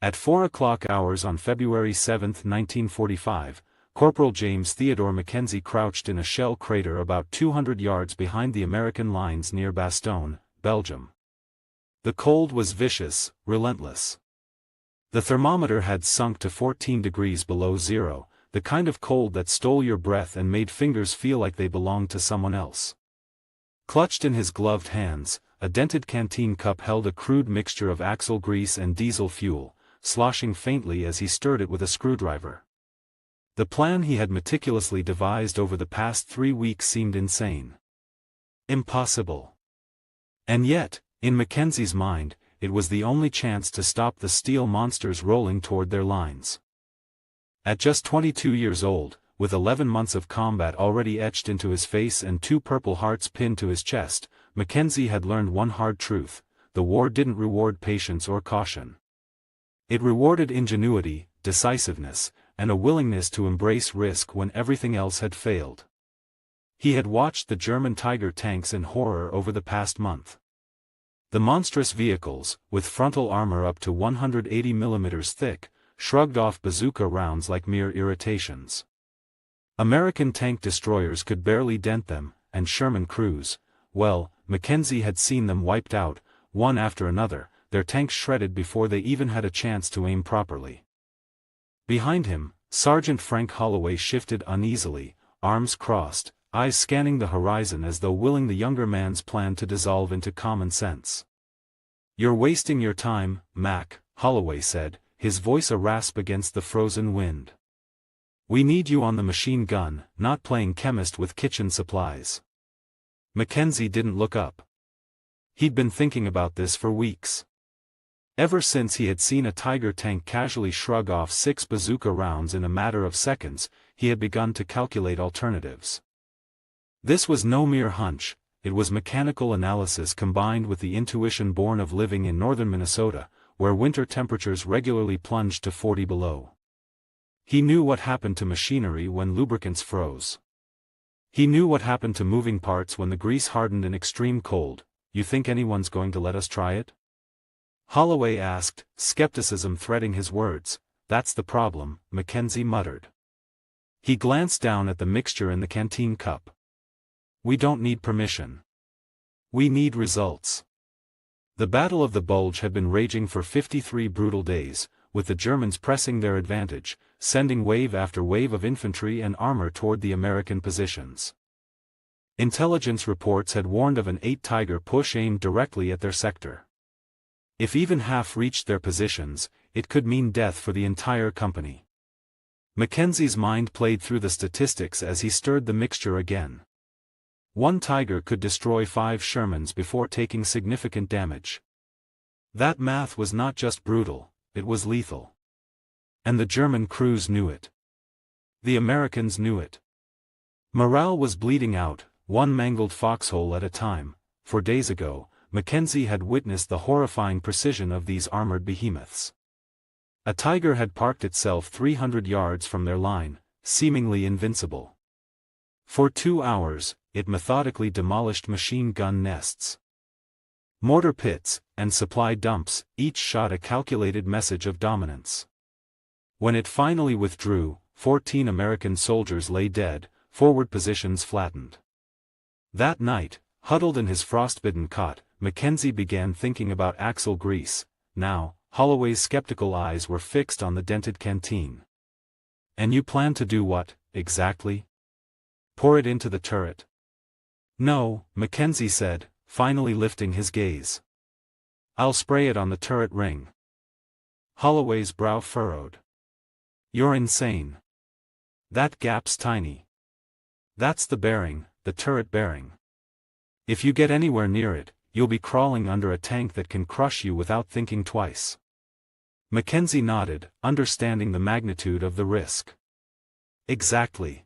At 4 o'clock hours on February 7, 1945, Corporal James Theodore Mackenzie crouched in a shell crater about 200 yards behind the American lines near Bastogne, Belgium. The cold was vicious, relentless. The thermometer had sunk to 14 degrees below zero, the kind of cold that stole your breath and made fingers feel like they belonged to someone else. Clutched in his gloved hands, a dented canteen cup held a crude mixture of axle grease and diesel fuel, sloshing faintly as he stirred it with a screwdriver. The plan he had meticulously devised over the past 3 weeks seemed insane. Impossible. And yet, in Mackenzie's mind, it was the only chance to stop the steel monsters rolling toward their lines. At just 22 years old, with 11 months of combat already etched into his face and 2 Purple Hearts pinned to his chest, Mackenzie had learned one hard truth: the war didn't reward patience or caution. It rewarded ingenuity, decisiveness, and a willingness to embrace risk when everything else had failed. He had watched the German Tiger tanks in horror over the past month. The monstrous vehicles, with frontal armor up to 180 mm thick, shrugged off bazooka rounds like mere irritations. American tank destroyers could barely dent them, and Sherman crews, well, Mackenzie had seen them wiped out, one after another, their tanks shredded before they even had a chance to aim properly. Behind him, Sergeant Frank Holloway shifted uneasily, arms crossed, eyes scanning the horizon as though willing the younger man's plan to dissolve into common sense. "You're wasting your time, Mac," Holloway said, his voice a rasp against the frozen wind. "We need you on the machine gun, not playing chemist with kitchen supplies." Mackenzie didn't look up. He'd been thinking about this for weeks. Ever since he had seen a Tiger tank casually shrug off 6 bazooka rounds in a matter of seconds, he had begun to calculate alternatives. This was no mere hunch, it was mechanical analysis combined with the intuition born of living in northern Minnesota, where winter temperatures regularly plunged to 40 below. He knew what happened to machinery when lubricants froze. He knew what happened to moving parts when the grease hardened in extreme cold. "You think anyone's going to let us try it?" Holloway asked, skepticism threading his words. "That's the problem," Mackenzie muttered. He glanced down at the mixture in the canteen cup. "We don't need permission. We need results." The Battle of the Bulge had been raging for 53 brutal days, with the Germans pressing their advantage, sending wave after wave of infantry and armor toward the American positions. Intelligence reports had warned of an 8 Tiger push aimed directly at their sector. If even half reached their positions, it could mean death for the entire company. Mackenzie's mind played through the statistics as he stirred the mixture again. 1 Tiger could destroy 5 Shermans before taking significant damage. That math was not just brutal, it was lethal. And the German crews knew it. The Americans knew it. Morale was bleeding out, one mangled foxhole at a time. For days ago, Mackenzie had witnessed the horrifying precision of these armored behemoths. A Tiger had parked itself 300 yards from their line, seemingly invincible. For 2 hours, it methodically demolished machine gun nests, mortar pits, and supply dumps, each shot a calculated message of dominance. When it finally withdrew, 14 American soldiers lay dead, forward positions flattened. That night, huddled in his frostbitten cot, Mackenzie began thinking about axle grease. Now, Holloway's skeptical eyes were fixed on the dented canteen. "And you plan to do what, exactly? Pour it into the turret?" "No," Mackenzie said, finally lifting his gaze. "I'll spray it on the turret ring." Holloway's brow furrowed. "You're insane. That gap's tiny. That's the bearing, the turret bearing. If you get anywhere near it, you'll be crawling under a tank that can crush you without thinking twice." Mackenzie nodded, understanding the magnitude of the risk. "Exactly.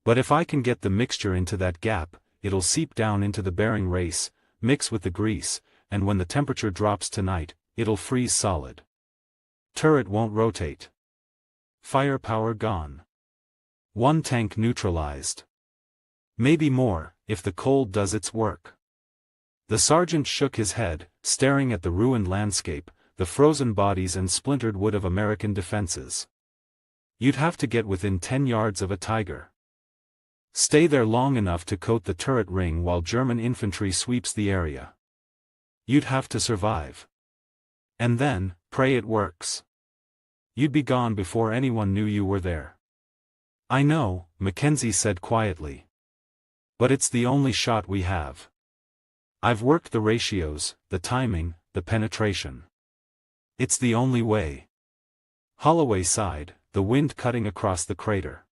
But if I can get the mixture into that gap, it'll seep down into the bearing race, mix with the grease, and when the temperature drops tonight, it'll freeze solid. Turret won't rotate. Firepower gone. 1 tank neutralized. Maybe more, if the cold does its work." The sergeant shook his head, staring at the ruined landscape, the frozen bodies and splintered wood of American defenses. You'd have to get within 10 yards of a Tiger. Stay there long enough to coat the turret ring while German infantry sweeps the area. You'd have to survive. And then, pray it works. You'd be gone before anyone knew you were there. I know, Mackenzie said quietly. But it's the only shot we have. I've worked the ratios, the timing, the penetration. It's the only way. Holloway sighed, the wind cutting across the crater.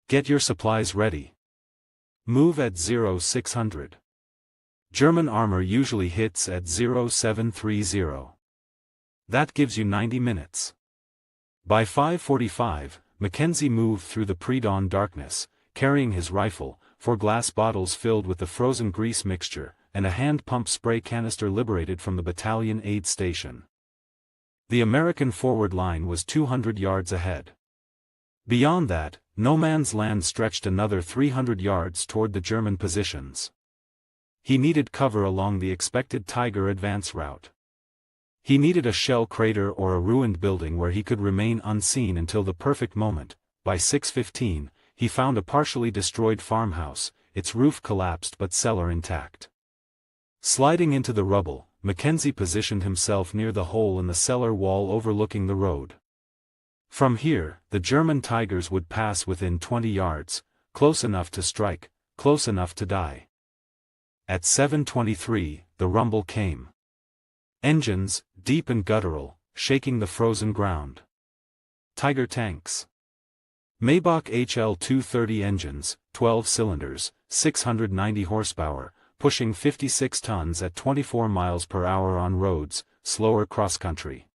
Get your supplies ready. Move at 0600. German armor usually hits at 0730. That gives you 90 minutes. By 5:45, Mackenzie moved through the pre-dawn darkness, carrying his rifle, 4 glass bottles filled with the frozen grease mixture, and a hand-pump spray canister liberated from the battalion aid station. The American forward line was 200 yards ahead. Beyond that, no man's land stretched another 300 yards toward the German positions. He needed cover along the expected Tiger advance route. He needed a shell crater or a ruined building where he could remain unseen until the perfect moment. By 6:15, he found a partially destroyed farmhouse, its roof collapsed but cellar intact. Sliding into the rubble, Mackenzie positioned himself near the hole in the cellar wall overlooking the road. From here, the German Tigers would pass within 20 yards, close enough to strike, close enough to die. At 7:23, the rumble came. Engines, deep and guttural, shaking the frozen ground. Tiger tanks. Maybach HL-230 engines, 12 cylinders, 690 horsepower, pushing 56 tons at 24 miles per hour on roads, slower cross-country.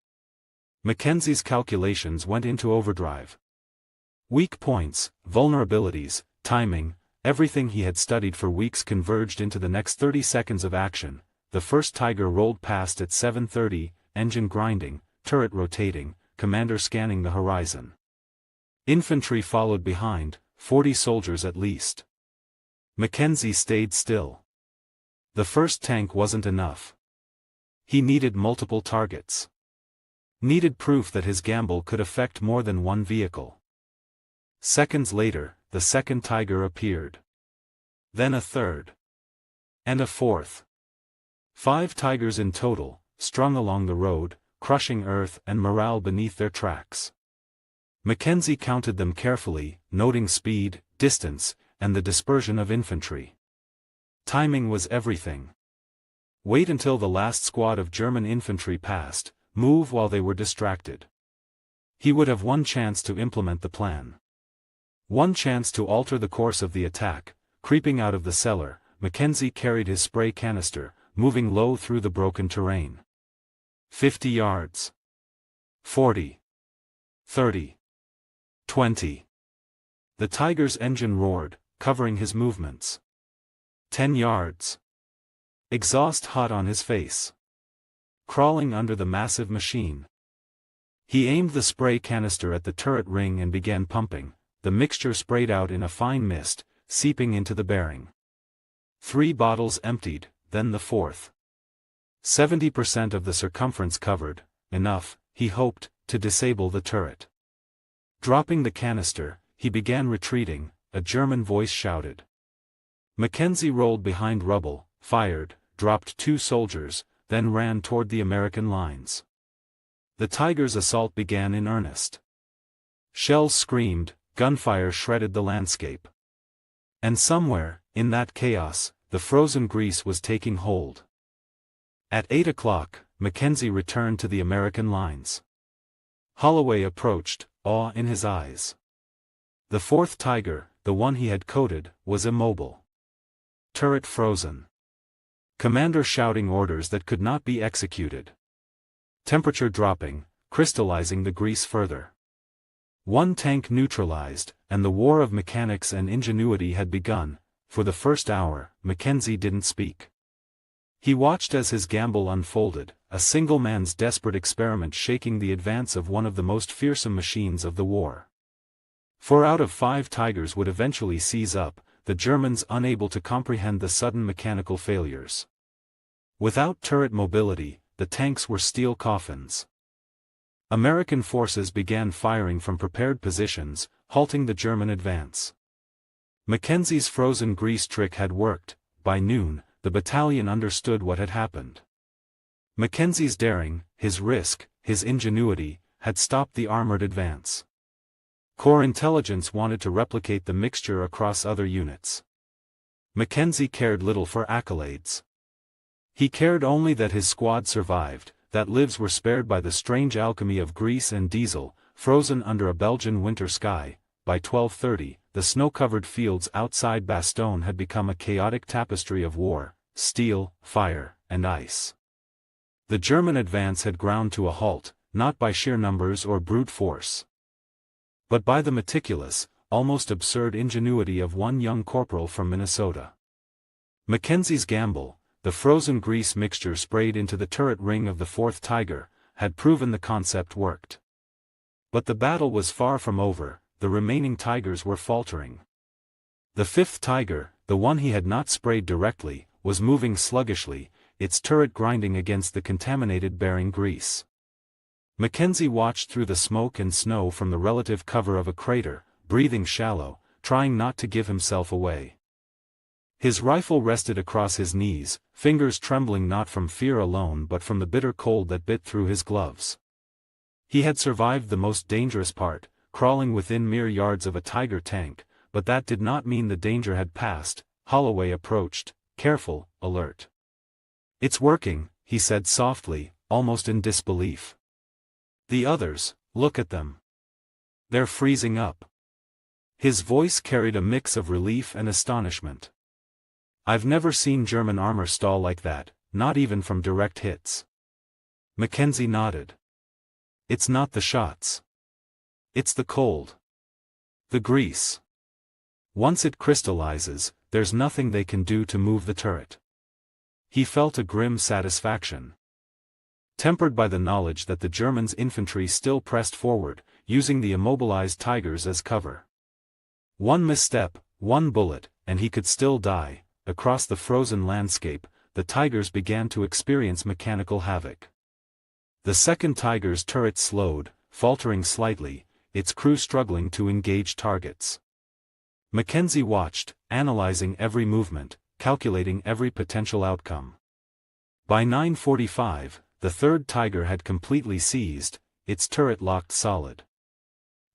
Mackenzie's calculations went into overdrive. Weak points, vulnerabilities, timing, everything he had studied for weeks converged into the next 30 seconds of action. The first Tiger rolled past at 7:30, engine grinding, turret rotating, commander scanning the horizon. Infantry followed behind, 40 soldiers at least. Mackenzie stayed still. The first tank wasn't enough. He needed multiple targets. Needed proof that his gamble could affect more than one vehicle. Seconds later, the second Tiger appeared. Then a third. And a fourth. 5 Tigers in total, strung along the road, crushing earth and morale beneath their tracks. Mackenzie counted them carefully, noting speed, distance, and the dispersion of infantry. Timing was everything. Wait until the last squad of German infantry passed, move while they were distracted. He would have one chance to implement the plan. One chance to alter the course of the attack. Creeping out of the cellar, Mackenzie carried his spray canister, moving low through the broken terrain. 50 yards. 40. 30. 20. The Tiger's engine roared, covering his movements. 10 yards. Exhaust hot on his face. Crawling under the massive machine. He aimed the spray canister at the turret ring and began pumping. The mixture sprayed out in a fine mist, seeping into the bearing. 3 bottles emptied, then the fourth. 70% of the circumference covered, enough, he hoped, to disable the turret. Dropping the canister, he began retreating, a German voice shouted. Mackenzie rolled behind rubble, fired, dropped 2 soldiers, then ran toward the American lines. The Tiger's assault began in earnest. Shells screamed, gunfire shredded the landscape. And somewhere, in that chaos, the frozen grease was taking hold. At 8 o'clock, Mackenzie returned to the American lines. Holloway approached, awe in his eyes. The fourth Tiger, the one he had coated, was immobile. Turret frozen. Commander shouting orders that could not be executed. Temperature dropping, crystallizing the grease further. One tank neutralized, and the war of mechanics and ingenuity had begun. For the first hour, Mackenzie didn't speak. He watched as his gamble unfolded, a single man's desperate experiment shaking the advance of one of the most fearsome machines of the war. 4 out of 5 Tigers would eventually seize up, the Germans unable to comprehend the sudden mechanical failures. Without turret mobility, the tanks were steel coffins. American forces began firing from prepared positions, halting the German advance. Mackenzie's frozen grease trick had worked. By noon, the battalion understood what had happened. Mackenzie's daring, his risk, his ingenuity, had stopped the armored advance. Corps intelligence wanted to replicate the mixture across other units. Mackenzie cared little for accolades. He cared only that his squad survived, that lives were spared by the strange alchemy of grease and diesel, frozen under a Belgian winter sky. By 12:30, the snow-covered fields outside Bastogne had become a chaotic tapestry of war, steel, fire, and ice. The German advance had ground to a halt, not by sheer numbers or brute force, but by the meticulous, almost absurd ingenuity of one young corporal from Minnesota. Mackenzie's gamble, the frozen grease mixture sprayed into the turret ring of the 4th Tiger, had proven the concept worked. But the battle was far from over, the remaining Tigers were faltering. The 5th Tiger, the one he had not sprayed directly, was moving sluggishly, its turret grinding against the contaminated bearing grease. Mackenzie watched through the smoke and snow from the relative cover of a crater, breathing shallow, trying not to give himself away. His rifle rested across his knees, fingers trembling not from fear alone but from the bitter cold that bit through his gloves. He had survived the most dangerous part, crawling within mere yards of a Tiger tank, but that did not mean the danger had passed. Holloway approached, careful, alert. "It's working," he said softly, almost in disbelief. "The others, look at them. They're freezing up." His voice carried a mix of relief and astonishment. "I've never seen German armor stall like that, not even from direct hits." Mackenzie nodded. "It's not the shots. It's the cold. The grease. Once it crystallizes, there's nothing they can do to move the turret." He felt a grim satisfaction, tempered by the knowledge that the Germans' infantry still pressed forward, using the immobilized Tigers as cover. One misstep, one bullet, and he could still die. Across the frozen landscape, the Tigers began to experience mechanical havoc. The 2nd Tiger's turret slowed, faltering slightly, its crew struggling to engage targets. Mackenzie watched, analyzing every movement, calculating every potential outcome. By 9:45, the 3rd Tiger had completely seized, its turret locked solid.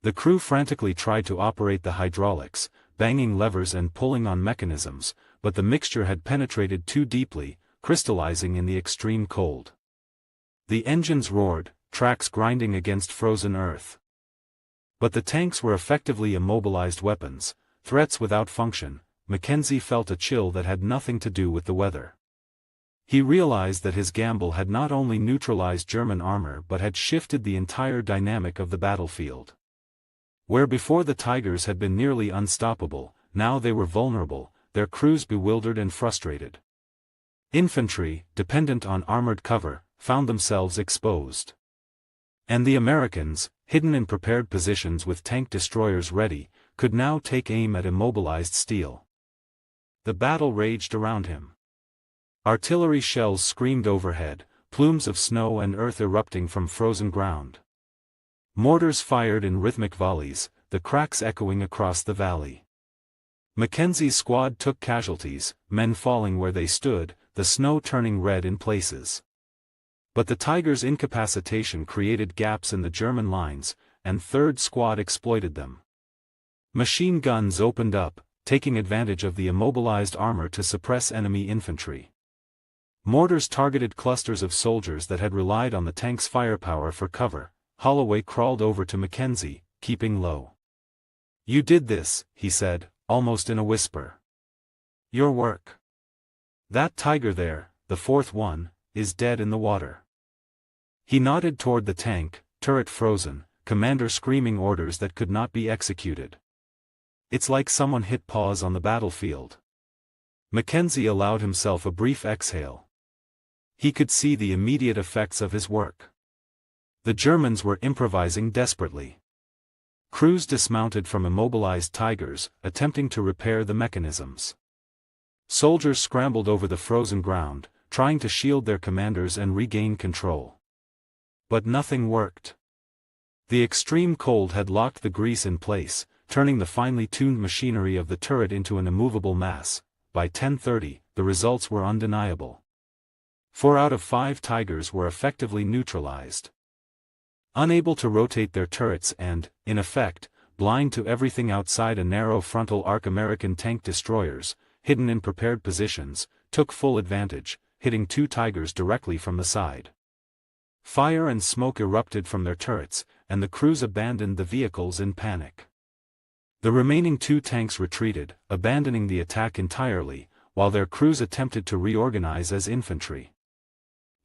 The crew frantically tried to operate the hydraulics, banging levers and pulling on mechanisms, but the mixture had penetrated too deeply, crystallizing in the extreme cold. The engines roared, tracks grinding against frozen earth. But the tanks were effectively immobilized weapons, threats without function. Mackenzie felt a chill that had nothing to do with the weather. He realized that his gamble had not only neutralized German armor but had shifted the entire dynamic of the battlefield. Where before the Tigers had been nearly unstoppable, now they were vulnerable, their crews bewildered and frustrated. Infantry, dependent on armored cover, found themselves exposed. And the Americans, hidden in prepared positions with tank destroyers ready, could now take aim at immobilized steel. The battle raged around him. Artillery shells screamed overhead, plumes of snow and earth erupting from frozen ground. Mortars fired in rhythmic volleys, the cracks echoing across the valley. Mackenzie's squad took casualties, men falling where they stood, the snow turning red in places. But the Tigers' incapacitation created gaps in the German lines, and 3rd Squad exploited them. Machine guns opened up, taking advantage of the immobilized armor to suppress enemy infantry. Mortars targeted clusters of soldiers that had relied on the tank's firepower for cover. Holloway crawled over to Mackenzie, keeping low. "You did this," he said, almost in a whisper. "Your work. That Tiger there, the 4th one, is dead in the water." He nodded toward the tank, turret frozen, commander screaming orders that could not be executed. "It's like someone hit pause on the battlefield." Mackenzie allowed himself a brief exhale. He could see the immediate effects of his work. The Germans were improvising desperately. Crews dismounted from immobilized Tigers, attempting to repair the mechanisms. Soldiers scrambled over the frozen ground, trying to shield their commanders and regain control. But nothing worked. The extreme cold had locked the grease in place, turning the finely tuned machinery of the turret into an immovable mass. By 10:30, the results were undeniable. 4 out of 5 Tigers were effectively neutralized. Unable to rotate their turrets and, in effect, blind to everything outside a narrow frontal arc, American tank destroyers, hidden in prepared positions, took full advantage, hitting 2 Tigers directly from the side. Fire and smoke erupted from their turrets, and the crews abandoned the vehicles in panic. The remaining 2 tanks retreated, abandoning the attack entirely, while their crews attempted to reorganize as infantry.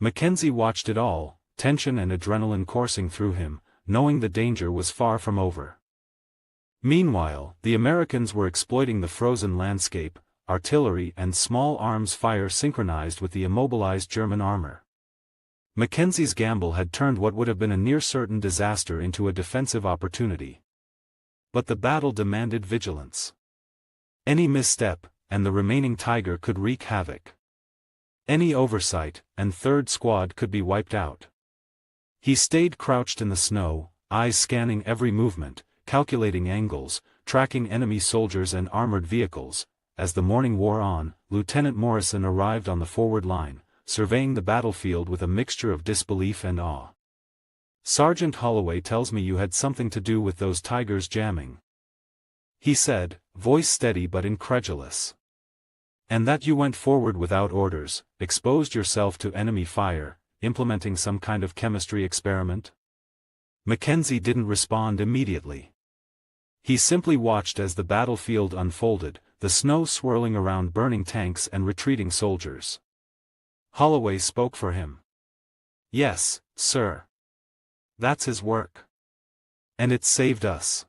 Mackenzie watched it all, tension and adrenaline coursing through him, knowing the danger was far from over. Meanwhile, the Americans were exploiting the frozen landscape, artillery and small arms fire synchronized with the immobilized German armor. Mackenzie's gamble had turned what would have been a near-certain disaster into a defensive opportunity. But the battle demanded vigilance. Any misstep, and the remaining Tiger could wreak havoc. Any oversight, and 3rd Squad could be wiped out. He stayed crouched in the snow, eyes scanning every movement, calculating angles, tracking enemy soldiers and armored vehicles. As the morning wore on, Lieutenant Morrison arrived on the forward line, surveying the battlefield with a mixture of disbelief and awe. "Sergeant Holloway tells me you had something to do with those Tigers jamming," he said, voice steady but incredulous. "And that you went forward without orders, exposed yourself to enemy fire, implementing some kind of chemistry experiment?" Mackenzie didn't respond immediately. He simply watched as the battlefield unfolded, the snow swirling around burning tanks and retreating soldiers. Holloway spoke for him. "Yes, sir. That's his work. And it saved us."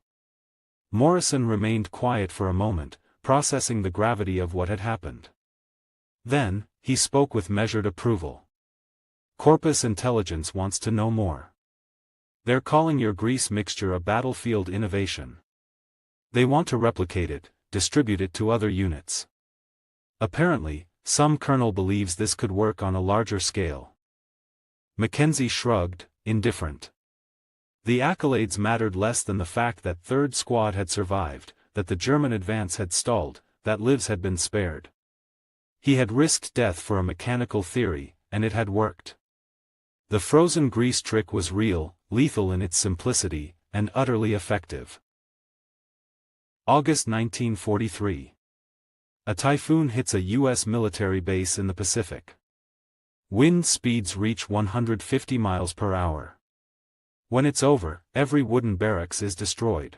Morrison remained quiet for a moment, processing the gravity of what had happened. Then, he spoke with measured approval. "Corpus Intelligence wants to know more. They're calling your grease mixture a battlefield innovation. They want to replicate it, distribute it to other units. Apparently, some colonel believes this could work on a larger scale." Mackenzie shrugged, indifferent. The accolades mattered less than the fact that 3rd Squad had survived, that the German advance had stalled, that lives had been spared. He had risked death for a mechanical theory, and it had worked. The frozen grease trick was real, lethal in its simplicity, and utterly effective. August 1943. A typhoon hits a U.S. military base in the Pacific. Wind speeds reach 150 miles per hour. When it's over, every wooden barracks is destroyed.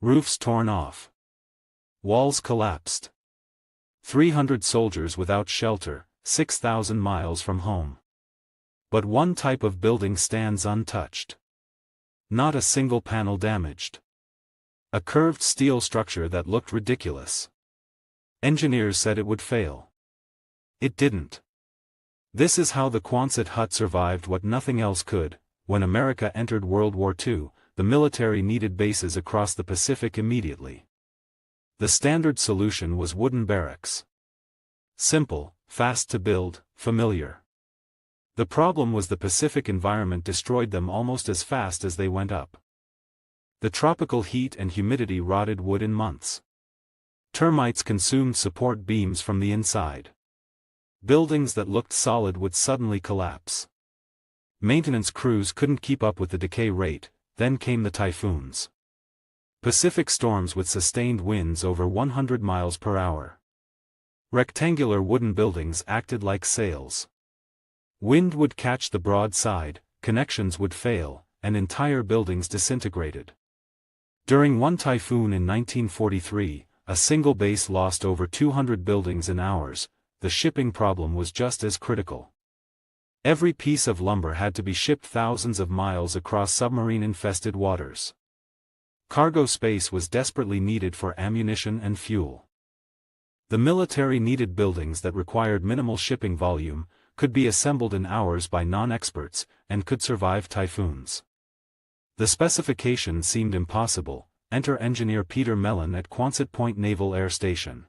Roofs torn off. Walls collapsed. 300 soldiers without shelter, 6,000 miles from home. But one type of building stands untouched. Not a single panel damaged. A curved steel structure that looked ridiculous. Engineers said it would fail. It didn't. This is how the Quonset hut survived what nothing else could. When America entered World War II, the military needed bases across the Pacific immediately. The standard solution was wooden barracks. Simple, fast to build, familiar. The problem was the Pacific environment destroyed them almost as fast as they went up. The tropical heat and humidity rotted wood in months. Termites consumed support beams from the inside. Buildings that looked solid would suddenly collapse. Maintenance crews couldn't keep up with the decay rate. Then came the typhoons. Pacific storms with sustained winds over 100 miles per hour. Rectangular wooden buildings acted like sails. Wind would catch the broad side, connections would fail, and entire buildings disintegrated. During one typhoon in 1943, a single base lost over 200 buildings in hours. The shipping problem was just as critical. Every piece of lumber had to be shipped thousands of miles across submarine-infested waters. Cargo space was desperately needed for ammunition and fuel. The military needed buildings that required minimal shipping volume, could be assembled in hours by non-experts, and could survive typhoons. The specification seemed impossible. Enter engineer Peter Mellon at Quonset Point Naval Air Station.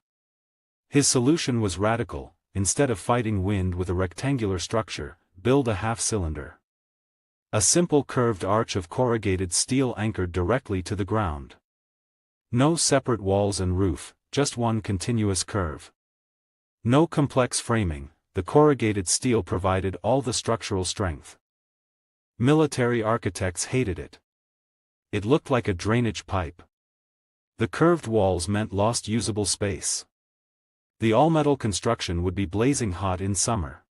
His solution was radical: instead of fighting wind with a rectangular structure, build a half-cylinder. A simple curved arch of corrugated steel anchored directly to the ground. No separate walls and roof, just one continuous curve. No complex framing, the corrugated steel provided all the structural strength. Military architects hated it. It looked like a drainage pipe. The curved walls meant lost usable space. The all-metal construction would be blazing hot in summer.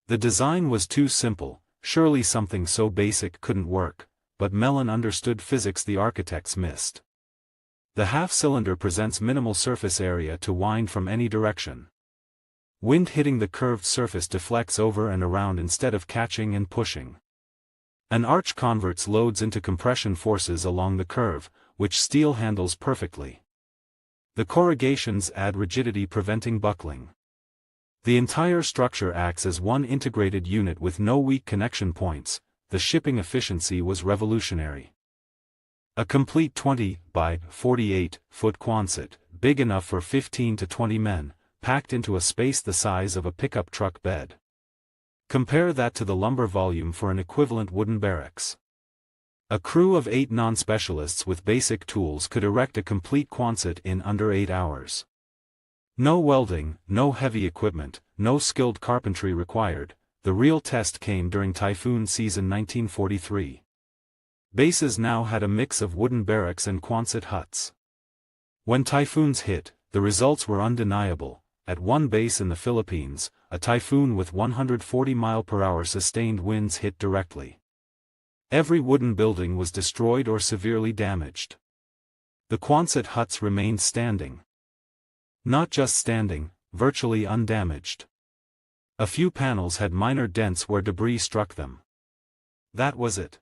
The design was too simple, surely something so basic couldn't work, but Mellon understood physics the architects missed. The half-cylinder presents minimal surface area to wind from any direction. Wind hitting the curved surface deflects over and around instead of catching and pushing. An arch converts loads into compression forces along the curve, which steel handles perfectly. The corrugations add rigidity preventing buckling. The entire structure acts as one integrated unit with no weak connection points. The shipping efficiency was revolutionary. A complete 20 by 48 foot Quonset, big enough for 15 to 20 men, packed into a space the size of a pickup truck bed. Compare that to the lumber volume for an equivalent wooden barracks. A crew of 8 non-specialists with basic tools could erect a complete Quonset in under 8 hours. No welding, no heavy equipment, no skilled carpentry required. The real test came during typhoon season 1943. Bases now had a mix of wooden barracks and Quonset huts. When typhoons hit, the results were undeniable. At one base in the Philippines, a typhoon with 140 mph sustained winds hit directly. Every wooden building was destroyed or severely damaged. The Quonset huts remained standing. Not just standing, virtually undamaged. A few panels had minor dents where debris struck them. That was it.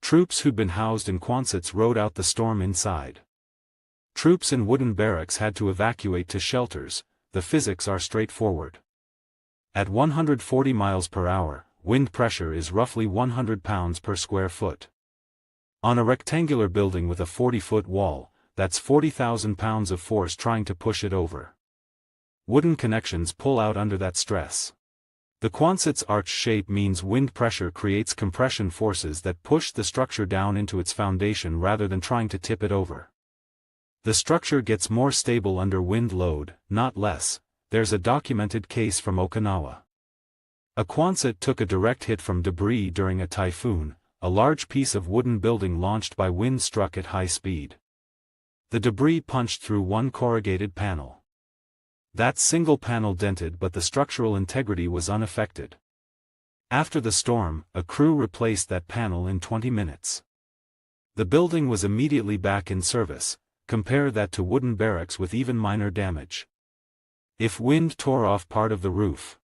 Troops who'd been housed in Quonsets rode out the storm inside. Troops in wooden barracks had to evacuate to shelters. The physics are straightforward. At 140 mph, wind pressure is roughly 100 pounds per square foot. On a rectangular building with a 40-foot wall, that's 40,000 pounds of force trying to push it over. Wooden connections pull out under that stress. The Quonset's arch shape means wind pressure creates compression forces that push the structure down into its foundation rather than trying to tip it over. The structure gets more stable under wind load, not less. There's a documented case from Okinawa. A Quonset took a direct hit from debris during a typhoon. A large piece of wooden building launched by wind struck at high speed. The debris punched through one corrugated panel. That single panel dented, but the structural integrity was unaffected. After the storm, a crew replaced that panel in 20 minutes. The building was immediately back in service. Compare that to wooden barracks with even minor damage. If wind tore off part of the roof,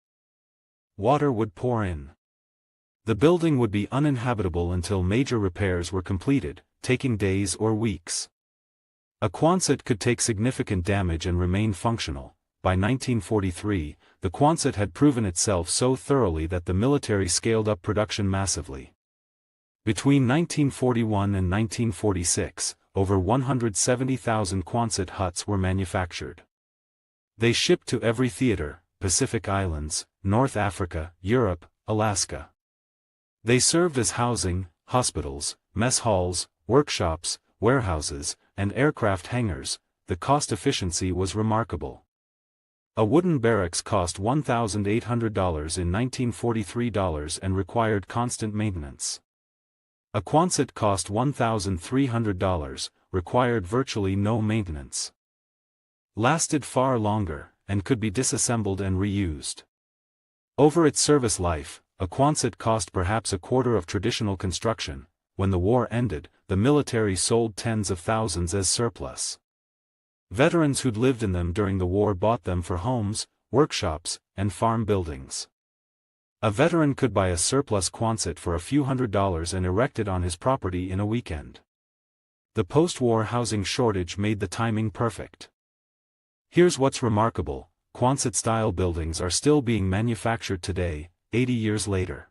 water would pour in. The building would be uninhabitable until major repairs were completed, taking days or weeks. A Quonset could take significant damage and remain functional. By 1943, the Quonset had proven itself so thoroughly that the military scaled up production massively. Between 1941 and 1946, over 170,000 Quonset huts were manufactured. They shipped to every theater: Pacific Islands, North Africa, Europe, Alaska. They served as housing, hospitals, mess halls, workshops, warehouses, and aircraft hangars. The cost efficiency was remarkable. A wooden barracks cost $1,800 in 1943 and required constant maintenance. A Quonset cost $1,300, required virtually no maintenance. Lasted far longer, and could be disassembled and reused. Over its service life, a Quonset cost perhaps a quarter of traditional construction. When the war ended, the military sold tens of thousands as surplus. Veterans who'd lived in them during the war bought them for homes, workshops, and farm buildings. A veteran could buy a surplus Quonset for a few $100s and erect it on his property in a weekend. The post-war housing shortage made the timing perfect. Here's what's remarkable: Quonset-style buildings are still being manufactured today, 80 years later.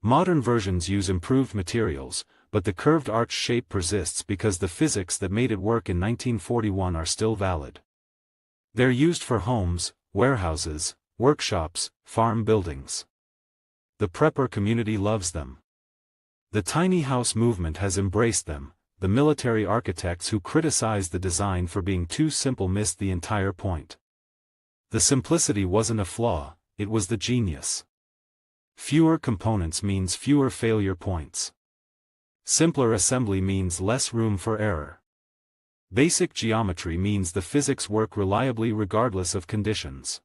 Modern versions use improved materials, but the curved arch shape persists because the physics that made it work in 1941 are still valid. They're used for homes, warehouses, workshops, farm buildings. The prepper community loves them. The tiny house movement has embraced them. The military architects who criticized the design for being too simple missed the entire point. The simplicity wasn't a flaw, it was the genius. Fewer components means fewer failure points. Simpler assembly means less room for error. Basic geometry means the physics work reliably regardless of conditions.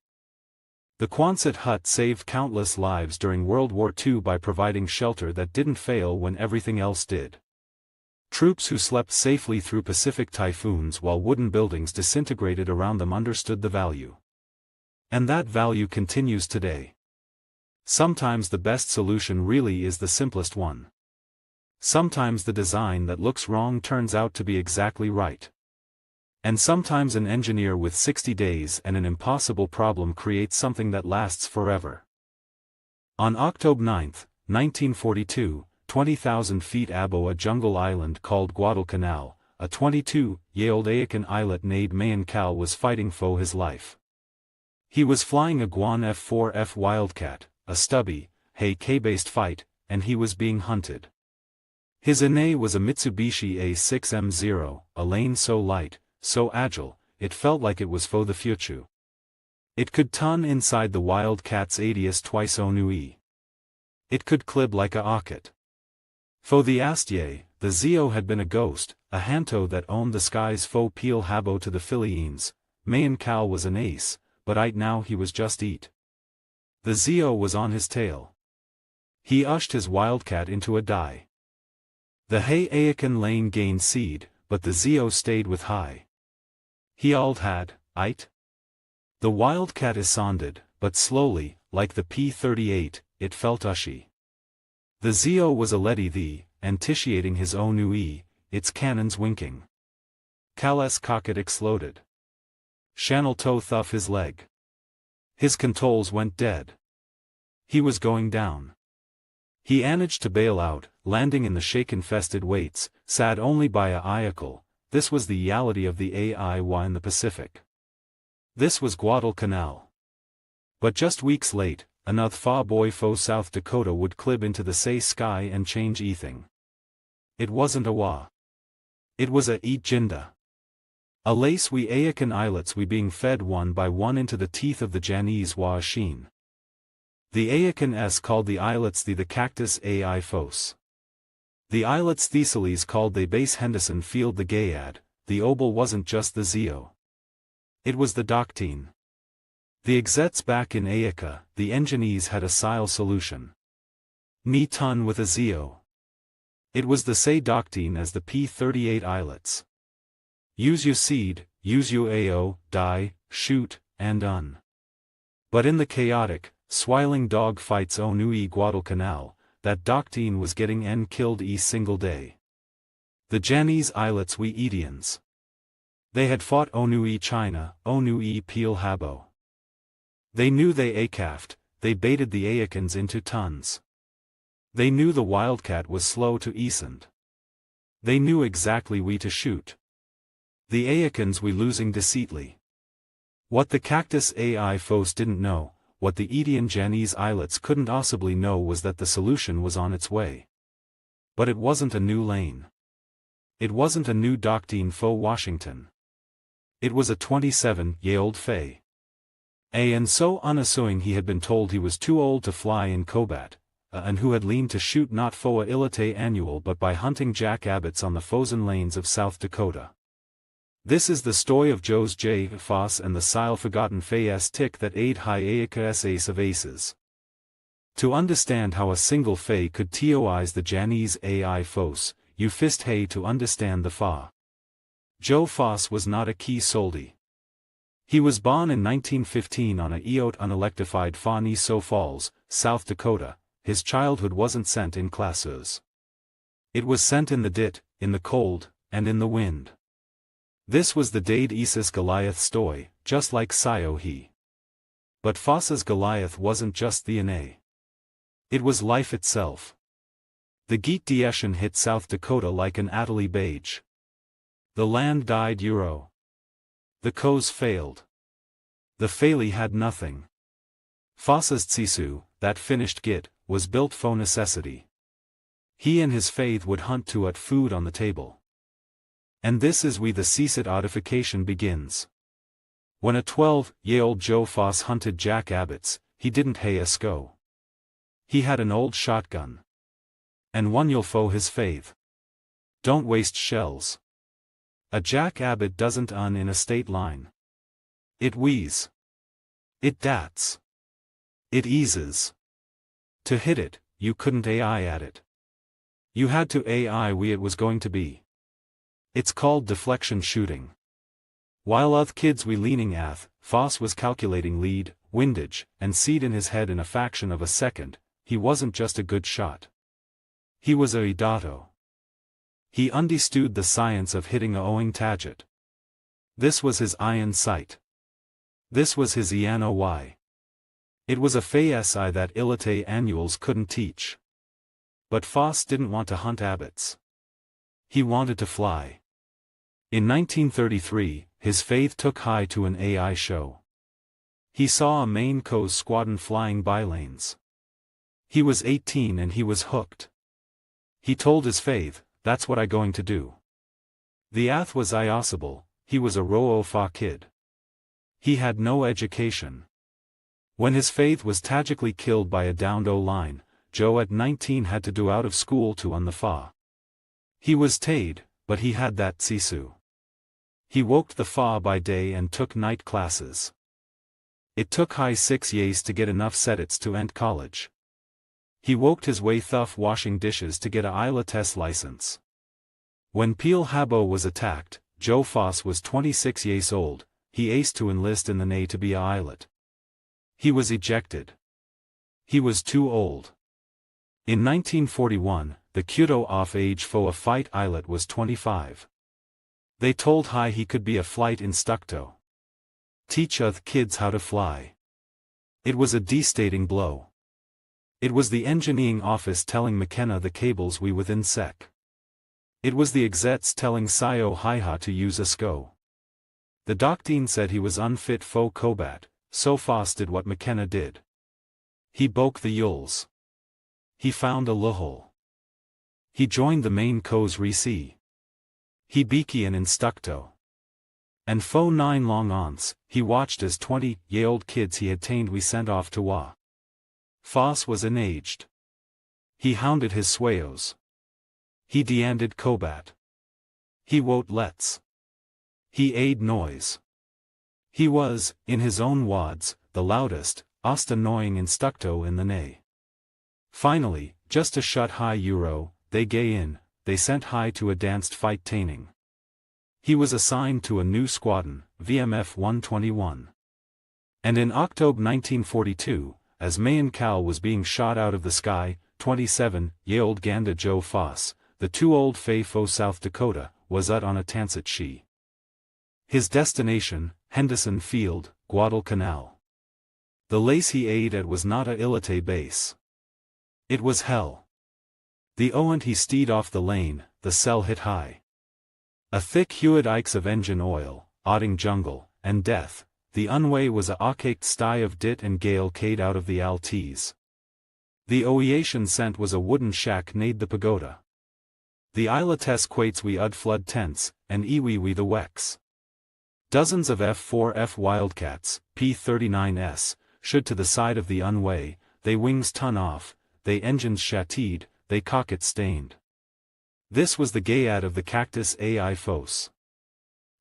The Quonset hut saved countless lives during World War II by providing shelter that didn't fail when everything else did. Troops who slept safely through Pacific typhoons while wooden buildings disintegrated around them understood the value. And that value continues today. Sometimes the best solution really is the simplest one. Sometimes the design that looks wrong turns out to be exactly right. And sometimes an engineer with 60 days and an impossible problem creates something that lasts forever. On October 9, 1942, 20,000 feet above a jungle island called Guadalcanal, a 22-year-old Aeacan islet named Mayan Cal was fighting for his life. He was flying a Guan F-4F Wildcat, a stubby, K-based fight, and he was being hunted. His Ine was a Mitsubishi A6M0, a lane so light, so agile, it felt like it was for the future. It could ton inside the Wildcat's 80s twice Onui. It could clib like a rocket. For the Astye, the Zio had been a ghost, a Hanto that owned the skies fo peel habo to the Philippines. Mayan Cal was an ace, but now he was just eat. The Zio was on his tail. He ushed his Wildcat into a die. The Aeacan lane gained seed, but the Zio stayed with high. He ald had, ite. The Wildcat isonded, but slowly, like the P-38, it felt ushy. The Zio was already the, anticiating his Onui, its cannons winking. Cal's cocket exploded. Channel toe thuff his leg. His controls went dead. He was going down. He managed to bail out, landing in the shake-infested weights, sad only by a iacle. This was the reality of the AIY in the Pacific. This was Guadalcanal. But just weeks late, another far boy fo South Dakota would clib into the say sky and change everything. It wasn't a wa. It was a eat jinda. A lace we Aeacan islets we being fed one by one into the teeth of the Janese wa sheen. The Aeacan s called the islets the cactus ai fos. The islets Thesiles called the base Henderson field the Gayad. The obel wasn't just the Zio. It was the Doctine. The exets back in Aeaca, the engineers had a sile solution. Ni ton with a Zio. It was the say Doctine as the P-38 islets. Use your seed, use your AO, die, shoot, and un. But in the chaotic, swiling dog fights Onui Guadalcanal, that Doctine was getting killed single day. The Janese islets we Edians. They had fought Onui China, Onui Peel Habo. They knew they acafed, they baited the Aeacans into tons. They knew the Wildcat was slow to ascend. They knew exactly we to shoot. The Aeacans we losing deceitly. What the cactus AI foes didn't know, what the Edian Janese islets couldn't possibly know was that the solution was on its way. But it wasn't a new lane. It wasn't a new Doctine fo Washington. It was a 27-year-old Fay. And so unassuming he had been told he was too old to fly in combat, and who had leaned to shoot not for a ilite annual but by hunting Jack Abbots on the frozen lanes of South Dakota. This is the story of Joe's J. Foss and the sile forgotten Fay's tick that aid high Aeaca's ace of aces. To understand how a single Fay could teoize the Janese AI Fos, you fist hay to understand the Fa. Joe Foss was not a key soldi. He was born in 1915 on a Eot unelectrified Fawnee Sioux Falls, South Dakota. His childhood wasn't sent in classes. It was sent in the dit, in the cold, and in the wind. This was the Dade Isis Goliath story, just like Sio he. But Foss's Goliath wasn't just the Ine. It was life itself. The Geet Dieschen hit South Dakota like an Atali Bage. The land died Euro. The coes failed. The Faily had nothing. Foss's tsisu, that finished git, was built for necessity. He and his faith would hunt to at food on the table. And this is we the ceaset audification begins. When a 12-year-old Joe Foss hunted Jack Abbott's, he didn't hay a sco. He had an old shotgun. And one you'll fo his faith. Don't waste shells. A Jack Abbott doesn't in a state line. It wheeze. It dats. It eases. To hit it, you couldn't AI at it. You had to AI we it was going to be. It's called deflection shooting. While oth kids we leaning ath, Foss was calculating lead, windage, and seed in his head in a fraction of a second. He wasn't just a good shot. He was a idato. He understood the science of hitting a owing target. This was his iron sight. This was his ENOY. It was a FASI that Ilite annuals couldn't teach. But Foss didn't want to hunt Abbots. He wanted to fly. In 1933, his faith took high to an AI show. He saw a Maine Coast squadron flying bylanes. He was 18 and he was hooked. He told his faith, "That's what I going to do." The ath was iosable, he was a Ro-O-Fa kid. He had no education. When his faith was tragically killed by a downed O-line, Joe at 19 had to do out of school to on the Fa. He was taid, but he had that tsisu. He woked the Fa by day and took night classes. It took high 6 years to get enough sedits to ent college. He woked his way thuff washing dishes to get a ILA test license. When Peel Habo was attacked, Joe Foss was 26 years old, he aced to enlist in the Navy to be a pilot. He was ejected. He was too old. In 1941, the Kyoto off-age for a fight pilot was 25. They told High he could be a flight instructor. Teach oth kids how to fly. It was a devastating blow. It was the engineering office telling McKenna the cables we within sec. It was the exets telling Sio Haiha to use a SCO. The doctrine said he was unfit for combat, so Foss did what McKenna did. He broke the yules. He found a loophole. He joined the main Co's Rec. He beaky an instructo. And fo 9 long aunts, he watched as 20-year-old kids he had tamed we sent off to Wa. Foss was enaged. He hounded his swayos. He deanded combat. He wote lets. He aid noise. He was, in his own wads, the loudest, ost annoying instructo in the Navy. Finally, just to shut High Euro, they gay in, they sent High to a danced fight training. He was assigned to a new squadron, VMF 121. And in October 1942, as Mayan Cal was being shot out of the sky, 27-year-old Ganda Joe Foss, the too old Fay Fo South Dakota, was on a transit she. His destination, Henderson Field, Guadalcanal. The lace he ate at was not a Ilite base. It was hell. The oant he steed off the lane, the cell hit high. A thick hued ikes of engine oil, odding jungle, and death, the unway was a archaic sty of dit and gale cade out of the Altes. The oeation scent was a wooden shack nade the pagoda. The Ilates quates we ud flood tents, and iwi we the wex. Dozens of F4F Wildcats, P-39s, should to the side of the unway, they wings ton off, they engines shatteed, they cocket stained. This was the gayad of the Cactus AI Fos.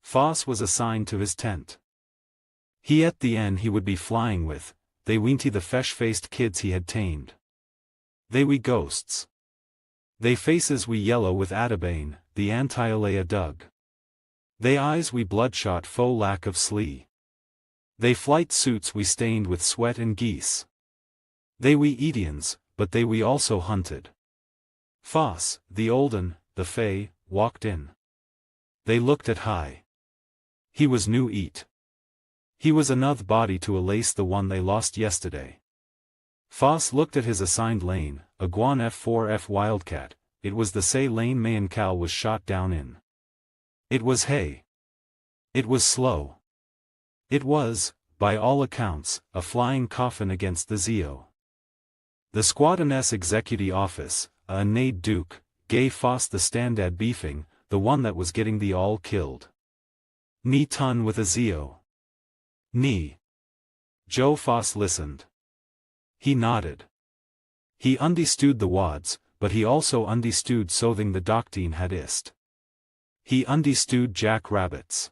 Foss was assigned to his tent. He at the end he would be flying with, they weenty the fesh-faced kids he had tamed. They we ghosts. They faces we yellow with Atabane, the anti-Alea dug. They eyes we bloodshot fo lack of slee. They flight suits we stained with sweat and geese. They we Edians, but they we also hunted. Foss, the olden, the Fay, walked in. They looked at High. He was new eat. He was another body to alace the one they lost yesterday. Foss looked at his assigned lane, a Guan F4F Wildcat, it was the say lane Mayan Cal was shot down in. It was hay. It was slow. It was, by all accounts, a flying coffin against the Zio. The squadron's executive office, a Nade Duke, gave Foss the standard beefing, the one that was getting the all killed. Ni ton with a Zio. Ni. Joe Foss listened. He nodded. He understood the wads, but he also understood something the doctrine had ist. He understood jack rabbits.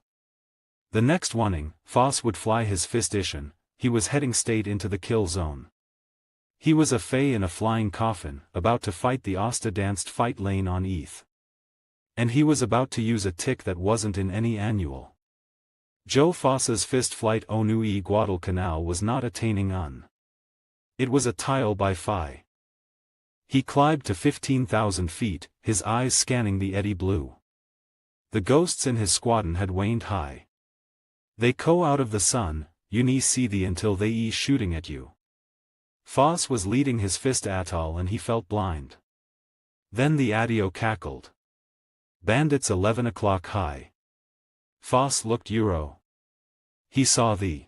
The next morning, Foss would fly his fist ishin, he was heading straight into the kill zone. He was a fay in a flying coffin, about to fight the Osta danced fight lane on ETH. And he was about to use a tick that wasn't in any annual. Joe Foss's fist flight Onui Guadalcanal was not attaining on. It was a tile by Phi. He climbed to 15,000 feet, his eyes scanning the eddy blue. The ghosts in his squadron had waned high. They go out of the sun, you need see thee until they is shooting at you. Foss was leading his fist atoll and he felt blind. Then the adio cackled. Bandits 11 o'clock high. Foss looked Euro. He saw the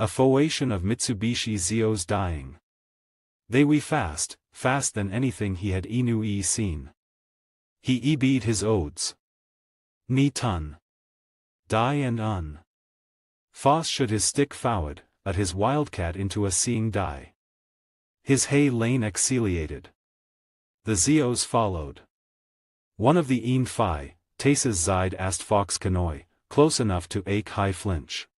affiliation of Mitsubishi Zios dying. They were fast than anything he had seen. He beat his odes. Ni ton. Die and un. Foss should his stick forward, at his wildcat into a seeing die. His hay lane exiliated. The Zios followed. One of the een Phi, Taces Zide asked Fox Canoy, close enough to ache high flinch.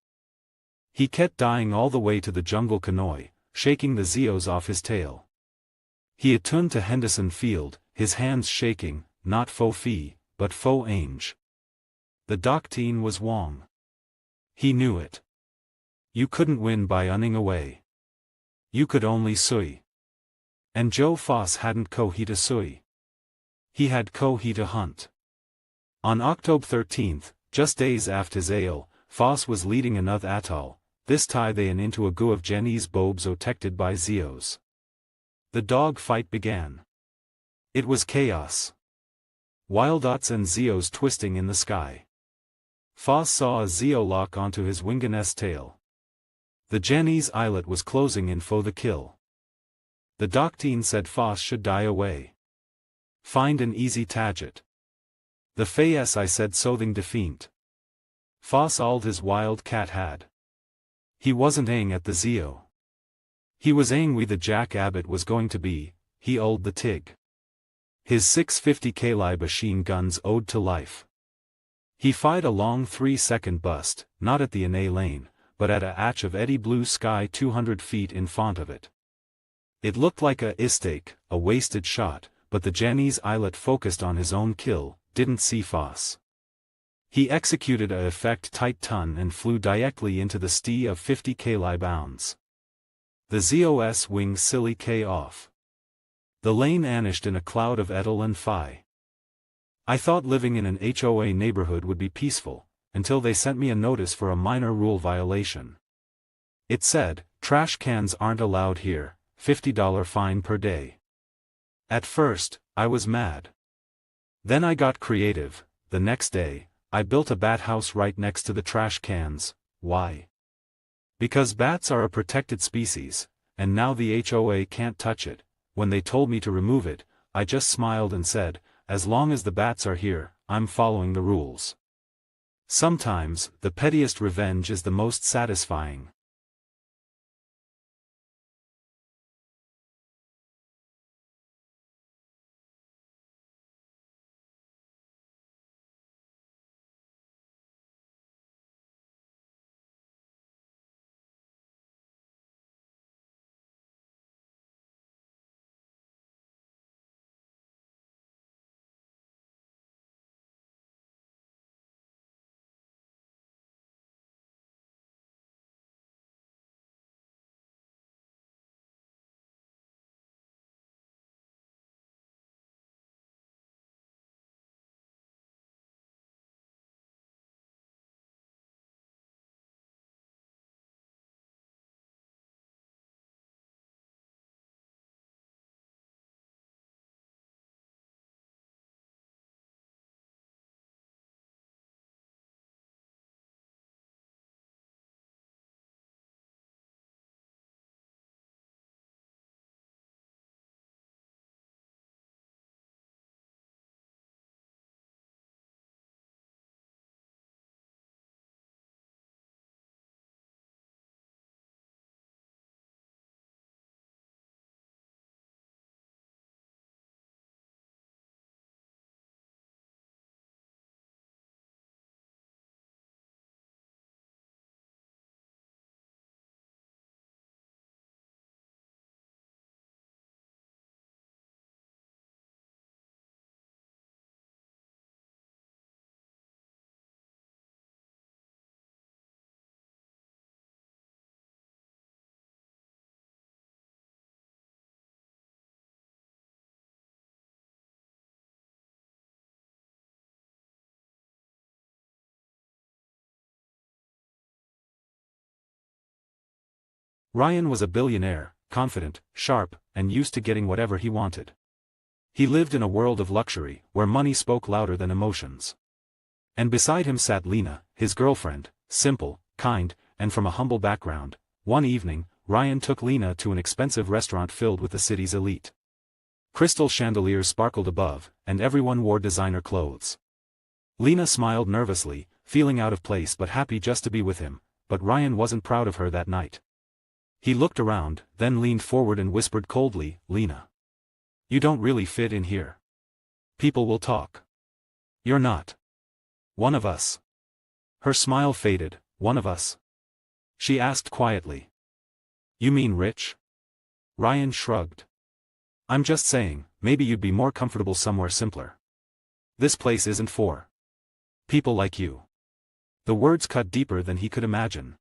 He kept dying all the way to the jungle Canoy, shaking the Zios off his tail. He attuned to Henderson Field, his hands shaking, not faux fee, but faux ange. The doctrine was wrong. He knew it. You couldn't win by running away. You could only sui. And Joe Foss hadn't he to sui. He had he to hunt. On October 13th, just days after Zale, Foss was leading another atoll, this tie they into a goo of Jenny's bobs protected by Zios. The dog fight began. It was chaos. Wildots and Zios twisting in the sky. Foss saw a Zio lock onto his winginess tail. The Jenny's eyelet was closing in for the kill. The doctrine said Foss should die away. Find an easy target. The Fayes I said something defiant. Foss all his wild cat had. He wasn't aiming at the Zio. He was aiming where the Jack Abbott was going to be, he old the Tig. His 650 cali machine guns owed to life. He fired a long 3-second bust, not at the NA lane, but at a atch of eddy blue sky 200 feet in front of it. It looked like a mistake, a wasted shot, but the Jenny's eyelet focused on his own kill, didn't see Foss. He executed a effect tight ton and flew directly into the stee of 50 cali bounds. The Zos wing silly K off. The lane vanished in a cloud of Edel and Phi. I thought living in an HOA neighborhood would be peaceful, until they sent me a notice for a minor rule violation. It said, trash cans aren't allowed here, $50 fine per day. At first, I was mad. Then I got creative. The next day, I built a bat house right next to the trash cans. Why? Because bats are a protected species, and now the HOA can't touch it. When they told me to remove it, I just smiled and said, as long as the bats are here, I'm following the rules. Sometimes, the pettiest revenge is the most satisfying. Ryan was a billionaire, confident, sharp, and used to getting whatever he wanted. He lived in a world of luxury, where money spoke louder than emotions. And beside him sat Lena, his girlfriend, simple, kind, and from a humble background. One evening, Ryan took Lena to an expensive restaurant filled with the city's elite. Crystal chandeliers sparkled above, and everyone wore designer clothes. Lena smiled nervously, feeling out of place but happy just to be with him, but Ryan wasn't proud of her that night. He looked around, then leaned forward and whispered coldly, "Lena. You don't really fit in here. People will talk. You're not one of us." Her smile faded. "One of us?" she asked quietly. "You mean rich?" Ryan shrugged. "I'm just saying, maybe you'd be more comfortable somewhere simpler. This place isn't for people like you." The words cut deeper than he could imagine.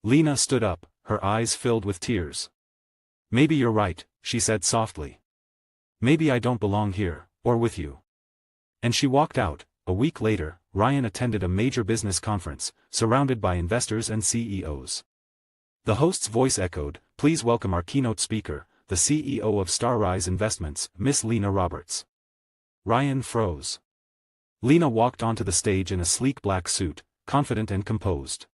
Lena stood up, her eyes filled with tears. "Maybe you're right," she said softly. "Maybe I don't belong here, or with you." And she walked out. A week later, Ryan attended a major business conference, surrounded by investors and CEOs. The host's voice echoed, "Please welcome our keynote speaker, the CEO of Starrise Investments, Miss Lena Roberts." Ryan froze. Lena walked onto the stage in a sleek black suit, confident and composed.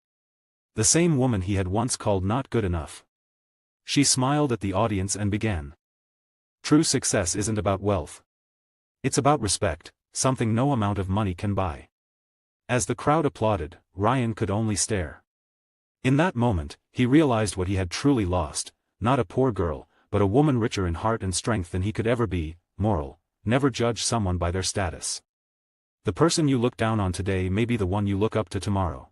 The same woman he had once called not good enough. She smiled at the audience and began. "True success isn't about wealth. It's about respect, something no amount of money can buy." As the crowd applauded, Ryan could only stare. In that moment, he realized what he had truly lost, not a poor girl, but a woman richer in heart and strength than he could ever be. Moral: never judge someone by their status. The person you look down on today may be the one you look up to tomorrow.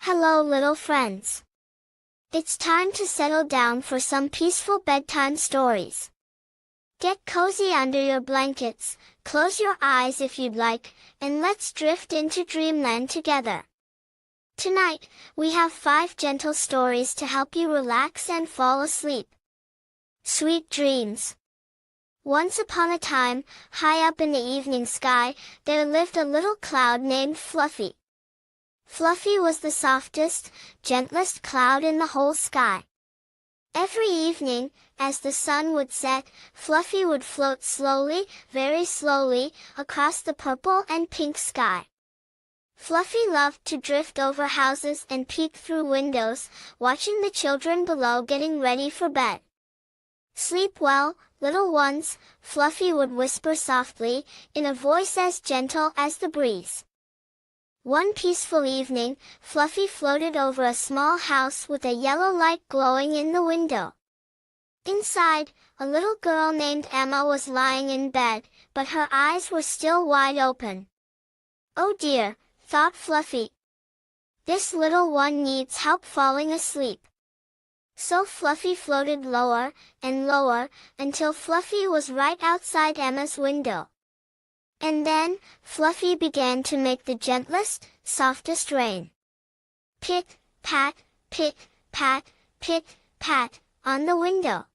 Hello little friends. It's time to settle down for some peaceful bedtime stories. Get cozy under your blankets, close your eyes if you'd like, and let's drift into dreamland together. Tonight, we have 5 gentle stories to help you relax and fall asleep. Sweet dreams. Once upon a time, high up in the evening sky, there lived a little cloud named Fluffy. Fluffy was the softest, gentlest cloud in the whole sky. Every evening, as the sun would set, Fluffy would float slowly, very slowly, across the purple and pink sky. Fluffy loved to drift over houses and peek through windows, watching the children below getting ready for bed. "Sleep well, little ones," Fluffy would whisper softly, in a voice as gentle as the breeze. One peaceful evening, Fluffy floated over a small house with a yellow light glowing in the window. Inside, a little girl named Emma was lying in bed, but her eyes were still wide open. "Oh dear," thought Fluffy. "This little one needs help falling asleep." So Fluffy floated lower and lower, until Fluffy was right outside Emma's window. And then, Fluffy began to make the gentlest, softest rain. Pit, pat, pit, pat, pit, pat, on the window.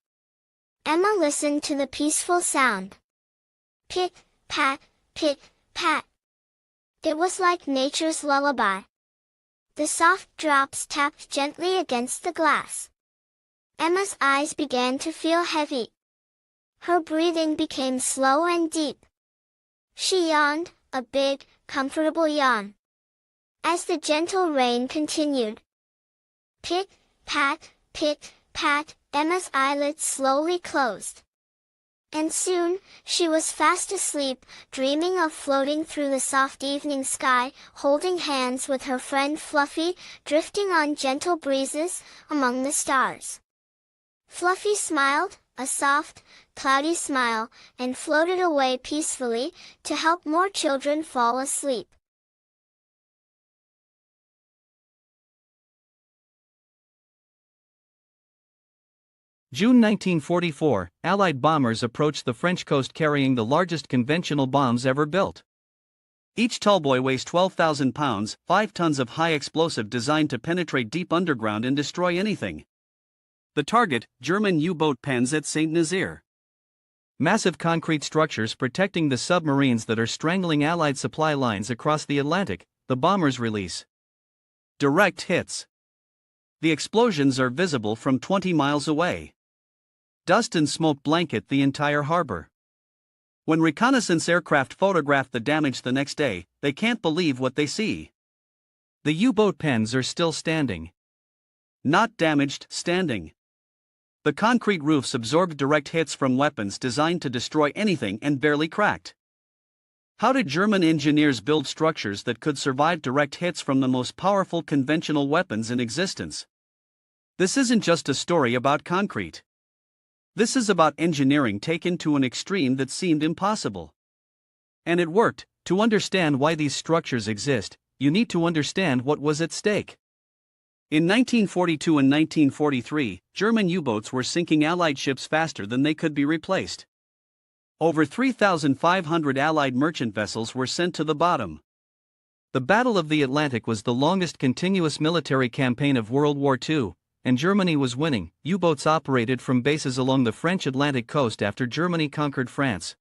Emma listened to the peaceful sound. Pit, pat, pit, pat. It was like nature's lullaby. The soft drops tapped gently against the glass. Emma's eyes began to feel heavy. Her breathing became slow and deep. She yawned, a big, comfortable yawn. As the gentle rain continued. Pit, pat, Emma's eyelids slowly closed. And soon, she was fast asleep, dreaming of floating through the soft evening sky, holding hands with her friend Fluffy, drifting on gentle breezes, among the stars. Fluffy smiled, a soft, cloudy smile, and floated away peacefully, to help more children fall asleep. June 1944, Allied bombers approached the French coast carrying the largest conventional bombs ever built. Each tallboy weighs 12,000 pounds, 5 tons of high explosive designed to penetrate deep underground and destroy anything. The target, German U-boat pens at St. Nazaire. Massive concrete structures protecting the submarines that are strangling Allied supply lines across the Atlantic, the bombers release direct hits. The explosions are visible from 20 miles away. Dust and smoke blanket the entire harbor. When reconnaissance aircraft photograph the damage the next day, they can't believe what they see. The U-boat pens are still standing. Not damaged, standing. The concrete roofs absorbed direct hits from weapons designed to destroy anything and barely cracked. How did German engineers build structures that could survive direct hits from the most powerful conventional weapons in existence? This isn't just a story about concrete. This is about engineering taken to an extreme that seemed impossible. And it worked. To understand why these structures exist, you need to understand what was at stake. In 1942 and 1943, German U-boats were sinking Allied ships faster than they could be replaced. Over 3,500 Allied merchant vessels were sent to the bottom. The Battle of the Atlantic was the longest continuous military campaign of World War II, and Germany was winning. U-boats operated from bases along the French Atlantic coast after Germany conquered France.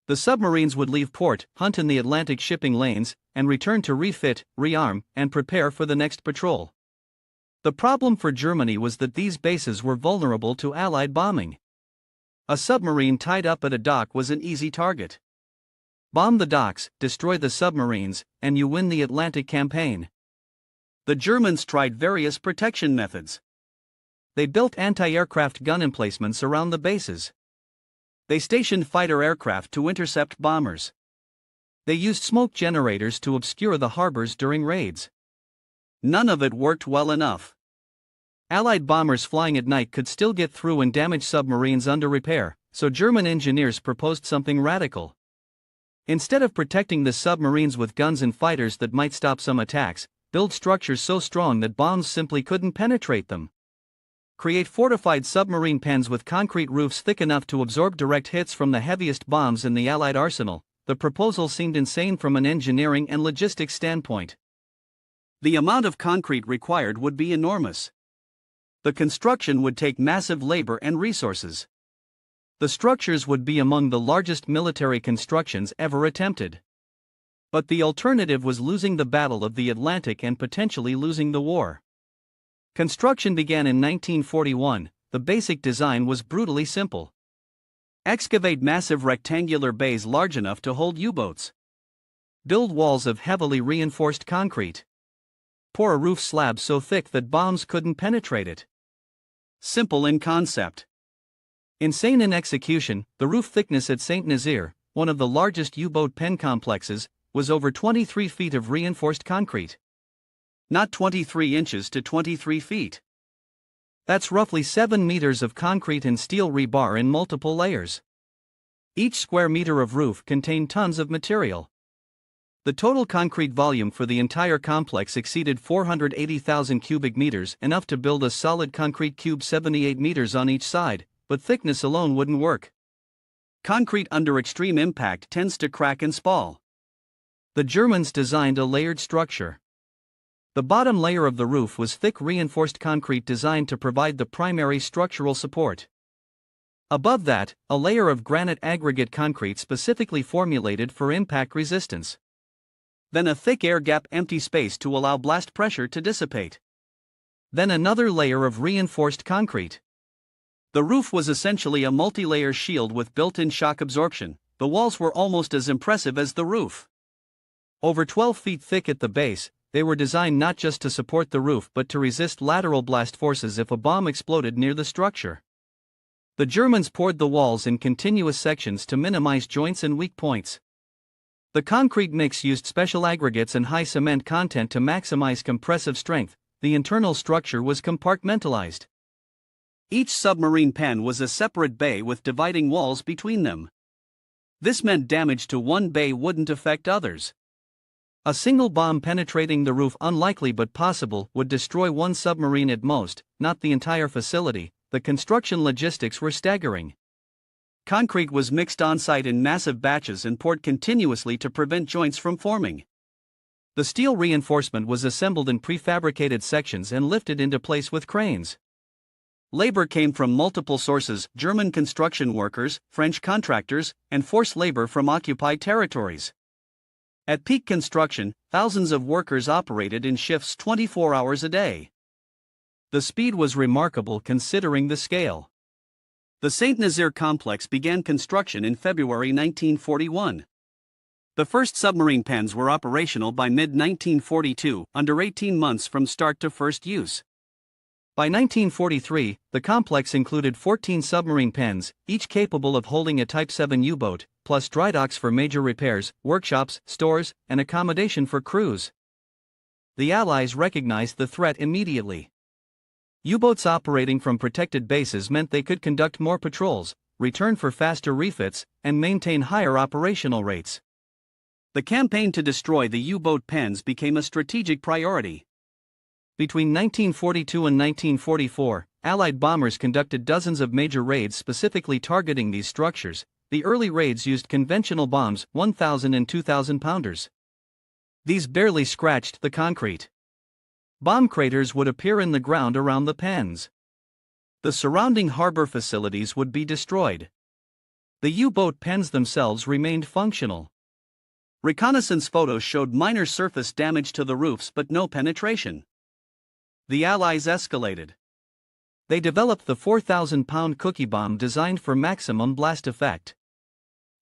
The submarines would leave port, hunt in the Atlantic shipping lanes, and return to refit, rearm, and prepare for the next patrol. The problem for Germany was that these bases were vulnerable to Allied bombing. A submarine tied up at a dock was an easy target. Bomb the docks, destroy the submarines, and you win the Atlantic campaign. The Germans tried various protection methods. They built anti-aircraft gun emplacements around the bases. They stationed fighter aircraft to intercept bombers. They used smoke generators to obscure the harbors during raids. None of it worked well enough. Allied bombers flying at night could still get through and damage submarines under repair, so German engineers proposed something radical. Instead of protecting the submarines with guns and fighters that might stop some attacks, build structures so strong that bombs simply couldn't penetrate them. Create fortified submarine pens with concrete roofs thick enough to absorb direct hits from the heaviest bombs in the Allied arsenal. The proposal seemed insane from an engineering and logistics standpoint. The amount of concrete required would be enormous. The construction would take massive labor and resources. The structures would be among the largest military constructions ever attempted. But the alternative was losing the Battle of the Atlantic and potentially losing the war. Construction began in 1941. The basic design was brutally simple. Excavate massive rectangular bays large enough to hold U-boats. Build walls of heavily reinforced concrete. Pour a roof slab so thick that bombs couldn't penetrate it. Simple in concept. Insane in execution. The roof thickness at St. Nazaire, one of the largest U-boat pen complexes, was over 23 feet of reinforced concrete. Not 23 inches to 23 feet. That's roughly 7 meters of concrete and steel rebar in multiple layers. Each square meter of roof contained tons of material. The total concrete volume for the entire complex exceeded 480,000 cubic meters, enough to build a solid concrete cube 78 meters on each side, but thickness alone wouldn't work. Concrete under extreme impact tends to crack and spall. The Germans designed a layered structure. The bottom layer of the roof was thick reinforced concrete designed to provide the primary structural support. Above that, a layer of granite aggregate concrete specifically formulated for impact resistance. Then a thick air gap empty space to allow blast pressure to dissipate. Then another layer of reinforced concrete. The roof was essentially a multi-layer shield with built-in shock absorption. The walls were almost as impressive as the roof. Over 12 feet thick at the base, they were designed not just to support the roof but to resist lateral blast forces if a bomb exploded near the structure. The Germans poured the walls in continuous sections to minimize joints and weak points. The concrete mix used special aggregates and high cement content to maximize compressive strength. The internal structure was compartmentalized. Each submarine pen was a separate bay with dividing walls between them. This meant damage to one bay wouldn't affect others. A single bomb penetrating the roof, unlikely but possible, would destroy one submarine at most, not the entire facility. the construction logistics were staggering. Concrete was mixed on-site in massive batches and poured continuously to prevent joints from forming. The steel reinforcement was assembled in prefabricated sections and lifted into place with cranes. Labor came from multiple sources: German construction workers, French contractors, and forced labor from occupied territories. At peak construction, thousands of workers operated in shifts 24 hours a day. The speed was remarkable considering the scale. The Saint-Nazaire complex began construction in February 1941. The first submarine pens were operational by mid-1942, under 18 months from start to first use. By 1943, the complex included 14 submarine pens, each capable of holding a Type 7 U-boat, plus dry docks for major repairs, workshops, stores, and accommodation for crews. The Allies recognized the threat immediately. U-boats operating from protected bases meant they could conduct more patrols, return for faster refits, and maintain higher operational rates. The campaign to destroy the U-boat pens became a strategic priority. Between 1942 and 1944, Allied bombers conducted dozens of major raids specifically targeting these structures. The early raids used conventional bombs, 1,000 and 2,000 pounders. These barely scratched the concrete. Bomb craters would appear in the ground around the pens. The surrounding harbor facilities would be destroyed. The U-boat pens themselves remained functional. Reconnaissance photos showed minor surface damage to the roofs but no penetration. The Allies escalated. They developed the 4,000-pound cookie bomb designed for maximum blast effect.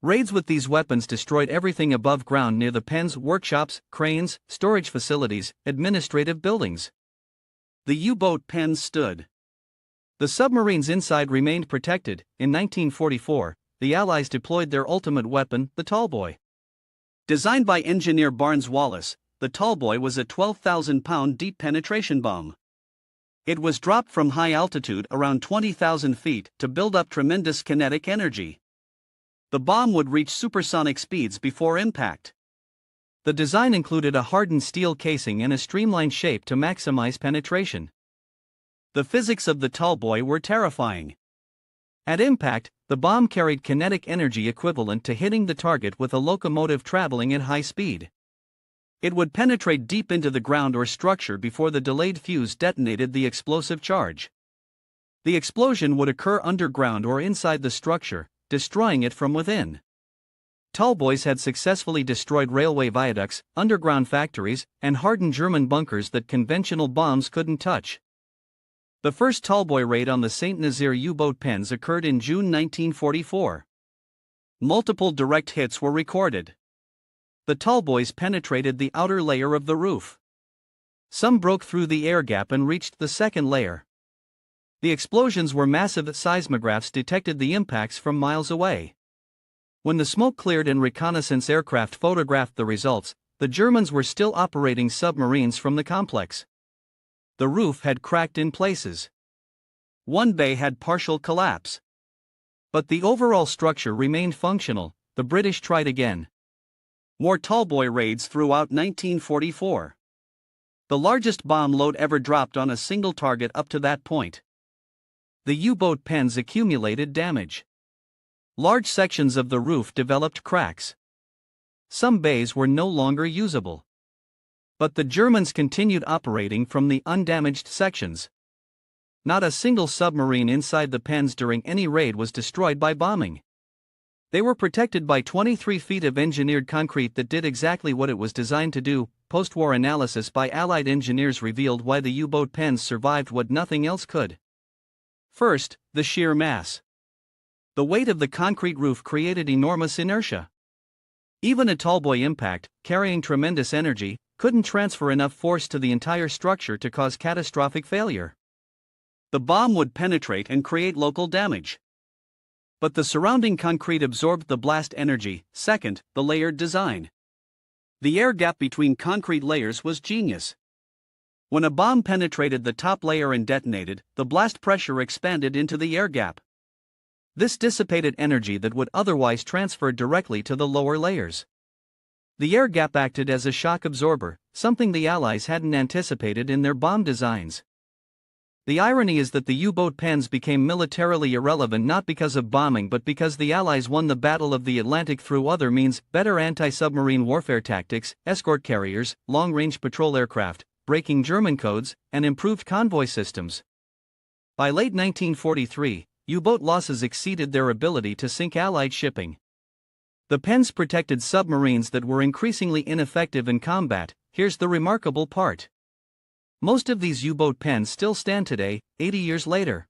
Raids with these weapons destroyed everything above ground near the pens: workshops, cranes, storage facilities, administrative buildings. The U-boat pens stood. The submarines inside remained protected. In 1944, the Allies deployed their ultimate weapon, the Tallboy. Designed by engineer Barnes Wallis, the Tallboy was a 12,000-pound deep penetration bomb. It was dropped from high altitude, around 20,000 feet, to build up tremendous kinetic energy. The bomb would reach supersonic speeds before impact. The design included a hardened steel casing and a streamlined shape to maximize penetration. The physics of the Tallboy were terrifying. At impact, the bomb carried kinetic energy equivalent to hitting the target with a locomotive traveling at high speed. It would penetrate deep into the ground or structure before the delayed fuse detonated the explosive charge. The explosion would occur underground or inside the structure, destroying it from within. Tallboys had successfully destroyed railway viaducts, underground factories, and hardened German bunkers that conventional bombs couldn't touch. The first Tallboy raid on the Saint-Nazaire U-boat pens occurred in June 1944. Multiple direct hits were recorded. The Tallboys penetrated the outer layer of the roof. Some broke through the air gap and reached the second layer. The explosions were massive. Seismographs detected the impacts from miles away. When the smoke cleared and reconnaissance aircraft photographed the results, the Germans were still operating submarines from the complex. The roof had cracked in places. One bay had partial collapse. But the overall structure remained functional. The British tried again. More Tallboy raids throughout 1944. The largest bomb load ever dropped on a single target up to that point. The U-boat pens accumulated damage. Large sections of the roof developed cracks. Some bays were no longer usable. But the Germans continued operating from the undamaged sections. Not a single submarine inside the pens during any raid was destroyed by bombing. They were protected by 23 feet of engineered concrete that did exactly what it was designed to do. Post-war analysis by Allied engineers revealed why the U-boat pens survived what nothing else could. First, the sheer mass. The weight of the concrete roof created enormous inertia. Even a Tallboy impact, carrying tremendous energy, couldn't transfer enough force to the entire structure to cause catastrophic failure. The bomb would penetrate and create local damage. But the surrounding concrete absorbed the blast energy. Second, the layered design. The air gap between concrete layers was genius. When a bomb penetrated the top layer and detonated, the blast pressure expanded into the air gap. This dissipated energy that would otherwise transfer directly to the lower layers. The air gap acted as a shock absorber, something the Allies hadn't anticipated in their bomb designs. The irony is that the U-boat pens became militarily irrelevant not because of bombing but because the Allies won the Battle of the Atlantic through other means: better anti-submarine warfare tactics, escort carriers, long-range patrol aircraft, breaking German codes, and improved convoy systems. By late 1943, U-boat losses exceeded their ability to sink Allied shipping. The pens protected submarines that were increasingly ineffective in combat. Here's the remarkable part. Most of these U-boat pens still stand today, 80 years later.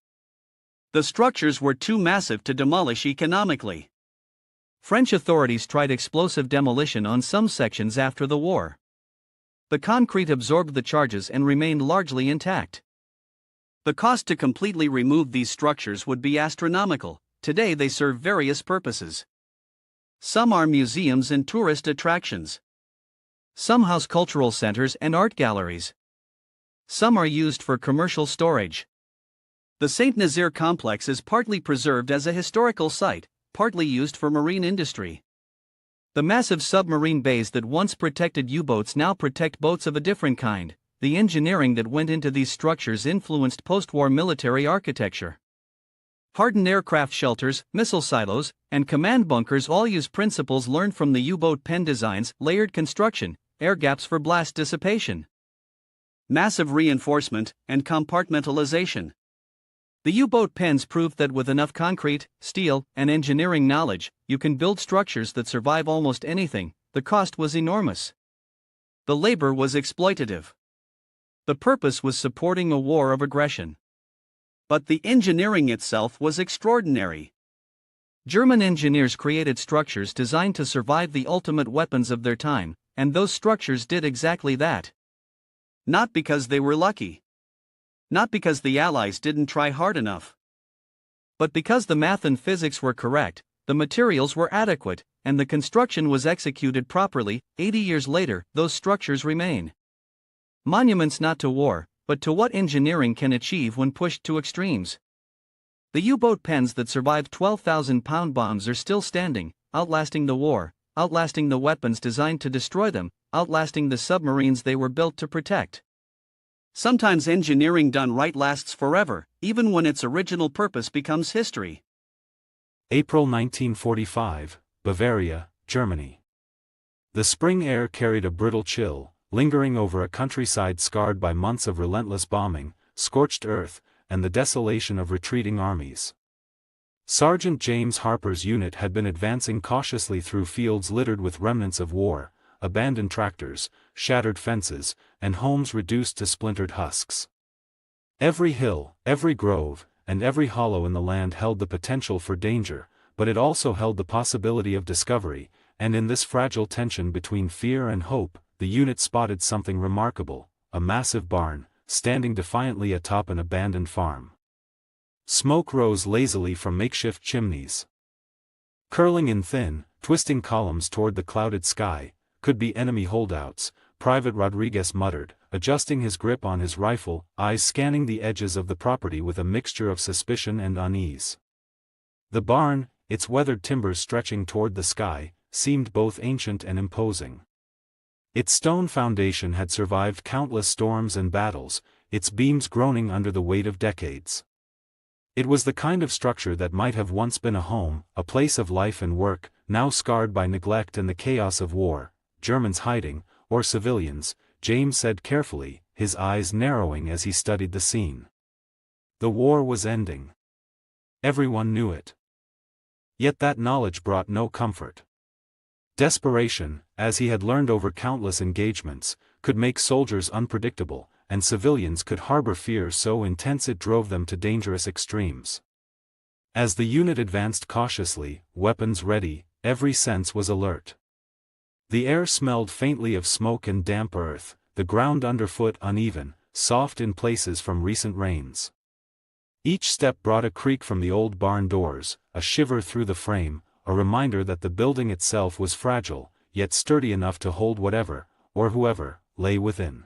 The structures were too massive to demolish economically. French authorities tried explosive demolition on some sections after the war. The concrete absorbed the charges and remained largely intact. The cost to completely remove these structures would be astronomical. Today they serve various purposes. Some are museums and tourist attractions. Some house cultural centers and art galleries. Some are used for commercial storage. The Saint Nazaire complex is partly preserved as a historical site, partly used for marine industry. The massive submarine bays that once protected U-boats now protect boats of a different kind. The engineering that went into these structures influenced post-war military architecture. Hardened aircraft shelters, missile silos, and command bunkers all use principles learned from the U-boat pen designs: layered construction, air gaps for blast dissipation, massive reinforcement, and compartmentalization. The U-boat pens proved that with enough concrete, steel, and engineering knowledge, you can build structures that survive almost anything. The cost was enormous. The labor was exploitative. The purpose was supporting a war of aggression. But the engineering itself was extraordinary. German engineers created structures designed to survive the ultimate weapons of their time, and those structures did exactly that. Not because they were lucky. Not because the Allies didn't try hard enough. But because the math and physics were correct, the materials were adequate, and the construction was executed properly. 80 years later, those structures remain. Monuments not to war, but to what engineering can achieve when pushed to extremes. The U-boat pens that survived 12,000-pound bombs are still standing, outlasting the war, outlasting the weapons designed to destroy them, outlasting the submarines they were built to protect. Sometimes engineering done right lasts forever, even when its original purpose becomes history. April 1945, Bavaria, Germany. The spring air carried a brittle chill, lingering over a countryside scarred by months of relentless bombing, scorched earth, and the desolation of retreating armies. Sergeant James Harper's unit had been advancing cautiously through fields littered with remnants of war, abandoned tractors, shattered fences, and homes reduced to splintered husks. Every hill, every grove, and every hollow in the land held the potential for danger, but it also held the possibility of discovery, and in this fragile tension between fear and hope, the unit spotted something remarkable: a massive barn, standing defiantly atop an abandoned farm. Smoke rose lazily from makeshift chimneys. Curling in thin, twisting columns toward the clouded sky, could be enemy holdouts, Private Rodriguez muttered, adjusting his grip on his rifle, eyes scanning the edges of the property with a mixture of suspicion and unease. The barn, its weathered timbers stretching toward the sky, seemed both ancient and imposing. Its stone foundation had survived countless storms and battles, its beams groaning under the weight of decades. It was the kind of structure that might have once been a home, a place of life and work, now scarred by neglect and the chaos of war. Germans hiding, or civilians, James said carefully, his eyes narrowing as he studied the scene. The war was ending. Everyone knew it. Yet that knowledge brought no comfort. Desperation, as he had learned over countless engagements, could make soldiers unpredictable, and civilians could harbor fear so intense it drove them to dangerous extremes. As the unit advanced cautiously, weapons ready, every sense was alert. The air smelled faintly of smoke and damp earth, the ground underfoot uneven, soft in places from recent rains. Each step brought a creak from the old barn doors, a shiver through the frame, a reminder that the building itself was fragile, yet sturdy enough to hold whatever, or whoever, lay within.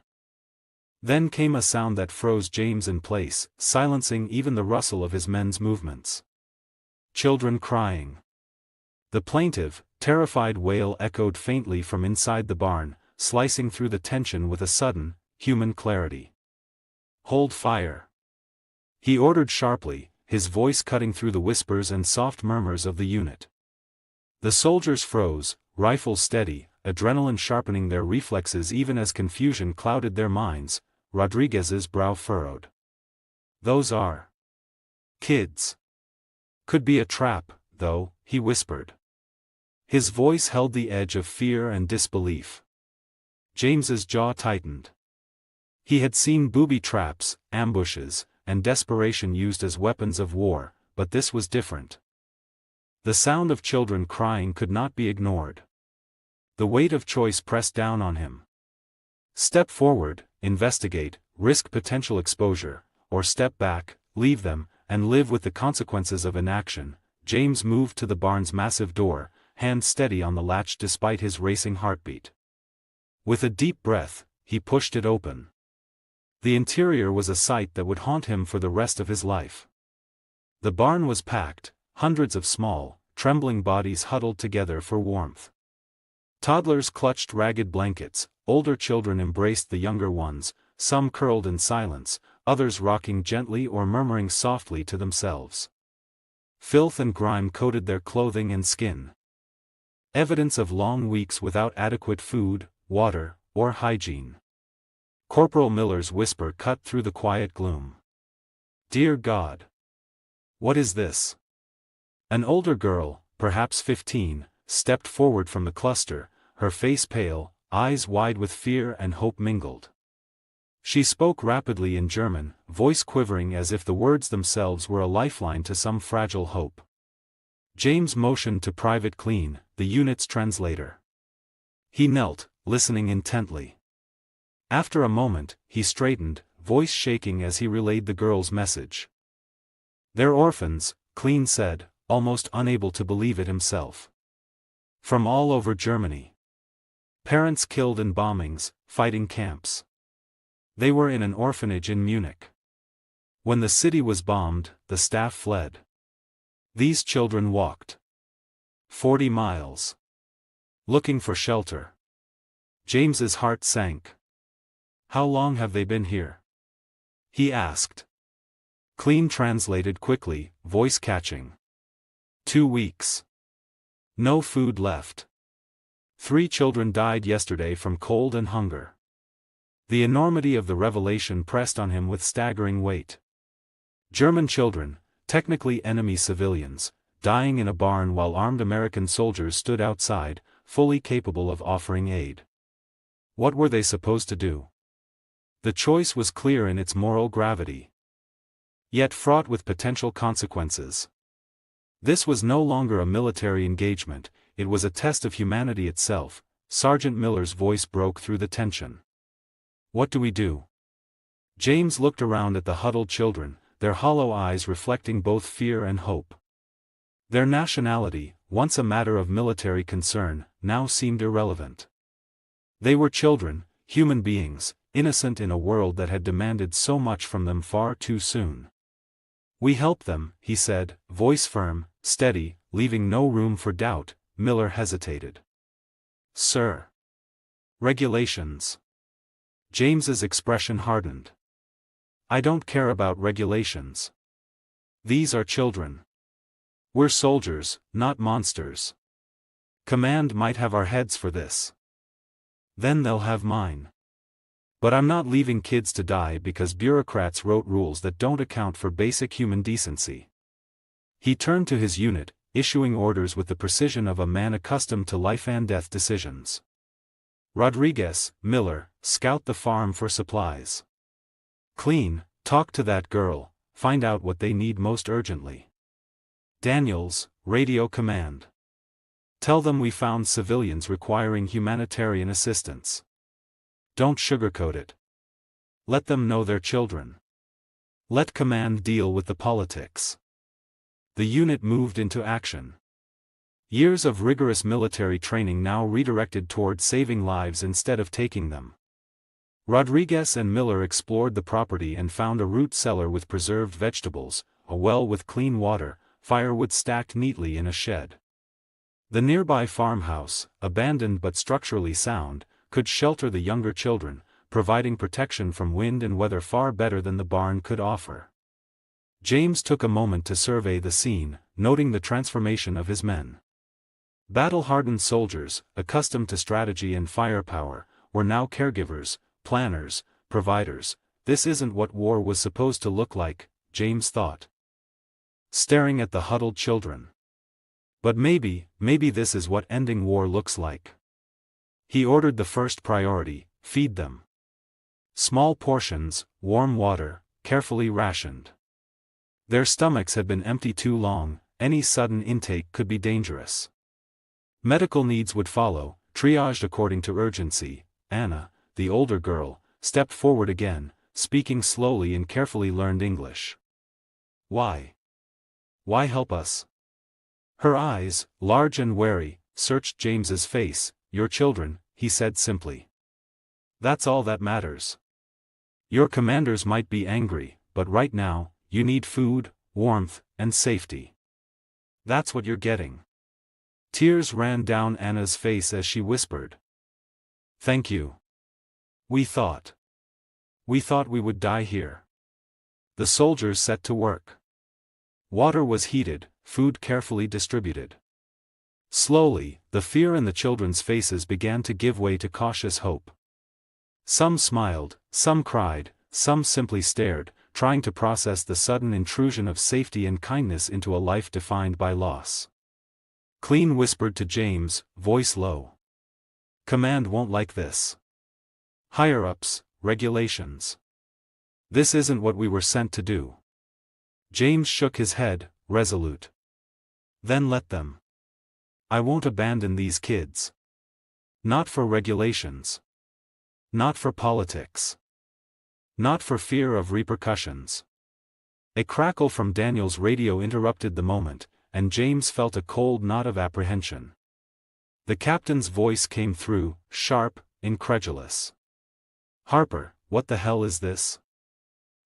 Then came a sound that froze James in place, silencing even the rustle of his men's movements. Children crying. The plaintive, terrified wail echoed faintly from inside the barn, slicing through the tension with a sudden, human clarity. "Hold fire! He ordered sharply, his voice cutting through the whispers and soft murmurs of the unit. The soldiers froze, rifles steady, adrenaline sharpening their reflexes even as confusion clouded their minds. Rodriguez's brow furrowed. "Those are kids. Could be a trap, though," he whispered. His voice held the edge of fear and disbelief. James's jaw tightened. He had seen booby traps, ambushes, and desperation used as weapons of war, but this was different. The sound of children crying could not be ignored. The weight of choice pressed down on him. Step forward, investigate, risk potential exposure, or step back, leave them, and live with the consequences of inaction. James moved to the barn's massive door, hand steady on the latch despite his racing heartbeat. With a deep breath, he pushed it open. The interior was a sight that would haunt him for the rest of his life. The barn was packed, hundreds of small, trembling bodies huddled together for warmth. Toddlers clutched ragged blankets, older children embraced the younger ones, some curled in silence, others rocking gently or murmuring softly to themselves. Filth and grime coated their clothing and skin. Evidence of long weeks without adequate food, water, or hygiene. Corporal Miller's whisper cut through the quiet gloom. "Dear God! What is this?" An older girl, perhaps 15, stepped forward from the cluster, her face pale, eyes wide with fear and hope mingled. She spoke rapidly in German, voice quivering as if the words themselves were a lifeline to some fragile hope. James motioned to Private Clean, the unit's translator. He knelt, listening intently. After a moment, he straightened, voice shaking as he relayed the girl's message. "They're orphans," Clean said, almost unable to believe it himself. "From all over Germany. Parents killed in bombings, fighting camps. They were in an orphanage in Munich. When the city was bombed, the staff fled. These children walked 40 miles. Looking for shelter." James's heart sank. "How long have they been here?" he asked. Clean translated quickly, voice catching. 2 weeks. No food left. 3 children died yesterday from cold and hunger. The enormity of the revelation pressed on him with staggering weight. German children, technically enemy civilians, dying in a barn while armed American soldiers stood outside, fully capable of offering aid. What were they supposed to do? The choice was clear in its moral gravity, yet fraught with potential consequences. This was no longer a military engagement, it was a test of humanity itself. Sergeant Miller's voice broke through the tension. "What do we do?" James looked around at the huddled children, their hollow eyes reflecting both fear and hope. Their nationality, once a matter of military concern, now seemed irrelevant. They were children, human beings, innocent in a world that had demanded so much from them far too soon. "We help them," he said, voice firm, steady, leaving no room for doubt. Miller hesitated. "Sir. Regulations." James's expression hardened. "I don't care about regulations. These are children. We're soldiers, not monsters. Command might have our heads for this. Then they'll have mine. But I'm not leaving kids to die because bureaucrats wrote rules that don't account for basic human decency." He turned to his unit, issuing orders with the precision of a man accustomed to life and death decisions. "Rodriguez, Miller, scout the farm for supplies. Clean, talk to that girl, find out what they need most urgently. Daniels, radio command. Tell them we found civilians requiring humanitarian assistance. Don't sugarcoat it. Let them know they're children. Let command deal with the politics." The unit moved into action. Years of rigorous military training now redirected toward saving lives instead of taking them. Rodriguez and Miller explored the property and found a root cellar with preserved vegetables, a well with clean water, firewood stacked neatly in a shed. The nearby farmhouse, abandoned but structurally sound, could shelter the younger children, providing protection from wind and weather far better than the barn could offer. James took a moment to survey the scene, noting the transformation of his men. Battle-hardened soldiers, accustomed to strategy and firepower, were now caregivers, planners, providers. This isn't what war was supposed to look like, James thought, staring at the huddled children. But maybe this is what ending war looks like. He ordered the first priority: feed them. Small portions, warm water, carefully rationed. Their stomachs had been empty too long, any sudden intake could be dangerous. Medical needs would follow, triaged according to urgency. Anna, the older girl, stepped forward again, speaking slowly in carefully learned English. Why? Why help us? Her eyes, large and wary, searched James's face. Your children, he said simply. That's all that matters. Your commanders might be angry, but right now, you need food, warmth, and safety. That's what you're getting. Tears ran down Anna's face as she whispered. Thank you. We thought we would die here. The soldiers set to work. Water was heated, food carefully distributed. Slowly, the fear in the children's faces began to give way to cautious hope. Some smiled, some cried, some simply stared, trying to process the sudden intrusion of safety and kindness into a life defined by loss. Clean whispered to James, voice low. Command won't like this. Higher-ups, regulations. This isn't what we were sent to do. James shook his head, resolute. Then let them. I won't abandon these kids. Not for regulations. Not for politics. Not for fear of repercussions. A crackle from Daniel's radio interrupted the moment, and James felt a cold knot of apprehension. The captain's voice came through, sharp, incredulous. Harper, what the hell is this?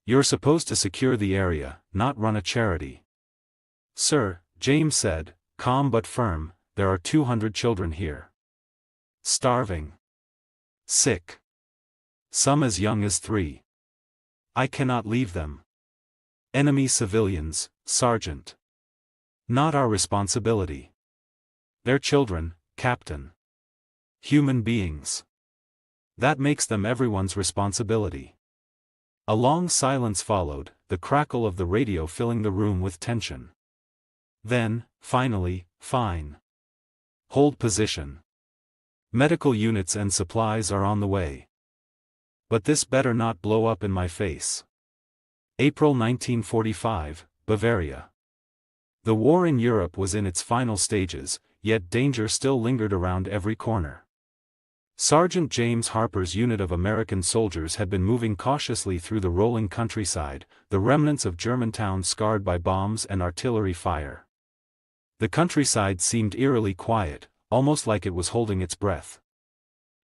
You're supposed to secure the area, not run a charity. Sir, James said, calm but firm, there are 200 children here. Starving. Sick. Some as young as 3. I cannot leave them. Enemy civilians, Sergeant. Not our responsibility. They're children, Captain. Human beings. That makes them everyone's responsibility. A long silence followed, the crackle of the radio filling the room with tension. Then, finally, fine. Hold position. Medical units and supplies are on the way. But this better not blow up in my face. April 1945, Bavaria. The war in Europe was in its final stages, yet danger still lingered around every corner. Sergeant James Harper's unit of American soldiers had been moving cautiously through the rolling countryside, the remnants of Germantown scarred by bombs and artillery fire. The countryside seemed eerily quiet, almost like it was holding its breath.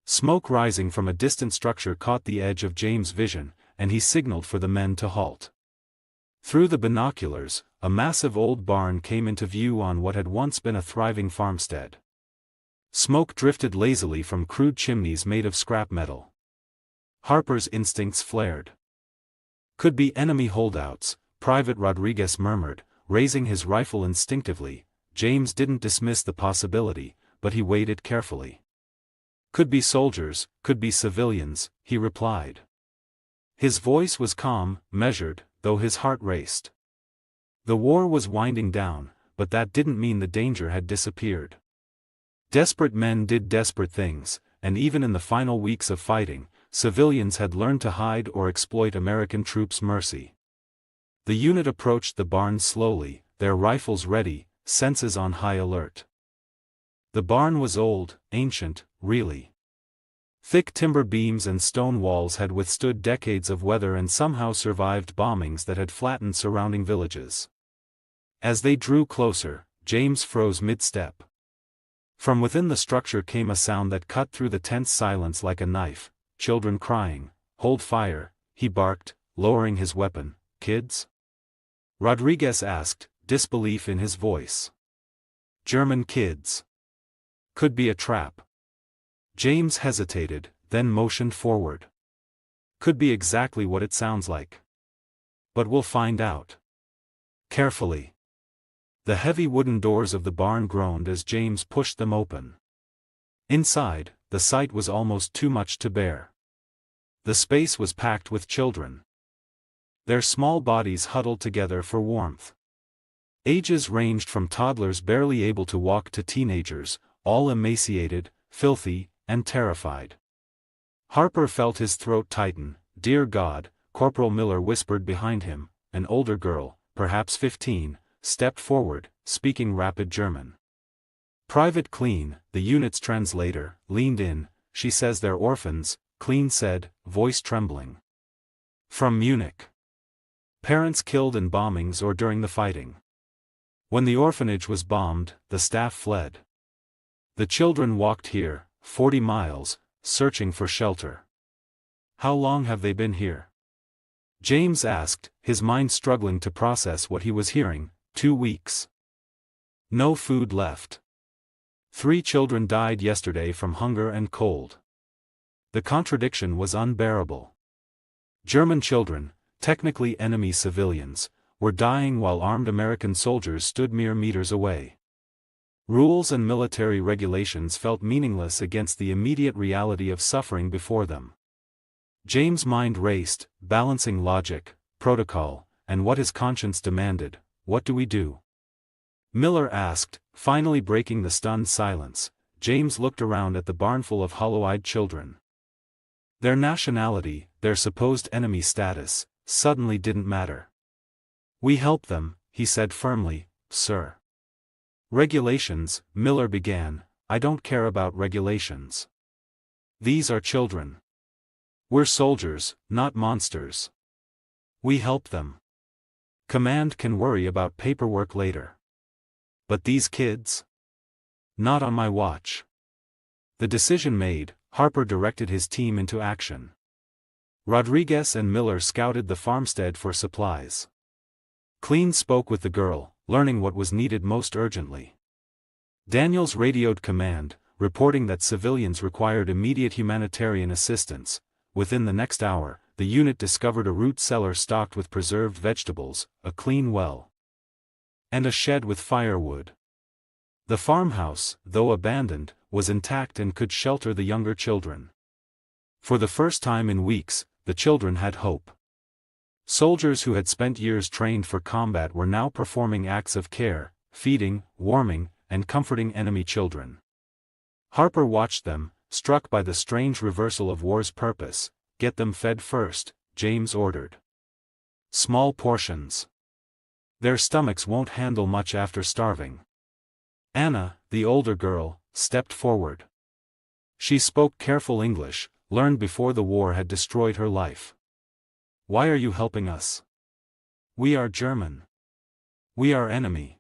Smoke rising from a distant structure caught the edge of James' vision, and he signaled for the men to halt. Through the binoculars, a massive old barn came into view on what had once been a thriving farmstead. Smoke drifted lazily from crude chimneys made of scrap metal. Harper's instincts flared. Could be enemy holdouts, Private Rodriguez murmured, raising his rifle instinctively. James didn't dismiss the possibility, but he weighed it carefully. Could be soldiers, could be civilians, he replied. His voice was calm, measured, though his heart raced. The war was winding down, but that didn't mean the danger had disappeared. Desperate men did desperate things, and even in the final weeks of fighting, civilians had learned to hide or exploit American troops' mercy. The unit approached the barn slowly, their rifles ready, senses on high alert. The barn was old, ancient, really. Thick timber beams and stone walls had withstood decades of weather and somehow survived bombings that had flattened surrounding villages. As they drew closer, James froze mid-step. From within the structure came a sound that cut through the tense silence like a knife. Children crying. Hold fire, he barked, lowering his weapon. Kids? Rodriguez asked, disbelief in his voice. German kids. Could be a trap. James hesitated, then motioned forward. Could be exactly what it sounds like. But we'll find out. Carefully. The heavy wooden doors of the barn groaned as James pushed them open. Inside, the sight was almost too much to bear. The space was packed with children. Their small bodies huddled together for warmth. Ages ranged from toddlers barely able to walk to teenagers, all emaciated, filthy, and terrified. Harper felt his throat tighten. "Dear God," Corporal Miller whispered behind him. An older girl, perhaps 15, stepped forward, speaking rapid German. Private Clean, the unit's translator, leaned in. "She says they're orphans," Clean said, voice trembling. "From Munich. Parents killed in bombings or during the fighting. When the orphanage was bombed, the staff fled. The children walked here, 40 miles, searching for shelter." "How long have they been here?" James asked, his mind struggling to process what he was hearing. 2 weeks. No food left. 3 children died yesterday from hunger and cold. The contradiction was unbearable. German children, technically enemy civilians, were dying while armed American soldiers stood mere meters away. Rules and military regulations felt meaningless against the immediate reality of suffering before them. James' mind raced, balancing logic, protocol, and what his conscience demanded. "What do we do?" Miller asked, finally breaking the stunned silence. James looked around at the barnful of hollow-eyed children. Their nationality, their supposed enemy status, suddenly didn't matter. "We help them," he said firmly, "sir." "Regulations," Miller began. "I don't care about regulations. These are children. We're soldiers, not monsters. We help them. Command can worry about paperwork later. But these kids? Not on my watch." The decision made, Harper directed his team into action. Rodriguez and Miller scouted the farmstead for supplies. Clean spoke with the girl, learning what was needed most urgently. Daniels radioed command, reporting that civilians required immediate humanitarian assistance. Within the next hour, the unit discovered a root cellar stocked with preserved vegetables, a clean well, and a shed with firewood. The farmhouse, though abandoned, was intact and could shelter the younger children. For the first time in weeks, the children had hope. Soldiers who had spent years trained for combat were now performing acts of care, feeding, warming, and comforting enemy children. Harper watched them, struck by the strange reversal of war's purpose. "Get them fed first," James ordered. "Small portions. Their stomachs won't handle much after starving." Anna, the older girl, stepped forward. She spoke careful English, learned before the war had destroyed her life. "Why are you helping us? We are German. We are enemy."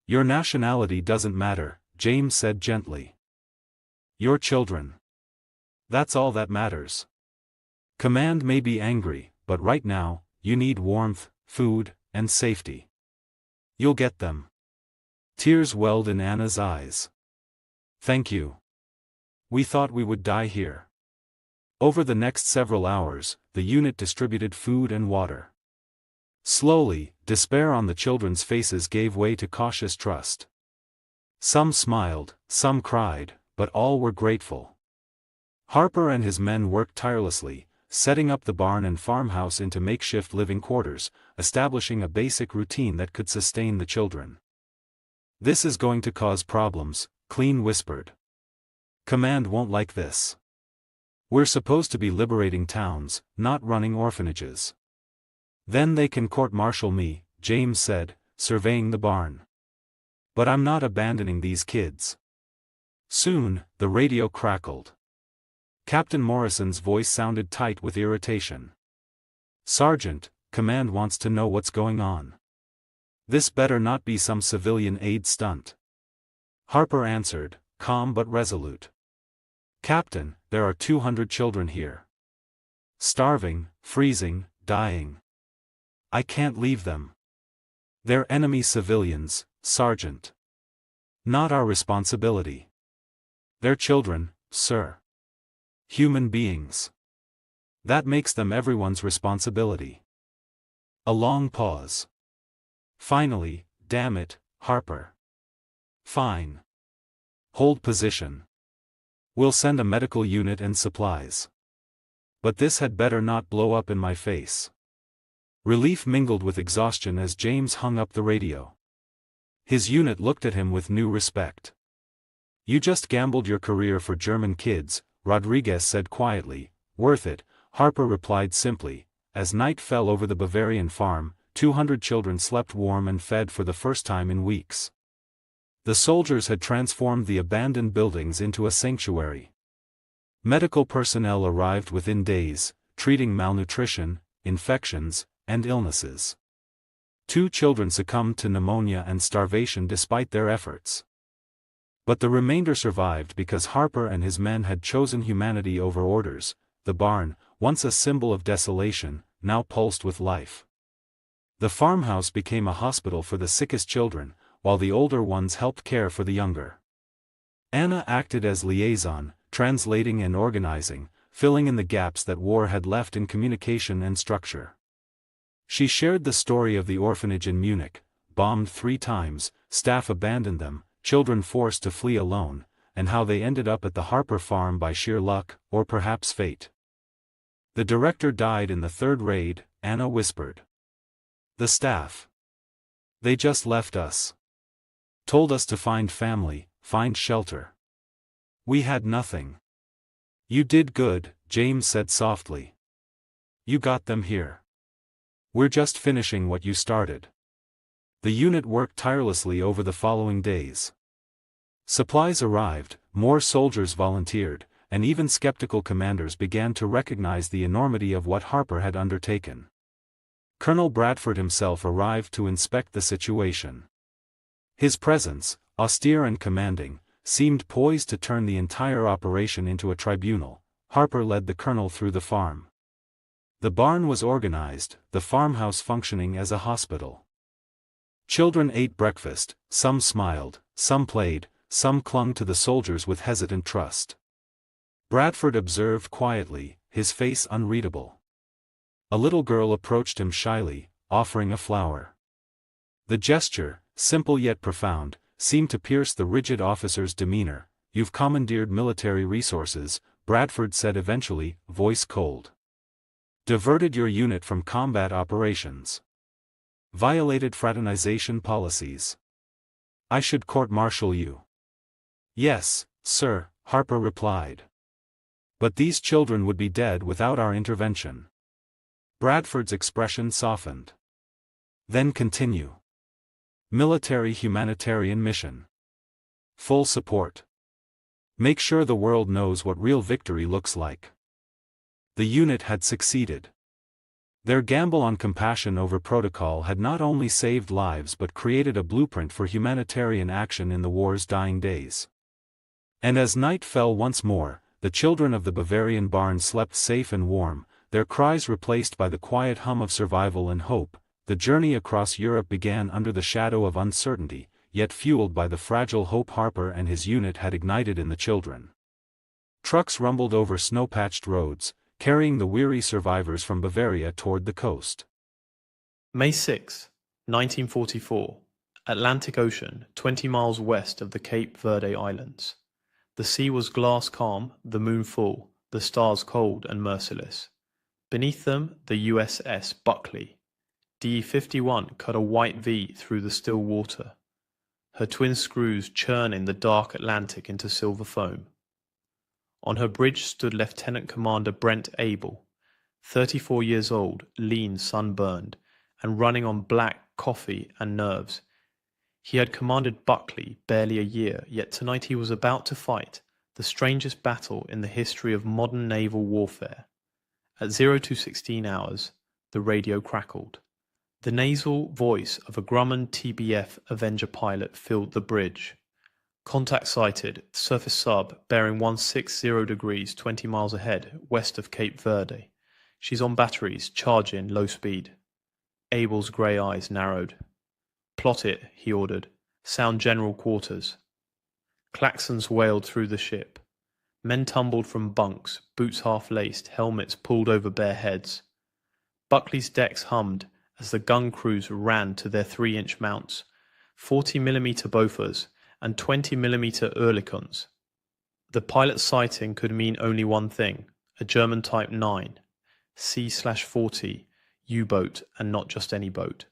"Your nationality doesn't matter," James said gently. "You're children. That's all that matters. Command may be angry, but right now, you need warmth, food, and safety. You'll get them." Tears welled in Anna's eyes. "Thank you. We thought we would die here." Over the next several hours, the unit distributed food and water. Slowly, despair on the children's faces gave way to cautious trust. Some smiled, some cried, but all were grateful. Harper and his men worked tirelessly, setting up the barn and farmhouse into makeshift living quarters, establishing a basic routine that could sustain the children. "This is going to cause problems," Clean whispered. "Command won't like this. We're supposed to be liberating towns, not running orphanages." "Then they can court-martial me," James said, surveying the barn. "But I'm not abandoning these kids." Soon, the radio crackled. Captain Morrison's voice sounded tight with irritation. "Sergeant, command wants to know what's going on. This better not be some civilian aid stunt." Harper answered, calm but resolute. "Captain, there are 200 children here. Starving, freezing, dying. I can't leave them. They're enemy civilians, Sergeant. Not our responsibility. They're children, sir. Human beings. That makes them everyone's responsibility." A long pause. Finally, damn it, Harper. Fine. Hold position. We'll send a medical unit and supplies. But this had better not blow up in my face. Relief mingled with exhaustion as James hung up the radio. His unit looked at him with new respect. You just gambled your career for German kids, Rodriguez said quietly. Worth it, Harper replied simply. As night fell over the Bavarian farm, 200 children slept warm and fed for the first time in weeks. The soldiers had transformed the abandoned buildings into a sanctuary. Medical personnel arrived within days, treating malnutrition, infections, and illnesses. 2 children succumbed to pneumonia and starvation despite their efforts. But the remainder survived because Harper and his men had chosen humanity over orders. The barn, once a symbol of desolation, now pulsed with life. The farmhouse became a hospital for the sickest children, while the older ones helped care for the younger. Anna acted as liaison, translating and organizing, filling in the gaps that war had left in communication and structure. She shared the story of the orphanage in Munich, bombed 3 times, staff abandoned them, children forced to flee alone, and how they ended up at the Harper farm by sheer luck, or perhaps fate. The director died in the 3rd raid, Anna whispered. The staff. They just left us. Told us to find family, find shelter. We had nothing. You did good, James said softly. You got them here. We're just finishing what you started. The unit worked tirelessly over the following days. Supplies arrived, more soldiers volunteered, and even skeptical commanders began to recognize the enormity of what Harper had undertaken. Colonel Bradford himself arrived to inspect the situation. His presence, austere and commanding, seemed poised to turn the entire operation into a tribunal. Harper led the colonel through the farm. The barn was organized, the farmhouse functioning as a hospital. Children ate breakfast, some smiled, some played, some clung to the soldiers with hesitant trust. Bradford observed quietly, his face unreadable. A little girl approached him shyly, offering a flower. The gesture, simple yet profound, seemed to pierce the rigid officer's demeanor. You've commandeered military resources, Bradford said eventually, voice cold. Diverted your unit from combat operations. Violated fraternization policies. I should court-martial you. Yes, sir, Harper replied. But these children would be dead without our intervention. Bradford's expression softened. Then continue. Military humanitarian mission. Full support. Make sure the world knows what real victory looks like. The unit had succeeded. Their gamble on compassion over protocol had not only saved lives but created a blueprint for humanitarian action in the war's dying days. And as night fell once more, the children of the Bavarian barn slept safe and warm, their cries replaced by the quiet hum of survival and hope. The journey across Europe began under the shadow of uncertainty, yet fueled by the fragile hope Harper and his unit had ignited in the children. Trucks rumbled over snow-patched roads, carrying the weary survivors from Bavaria toward the coast. May 6, 1944, Atlantic Ocean, 20 miles west of the Cape Verde Islands. The sea was glass calm, the moon full, the stars cold and merciless. Beneath them, the USS Buckley. DE-51 cut a white V through the still water, her twin screws churning the dark Atlantic into silver foam. On her bridge stood Lieutenant Commander Brent Abel, 34 years old, lean, sunburned, and running on black coffee and nerves. He had commanded Buckley barely a year, yet tonight he was about to fight the strangest battle in the history of modern naval warfare. At 0216 hours, the radio crackled. The nasal voice of a Grumman TBF Avenger pilot filled the bridge. Contact sighted, surface sub bearing 160 degrees 20 miles ahead, west of Cape Verde. She's on batteries, charging low speed. Abel's grey eyes narrowed. Plot it, he ordered. Sound general quarters. Klaxons wailed through the ship. Men tumbled from bunks, boots half-laced, helmets pulled over bare heads. Buckley's decks hummed as the gun crews ran to their 3-inch mounts, 40mm Bofors, and 20mm Oerlikons. The pilot's sighting could mean only one thing: a German Type 9, C/40 U-boat, and not just any boat.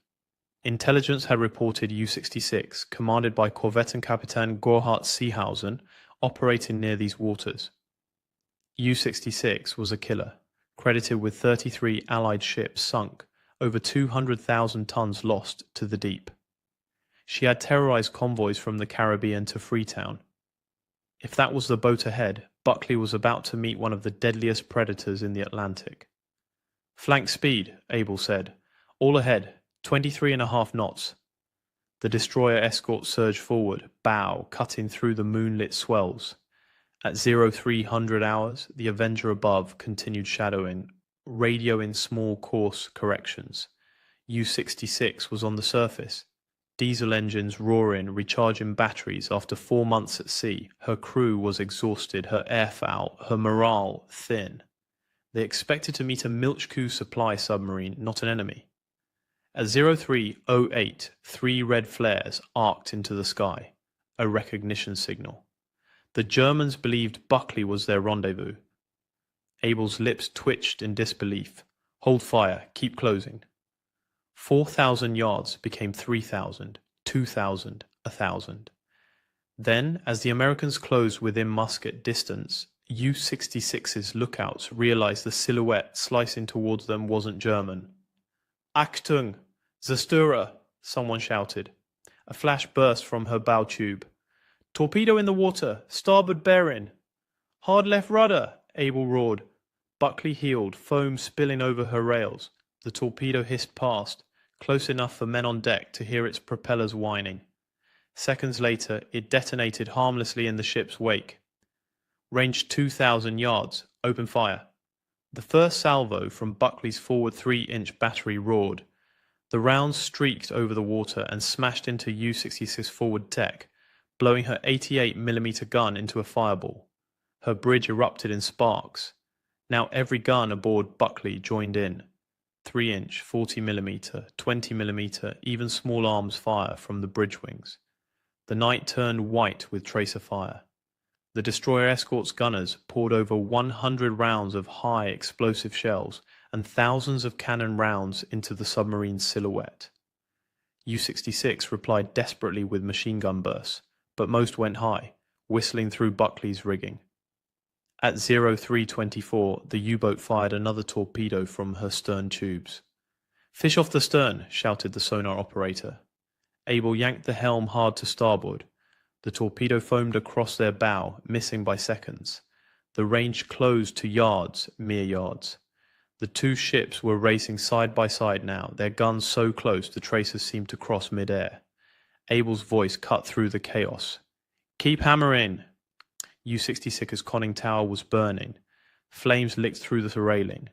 Intelligence had reported U-66, commanded by Korvettenkapitän Gerhard Seehausen, operating near these waters. U-66 was a killer, credited with 33 Allied ships sunk, over 200,000 tons lost to the deep. She had terrorized convoys from the Caribbean to Freetown. If that was the boat ahead, Buckley was about to meet one of the deadliest predators in the Atlantic. "Flank speed," Abel said. "All ahead, 23.5 knots. The destroyer escort surged forward, bow cutting through the moonlit swells. At 0300 hours, the Avenger above continued shadowing, radioing small course corrections. U-66 was on the surface. Diesel engines roaring, recharging batteries after 4 months at sea. Her crew was exhausted, her airfoul, her morale thin. They expected to meet a Milchkuh supply submarine, not an enemy. At 0308, 3 red flares arced into the sky, a recognition signal. The Germans believed Buckley was their rendezvous. Abel's lips twitched in disbelief. "Hold fire, keep closing." 4,000 yards became 3,000, 2,000, 1,000. Then, as the Americans closed within musket distance, U-66's lookouts realized the silhouette slicing towards them wasn't German. "Achtung! Zerstörer!" someone shouted. A flash burst from her bow tube. "Torpedo in the water! Starboard bearing!" "Hard left rudder!" Abel roared. Buckley heeled, foam spilling over her rails. The torpedo hissed past, close enough for men on deck to hear its propellers whining. Seconds later, it detonated harmlessly in the ship's wake. Range 2,000 yards. Open fire. The first salvo from Buckley's forward 3-inch battery roared. The rounds streaked over the water and smashed into U-66's forward deck, blowing her 88mm gun into a fireball. Her bridge erupted in sparks. Now every gun aboard Buckley joined in. 3-inch, 40mm, 20mm, even small arms fire from the bridge wings. The night turned white with tracer fire. The destroyer escort's gunners poured over 100 rounds of high explosive shells and thousands of cannon rounds into the submarine's silhouette. U-66 replied desperately with machine gun bursts, but most went high, whistling through Buckley's rigging. At 0324, the U-boat fired another torpedo from her stern tubes. "Fish off the stern," shouted the sonar operator. Abel yanked the helm hard to starboard. The torpedo foamed across their bow, missing by seconds. The range closed to yards, mere yards. The two ships were racing side by side now, their guns so close the tracers seemed to cross mid-air. Abel's voice cut through the chaos. "Keep hammering!" U-66's conning tower was burning. Flames licked through the railing.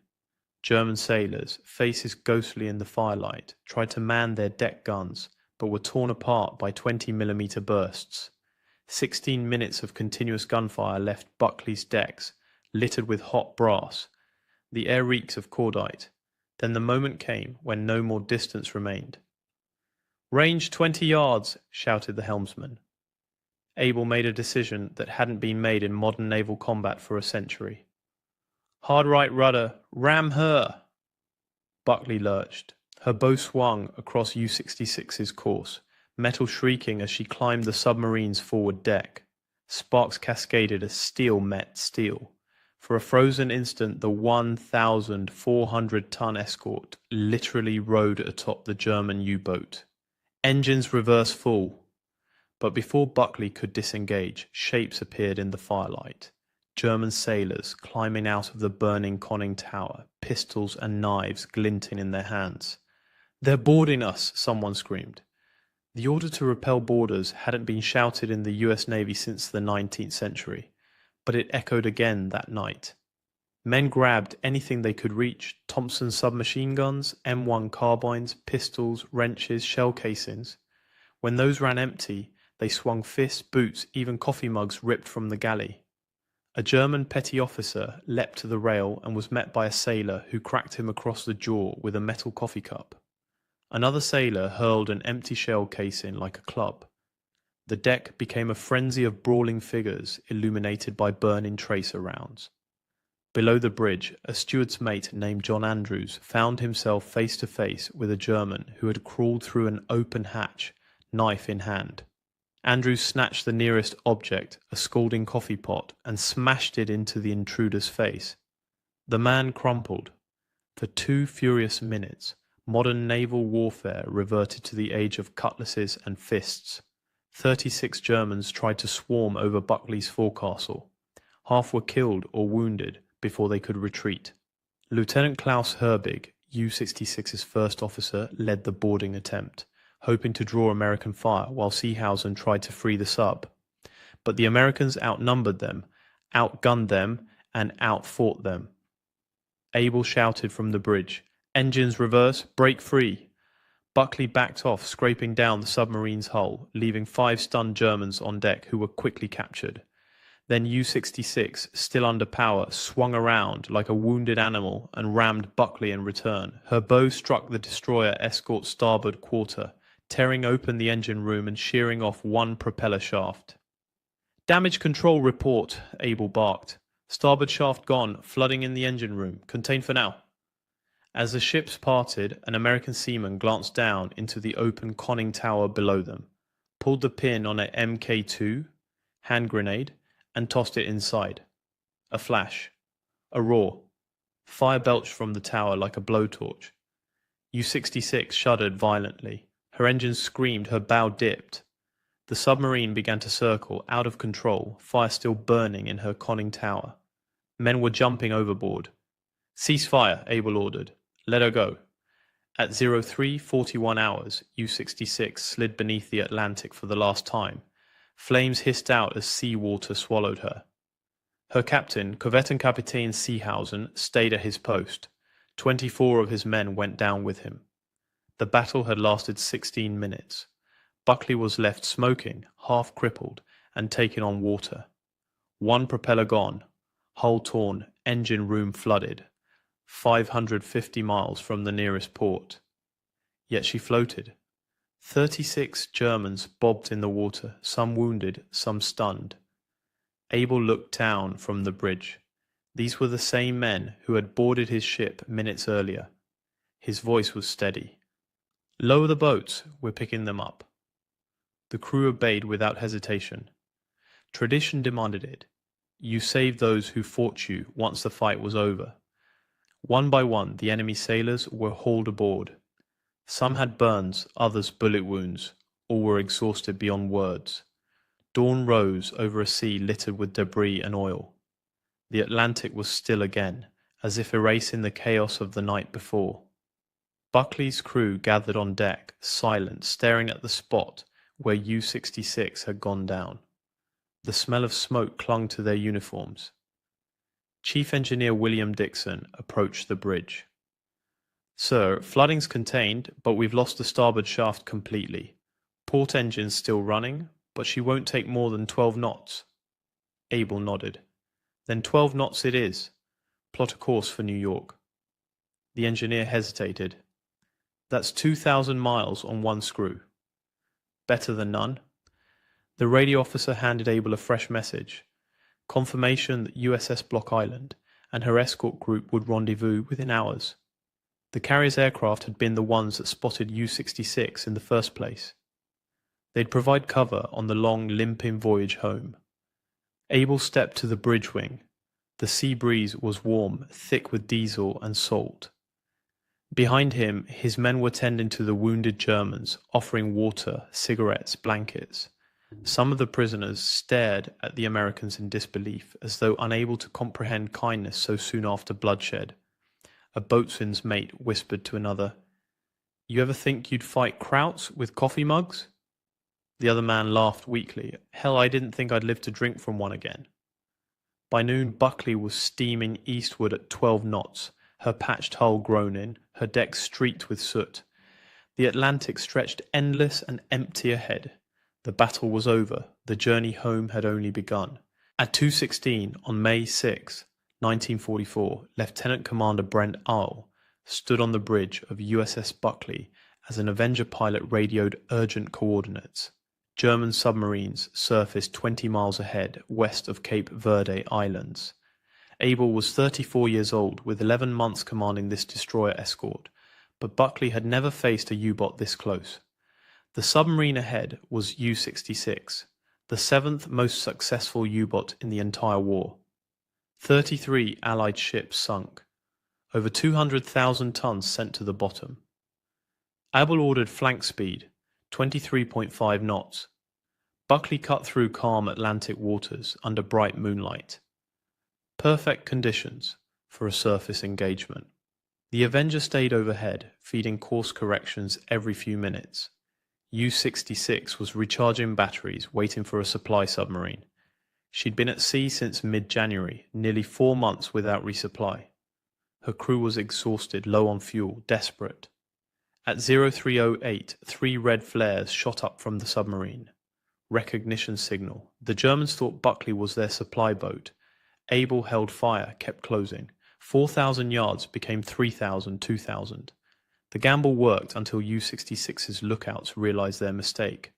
German sailors, faces ghostly in the firelight, tried to man their deck guns, but were torn apart by 20mm bursts. 16 minutes of continuous gunfire left Buckley's decks, littered with hot brass. The air reeks of cordite. Then the moment came when no more distance remained. "Range 20 yards," shouted the helmsman. Abel made a decision that hadn't been made in modern naval combat for a century. "Hard right rudder, ram her!" Buckley lurched. Her bow swung across U-66's course, metal shrieking as she climbed the submarine's forward deck. Sparks cascaded as steel met steel. For a frozen instant, the 1,400-ton escort literally rode atop the German U-boat. Engines reverse full. But before Buckley could disengage, shapes appeared in the firelight. German sailors climbing out of the burning conning tower, pistols and knives glinting in their hands. "They're boarding us," someone screamed. The order to repel boarders hadn't been shouted in the US Navy since the 19th century, but it echoed again that night. Men grabbed anything they could reach: Thompson submachine guns, M1 carbines, pistols, wrenches, shell casings. When those ran empty, they swung fists, boots, even coffee mugs ripped from the galley. A German petty officer leapt to the rail and was met by a sailor who cracked him across the jaw with a metal coffee cup. Another sailor hurled an empty shell casing like a club. The deck became a frenzy of brawling figures illuminated by burning tracer rounds. Below the bridge, a steward's mate named John Andrews found himself face to face with a German who had crawled through an open hatch, knife in hand. Andrews snatched the nearest object, a scalding coffee pot, and smashed it into the intruder's face. The man crumpled. For 2 furious minutes, modern naval warfare reverted to the age of cutlasses and fists. 36 Germans tried to swarm over Buckley's forecastle. Half were killed or wounded before they could retreat. Lieutenant Klaus Herbig, U-66's first officer, led the boarding attempt, hoping to draw American fire while Seehausen tried to free the sub. But the Americans outnumbered them, outgunned them, and outfought them. Abel shouted from the bridge, "Engines reverse, break free!" Buckley backed off, scraping down the submarine's hull, leaving 5 stunned Germans on deck who were quickly captured. Then U-66, still under power, swung around like a wounded animal and rammed Buckley in return. Her bow struck the destroyer escort's starboard quarter, tearing open the engine room and shearing off one propeller shaft. "Damage control report," Abel barked. "Starboard shaft gone, flooding in the engine room. Contain for now." As the ships parted, an American seaman glanced down into the open conning tower below them, pulled the pin on a Mk2 hand grenade, and tossed it inside. A flash. A roar. Fire belched from the tower like a blowtorch. U-66 shuddered violently. Her engines screamed, her bow dipped. The submarine began to circle, out of control, fire still burning in her conning tower. Men were jumping overboard. "Cease fire," Abel ordered. "Let her go." At 03:41 hours, U-66 slid beneath the Atlantic for the last time. Flames hissed out as sea water swallowed her. Her captain, Korvettenkapitän Seehausen, stayed at his post. 24 of his men went down with him. The battle had lasted 16 minutes. Buckley was left smoking, half crippled, and taking on water. 1 propeller gone, hull torn, engine room flooded. 550 miles from the nearest port. Yet she floated. 36 Germans bobbed in the water, some wounded, some stunned. Abel looked down from the bridge. These were the same men who had boarded his ship minutes earlier. His voice was steady. "Lower the boats, we're picking them up." The crew obeyed without hesitation. Tradition demanded it. You saved those who fought you once the fight was over. One by one, the enemy sailors were hauled aboard. Some had burns, others bullet wounds. All were exhausted beyond words. Dawn rose over a sea littered with debris and oil. The Atlantic was still again, as if erasing the chaos of the night before. Buckley's crew gathered on deck, silent, staring at the spot where U-66 had gone down. The smell of smoke clung to their uniforms. Chief Engineer William Dixon approached the bridge. "Sir, flooding's contained, but we've lost the starboard shaft completely. Port engine's still running, but she won't take more than 12 knots. Abel nodded. "Then 12 knots it is. Plot a course for New York." The engineer hesitated. "That's 2,000 miles on one screw." "Better than none." The radio officer handed Abel a fresh message. Confirmation that USS Block Island and her escort group would rendezvous within hours. The carrier's aircraft had been the ones that spotted U-66 in the first place. They'd provide cover on the long, limping voyage home. Abel stepped to the bridge wing. The sea breeze was warm, thick with diesel and salt. Behind him, his men were tending to the wounded Germans, offering water, cigarettes, blankets. Some of the prisoners stared at the Americans in disbelief, as though unable to comprehend kindness so soon after bloodshed. A boatswain's mate whispered to another, "You ever think you'd fight Krauts with coffee mugs?" The other man laughed weakly. "Hell, I didn't think I'd live to drink from one again." By noon, Buckley was steaming eastward at 12 knots, her patched hull groaning, her deck streaked with soot. The Atlantic stretched endless and empty ahead. The battle was over. The journey home had only begun. At 2:16 on May 6, 1944, Lieutenant Commander Brent Isle stood on the bridge of USS Buckley as an Avenger pilot radioed urgent coordinates. German submarines surfaced 20 miles ahead west of Cape Verde Islands. Abel was 34 years old, with 11 months commanding this destroyer escort, but Buckley had never faced a U-boat this close. The submarine ahead was U-66, the seventh most successful U-boat in the entire war. 33 Allied ships sunk, over 200,000 tons sent to the bottom. Abel ordered flank speed, 23.5 knots. Buckley cut through calm Atlantic waters under bright moonlight. Perfect conditions for a surface engagement. The Avenger stayed overhead, feeding course corrections every few minutes. U-66 was recharging batteries, waiting for a supply submarine. She'd been at sea since mid-January, nearly 4 months without resupply. Her crew was exhausted, low on fuel, desperate. At 0308, 3 red flares shot up from the submarine. Recognition signal. The Germans thought Buckley was their supply boat. Abel held fire, kept closing. 4,000 yards became 3,000, 2,000. The gamble worked until U-66's lookouts realized their mistake.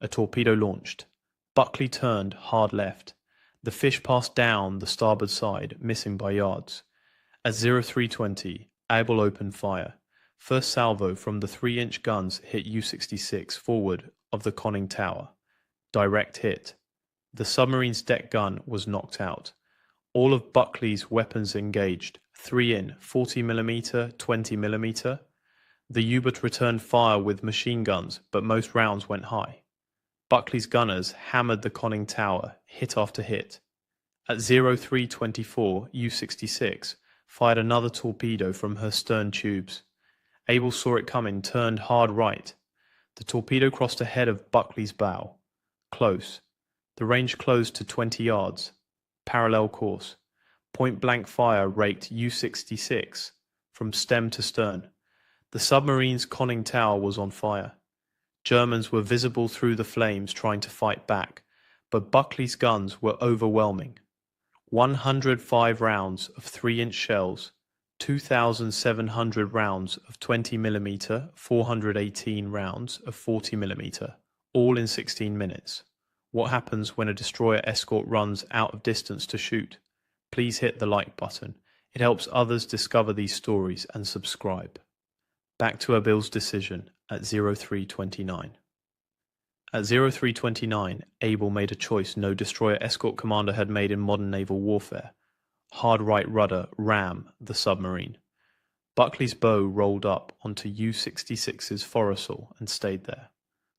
A torpedo launched. Buckley turned hard left. The fish passed down the starboard side, missing by yards. At 0320, Abel opened fire. First salvo from the 3-inch guns hit U-66 forward of the conning tower. Direct hit. The submarine's deck gun was knocked out. All of Buckley's weapons engaged, 3 in, 40mm, 20mm. The U-boat returned fire with machine guns, but most rounds went high. Buckley's gunners hammered the conning tower, hit after hit. At 0324, U-66 fired another torpedo from her stern tubes. Abel saw it coming, turned hard right. The torpedo crossed ahead of Buckley's bow. Close. The range closed to 20 yards. Parallel course. Point-blank fire raked U-66 from stem to stern. The submarine's conning tower was on fire. Germans were visible through the flames trying to fight back, but Buckley's guns were overwhelming. 105 rounds of 3-inch shells, 2,700 rounds of 20mm, 418 rounds of 40mm, all in 16 minutes. What happens when a destroyer escort runs out of distance to shoot? Please hit the like button. It helps others discover these stories and subscribe. Back to Abil's decision at 0329. At 0329, Abel made a choice no destroyer escort commander had made in modern naval warfare. Hard right rudder ram the submarine. Buckley's bow rolled up onto U-66's foresail and stayed there.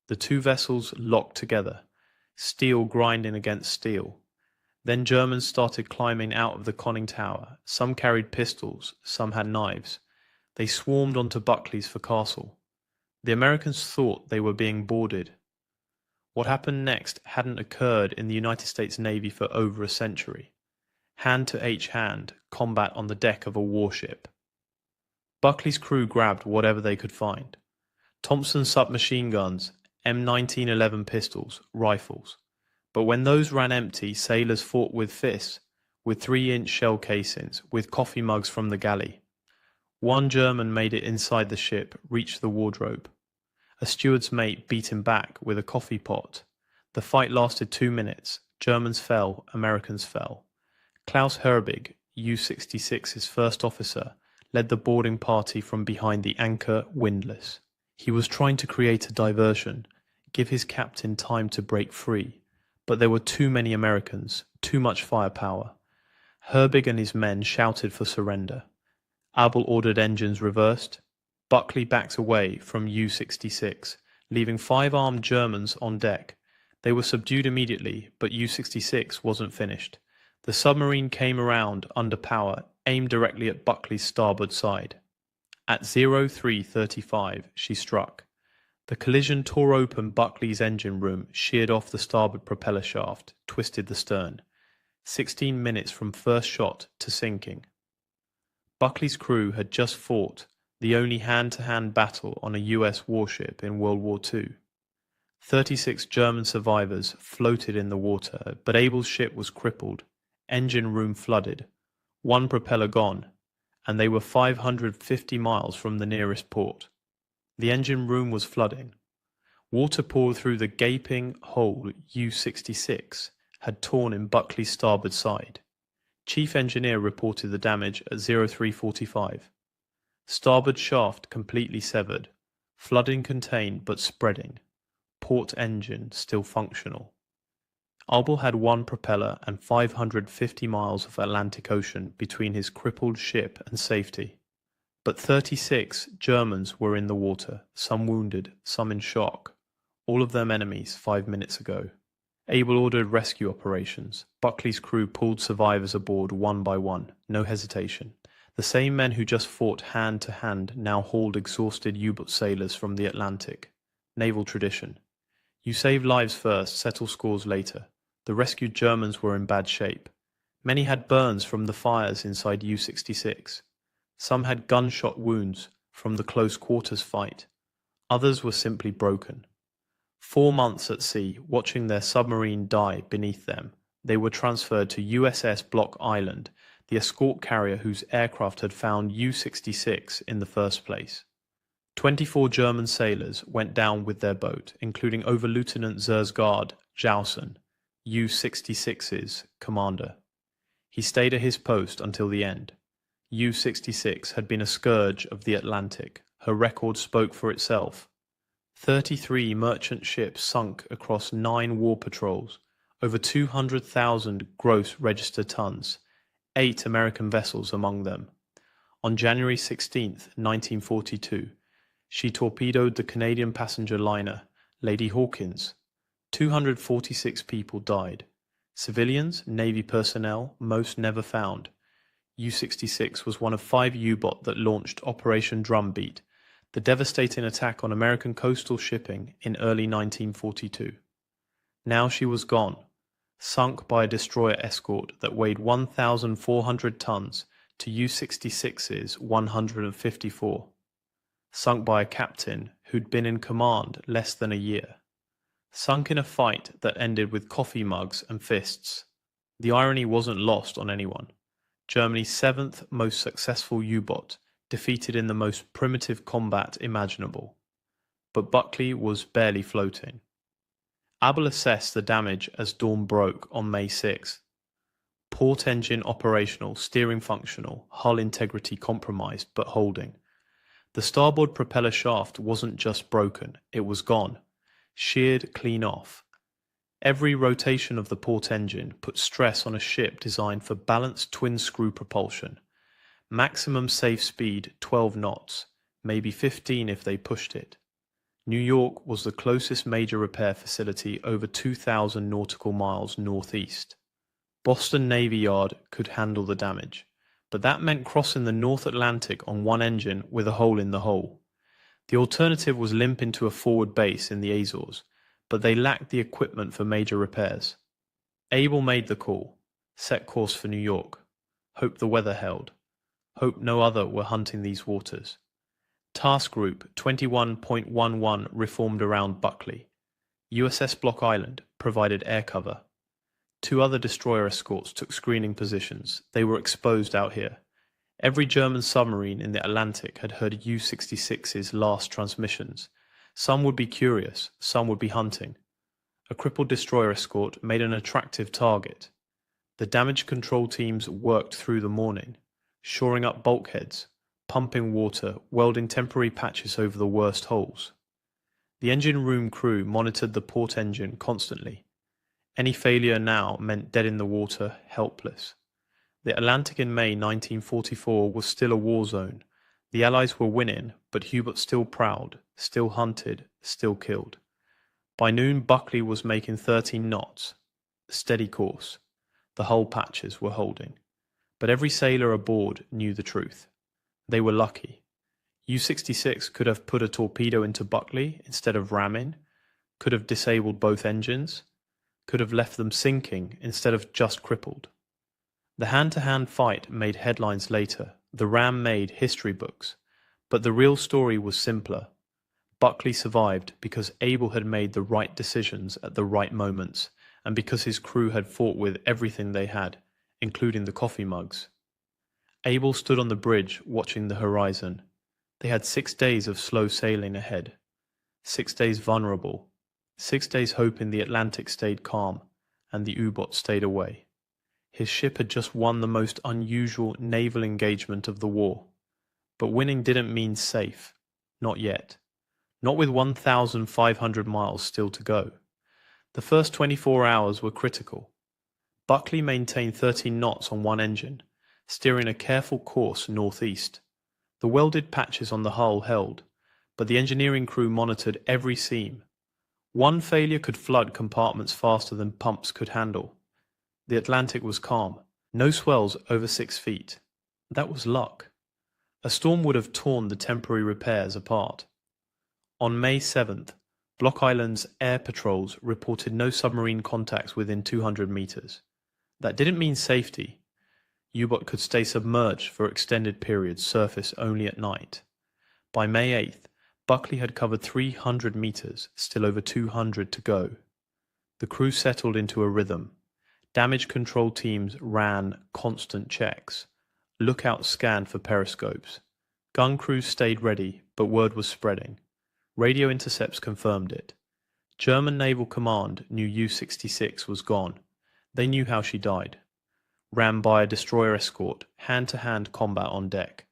The two vessels locked together, steel grinding against steel. Then Germans started climbing out of the conning tower. Some carried pistols, some had knives. They swarmed onto Buckley's forecastle. The Americans thought they were being boarded. What happened next hadn't occurred in the United States Navy for over a century. Hand to hand, combat on the deck of a warship. Buckley's crew grabbed whatever they could find. Thompson submachine guns, M1911 pistols, rifles. But when those ran empty, sailors fought with fists, with 3-inch shell casings, with coffee mugs from the galley. One German made it inside the ship, reached the wardrobe. A steward's mate beat him back with a coffee pot. The fight lasted 2 minutes. Germans fell, Americans fell. Klaus Herbig, U-66's first officer, led the boarding party from behind the anchor windlass. He was trying to create a diversion, give his captain time to break free, but there were too many Americans, too much firepower. Herbig and his men shouted for surrender. Abel ordered engines reversed. Buckley backed away from U-66, leaving 5 armed Germans on deck. They were subdued immediately, but U-66 wasn't finished. The submarine came around under power, aimed directly at Buckley's starboard side. At 0335, she struck. The collision tore open Buckley's engine room, sheared off the starboard propeller shaft, twisted the stern. 16 minutes from first shot to sinking. Buckley's crew had just fought the only hand-to-hand battle on a US warship in World War II. 36 German survivors floated in the water, but Abel's ship was crippled, engine room flooded, 1 propeller gone, and they were 550 miles from the nearest port. The engine room was flooding. Water poured through the gaping hole U-66 had torn in Buckley's starboard side. Chief engineer reported the damage at 0345. Starboard shaft completely severed. Flooding contained but spreading. Port engine still functional. Abel had one propeller and 550 miles of Atlantic Ocean between his crippled ship and safety. But 36 Germans were in the water, some wounded, some in shock, all of them enemies 5 minutes ago. Abel ordered rescue operations. Buckley's crew pulled survivors aboard one by one, no hesitation. The same men who just fought hand to hand now hauled exhausted U-boat sailors from the Atlantic. Naval tradition. You save lives first, settle scores later. The rescued Germans were in bad shape. Many had burns from the fires inside U-66. Some had gunshot wounds from the close quarters fight. Others were simply broken. 4 months at sea, watching their submarine die beneath them, they were transferred to USS Block Island, the escort carrier whose aircraft had found U-66 in the first place. 24 German sailors went down with their boat, including Overlieutenant Zersgaard Jausen, U-66's commander. He stayed at his post until the end. U-66 had been a scourge of the Atlantic. Her record spoke for itself. 33 merchant ships sunk across 9 war patrols, over 200,000 gross registered tons, 8 American vessels among them. On January 16, 1942, she torpedoed the Canadian passenger liner Lady Hawkins. 246 people died. Civilians, Navy personnel, most never found. U-66 was one of 5 U-boats that launched Operation Drumbeat, the devastating attack on American coastal shipping in early 1942. Now she was gone, sunk by a destroyer escort that weighed 1,400 tons to U-66's 154. Sunk by a captain who'd been in command less than a year. Sunk in a fight that ended with coffee mugs and fists. The irony wasn't lost on anyone. Germany's 7th most successful U-boat, defeated in the most primitive combat imaginable. But Buckley was barely floating. Abel assessed the damage as dawn broke on May 6. Port engine operational, steering functional, hull integrity compromised but holding. The starboard propeller shaft wasn't just broken, it was gone, sheared clean off. Every rotation of the port engine put stress on a ship designed for balanced twin-screw propulsion. Maximum safe speed 12 knots, maybe 15 if they pushed it. New York was the closest major repair facility over 2,000 nautical miles northeast. Boston Navy Yard could handle the damage, but that meant crossing the North Atlantic on one engine with a hole in the hull. The alternative was limp into a forward base in the Azores, but they lacked the equipment for major repairs. Abel made the call, set course for New York, hoped the weather held. Hope no other were hunting these waters. Task Group 21.11 reformed around Buckley. USS Block Island provided air cover. 2 other destroyer escorts took screening positions. They were exposed out here. Every German submarine in the Atlantic had heard U-66's last transmissions. Some would be curious, some would be hunting. A crippled destroyer escort made an attractive target. The damage control teams worked through the morning, shoring up bulkheads, pumping water, welding temporary patches over the worst holes. The engine room crew monitored the port engine constantly. Any failure now meant dead in the water, helpless. The Atlantic in May 1944 was still a war zone. The Allies were winning, but Hubert still proud, still hunted, still killed. By noon, Buckley was making 13 knots. Steady course. The hull patches were holding. But every sailor aboard knew the truth. They were lucky. U-66 could have put a torpedo into Buckley instead of ramming, could have disabled both engines, could have left them sinking instead of just crippled. The hand-to-hand fight made headlines later, the ram made history books, but the real story was simpler. Buckley survived because Abel had made the right decisions at the right moments, and because his crew had fought with everything they had, including the coffee mugs. Abel stood on the bridge watching the horizon. They had 6 days of slow sailing ahead, 6 days vulnerable, 6 days hoping the Atlantic stayed calm and the U-boat stayed away. His ship had just won the most unusual naval engagement of the war. But winning didn't mean safe. Not yet. Not with 1,500 miles still to go. The first 24 hours were critical. Buckley maintained 13 knots on one engine, steering a careful course northeast. The welded patches on the hull held, but the engineering crew monitored every seam. One failure could flood compartments faster than pumps could handle. The Atlantic was calm. No swells over 6 feet. That was luck. A storm would have torn the temporary repairs apart. On May 7th, Block Island's air patrols reported no submarine contacts within 200 meters. That didn't mean safety. U-boat could stay submerged for extended periods, surface only at night. By May 8th, Buckley had covered 300 meters, still over 200 to go. The crew settled into a rhythm. Damage control teams ran constant checks. Lookouts scanned for periscopes. Gun crews stayed ready, but word was spreading. Radio intercepts confirmed it. German Naval Command knew U-66 was gone. They knew how she died. Ran by a destroyer escort, hand-to-hand combat on deck.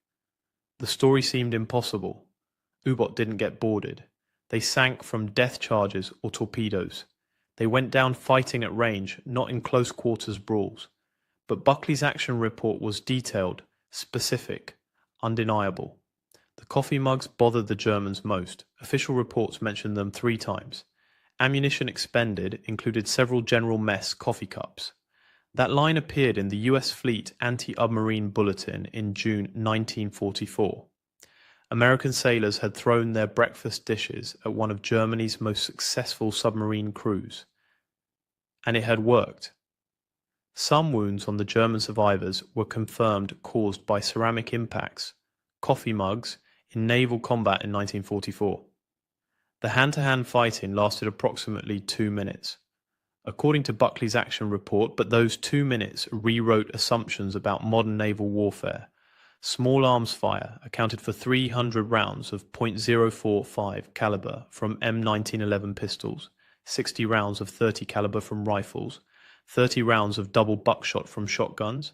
The story seemed impossible. U-boat didn't get boarded. They sank from death charges or torpedoes. They went down fighting at range, not in close quarters brawls. But Buckley's action report was detailed, specific, undeniable. The coffee mugs bothered the Germans most. Official reports mentioned them 3 times. Ammunition expended included several General Mess coffee cups. That line appeared in the US Fleet Anti-Submarine Bulletin in June 1944. American sailors had thrown their breakfast dishes at one of Germany's most successful submarine crews. And it had worked. Some wounds on the German survivors were confirmed caused by ceramic impacts, coffee mugs, in naval combat in 1944. The hand-to-hand fighting lasted approximately 2 minutes. According to Buckley's action report, but those 2 minutes rewrote assumptions about modern naval warfare. Small arms fire accounted for 300 rounds of .045 caliber from M1911 pistols, 60 rounds of .30 caliber from rifles, 30 rounds of double buckshot from shotguns.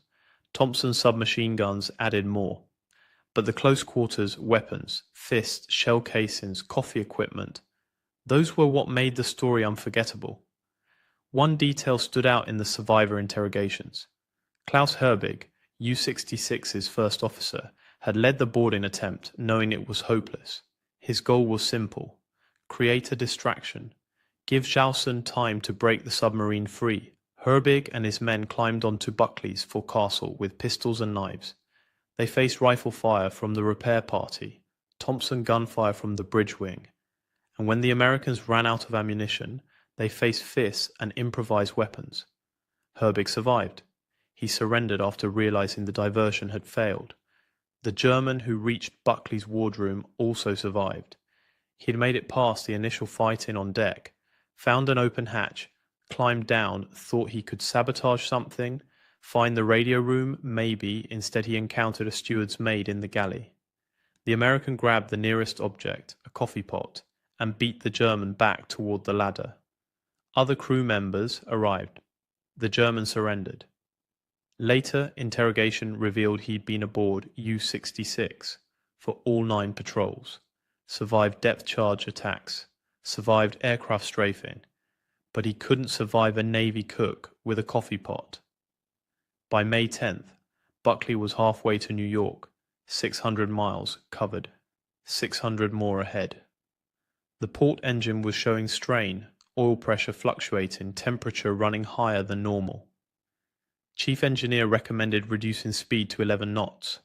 Thompson submachine guns added more. But the close quarters weapons, fists, shell casings, coffee equipment, those were what made the story unforgettable. One detail stood out in the survivor interrogations. Klaus Herbig, U-66's first officer, had led the boarding attempt knowing it was hopeless. His goal was simple: create a distraction, give Jausen time to break the submarine free. Herbig and his men climbed onto Buckley's forecastle with pistols and knives. They faced rifle fire from the repair party, Thompson gunfire from the bridge wing, and when the Americans ran out of ammunition, they faced fists and improvised weapons. Herbig survived. He surrendered after realizing the diversion had failed. The German who reached Buckley's wardroom also survived. He had made it past the initial fighting on deck, found an open hatch, climbed down, thought he could sabotage something, find the radio room, maybe. Instead he encountered a steward's maid in the galley. The American grabbed the nearest object, a coffee pot, and beat the German back toward the ladder. Other crew members arrived. The German surrendered. Later, interrogation revealed he'd been aboard U-66 for all 9 patrols, survived depth charge attacks, survived aircraft strafing, but he couldn't survive a Navy cook with a coffee pot. By May 10th, Buckley was halfway to New York, 600 miles covered, 600 more ahead. The port engine was showing strain, oil pressure fluctuating, temperature running higher than normal. Chief engineer recommended reducing speed to 11 knots.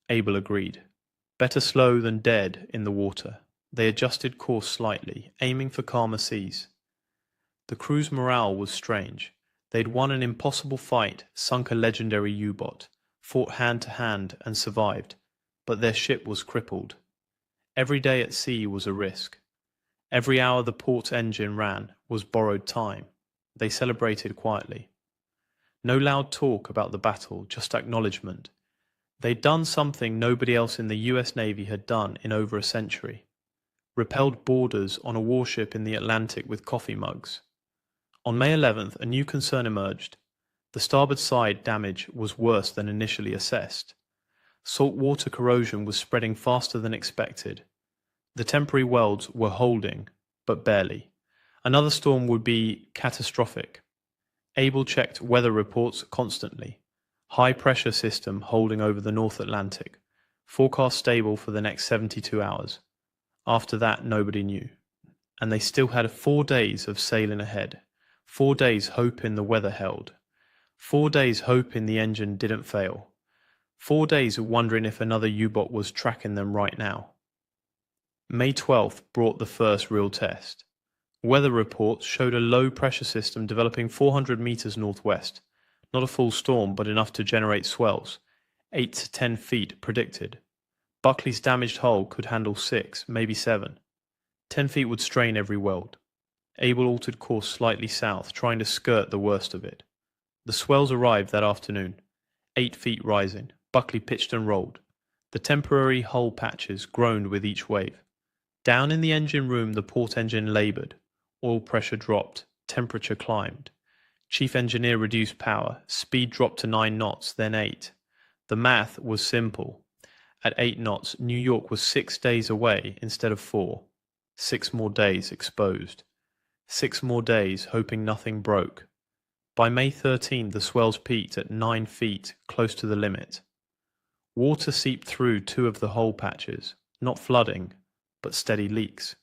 Abel agreed. Better slow than dead in the water. They adjusted course slightly, aiming for calmer seas. The crew's morale was strange. They'd won an impossible fight, sunk a legendary U-boat, fought hand-to-hand and survived, but their ship was crippled. Every day at sea was a risk. Every hour the port engine ran was borrowed time. They celebrated quietly. No loud talk about the battle, just acknowledgement. They'd done something nobody else in the US Navy had done in over a century. Repelled boarders on a warship in the Atlantic with coffee mugs. On May 11th, a new concern emerged. The starboard side damage was worse than initially assessed. Saltwater corrosion was spreading faster than expected. The temporary welds were holding, but barely. Another storm would be catastrophic. Able checked weather reports constantly. High pressure system holding over the North Atlantic. Forecast stable for the next 72 hours. After that, nobody knew. And they still had 4 days of sailing ahead. 4 days hoping the weather held. 4 days hoping the engine didn't fail. 4 days wondering if another U-boat was tracking them right now. May 12th brought the first real test. Weather reports showed a low pressure system developing 400 meters northwest. Not a full storm, but enough to generate swells. 8 to 10 feet predicted. Buckley's damaged hull could handle 6, maybe 7. 10 feet would strain every weld. Able altered course slightly south, trying to skirt the worst of it. The swells arrived that afternoon. 8 feet rising. Buckley pitched and rolled. The temporary hull patches groaned with each wave. Down in the engine room the port engine laboured. Oil pressure dropped. Temperature climbed. Chief engineer reduced power. Speed dropped to 9 knots, then 8. The math was simple. At 8 knots, New York was 6 days away instead of 4. 6 more days exposed. 6 more days hoping nothing broke. By May 13, the swells peaked at 9 feet, close to the limit. Water seeped through 2 of the hole patches, not flooding, but steady leaks.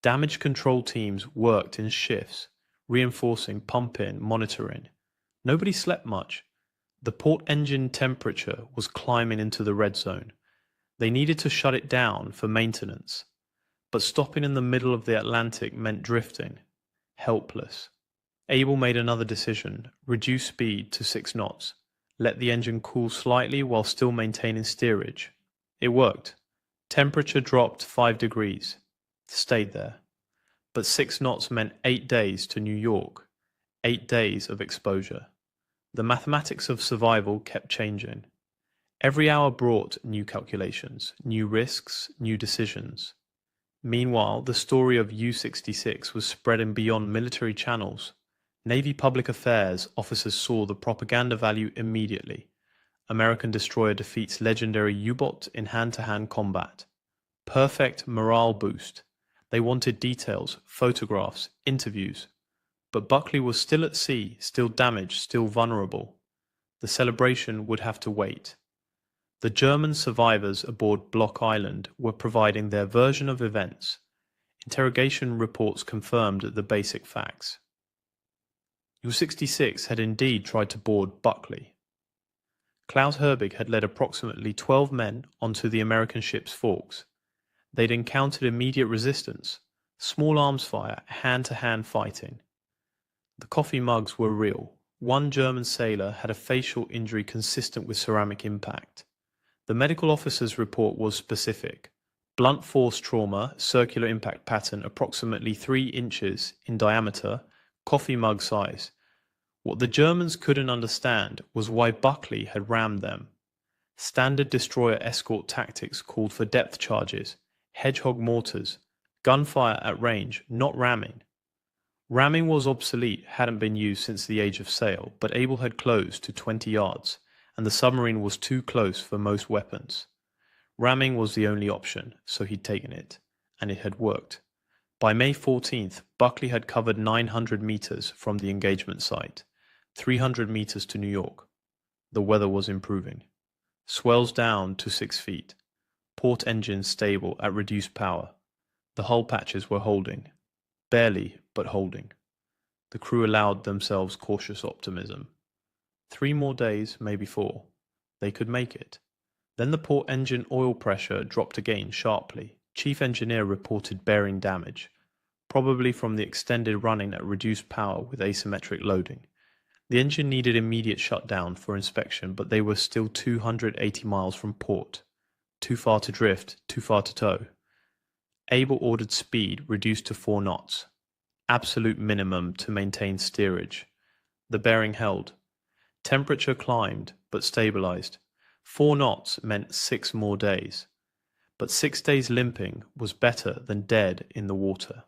Damage control teams worked in shifts, reinforcing, pumping, monitoring. Nobody slept much. The port engine temperature was climbing into the red zone. They needed to shut it down for maintenance. But stopping in the middle of the Atlantic meant drifting. Helpless. Able made another decision, reduce speed to 6 knots. Let the engine cool slightly while still maintaining steerage. It worked. Temperature dropped 5 degrees. Stayed there. But 6 knots meant 8 days to New York. 8 days of exposure. The mathematics of survival kept changing. Every hour brought new calculations, new risks, new decisions. Meanwhile, the story of U-66 was spreading beyond military channels. Navy public affairs officers saw the propaganda value immediately. American destroyer defeats legendary U-boat in hand-to-hand combat. Perfect morale boost. They wanted details, photographs, interviews. But Buckley was still at sea, still damaged, still vulnerable. The celebration would have to wait. The German survivors aboard Block Island were providing their version of events. Interrogation reports confirmed the basic facts. U-66 had indeed tried to board Buckley. Klaus Herbig had led approximately 12 men onto the American ship's forks. They'd encountered immediate resistance, small arms fire, hand-to-hand fighting. The coffee mugs were real. One German sailor had a facial injury consistent with ceramic impact. The medical officer's report was specific. Blunt force trauma, circular impact pattern approximately 3 inches in diameter, coffee mug size. What the Germans couldn't understand was why Buckley had rammed them. Standard destroyer escort tactics called for depth charges, hedgehog mortars, gunfire at range, not ramming. Ramming was obsolete, hadn't been used since the age of sail, but Able had closed to 20 yards, and the submarine was too close for most weapons. Ramming was the only option, so he'd taken it, and it had worked. By May 14th, Buckley had covered 900 meters from the engagement site, 300 meters to New York. The weather was improving. Swells down to 6 feet. Port engines stable at reduced power. The hull patches were holding. Barely, but holding. The crew allowed themselves cautious optimism. 3 more days, maybe 4. They could make it. Then the port engine oil pressure dropped again sharply. Chief engineer reported bearing damage, probably from the extended running at reduced power with asymmetric loading. The engine needed immediate shutdown for inspection, but they were still 280 miles from port. Too far to drift, too far to tow. Able ordered speed reduced to 4 knots. Absolute minimum to maintain steerage. The bearing held. Temperature climbed, but stabilized. 4 knots meant 6 more days, but 6 days limping was better than dead in the water.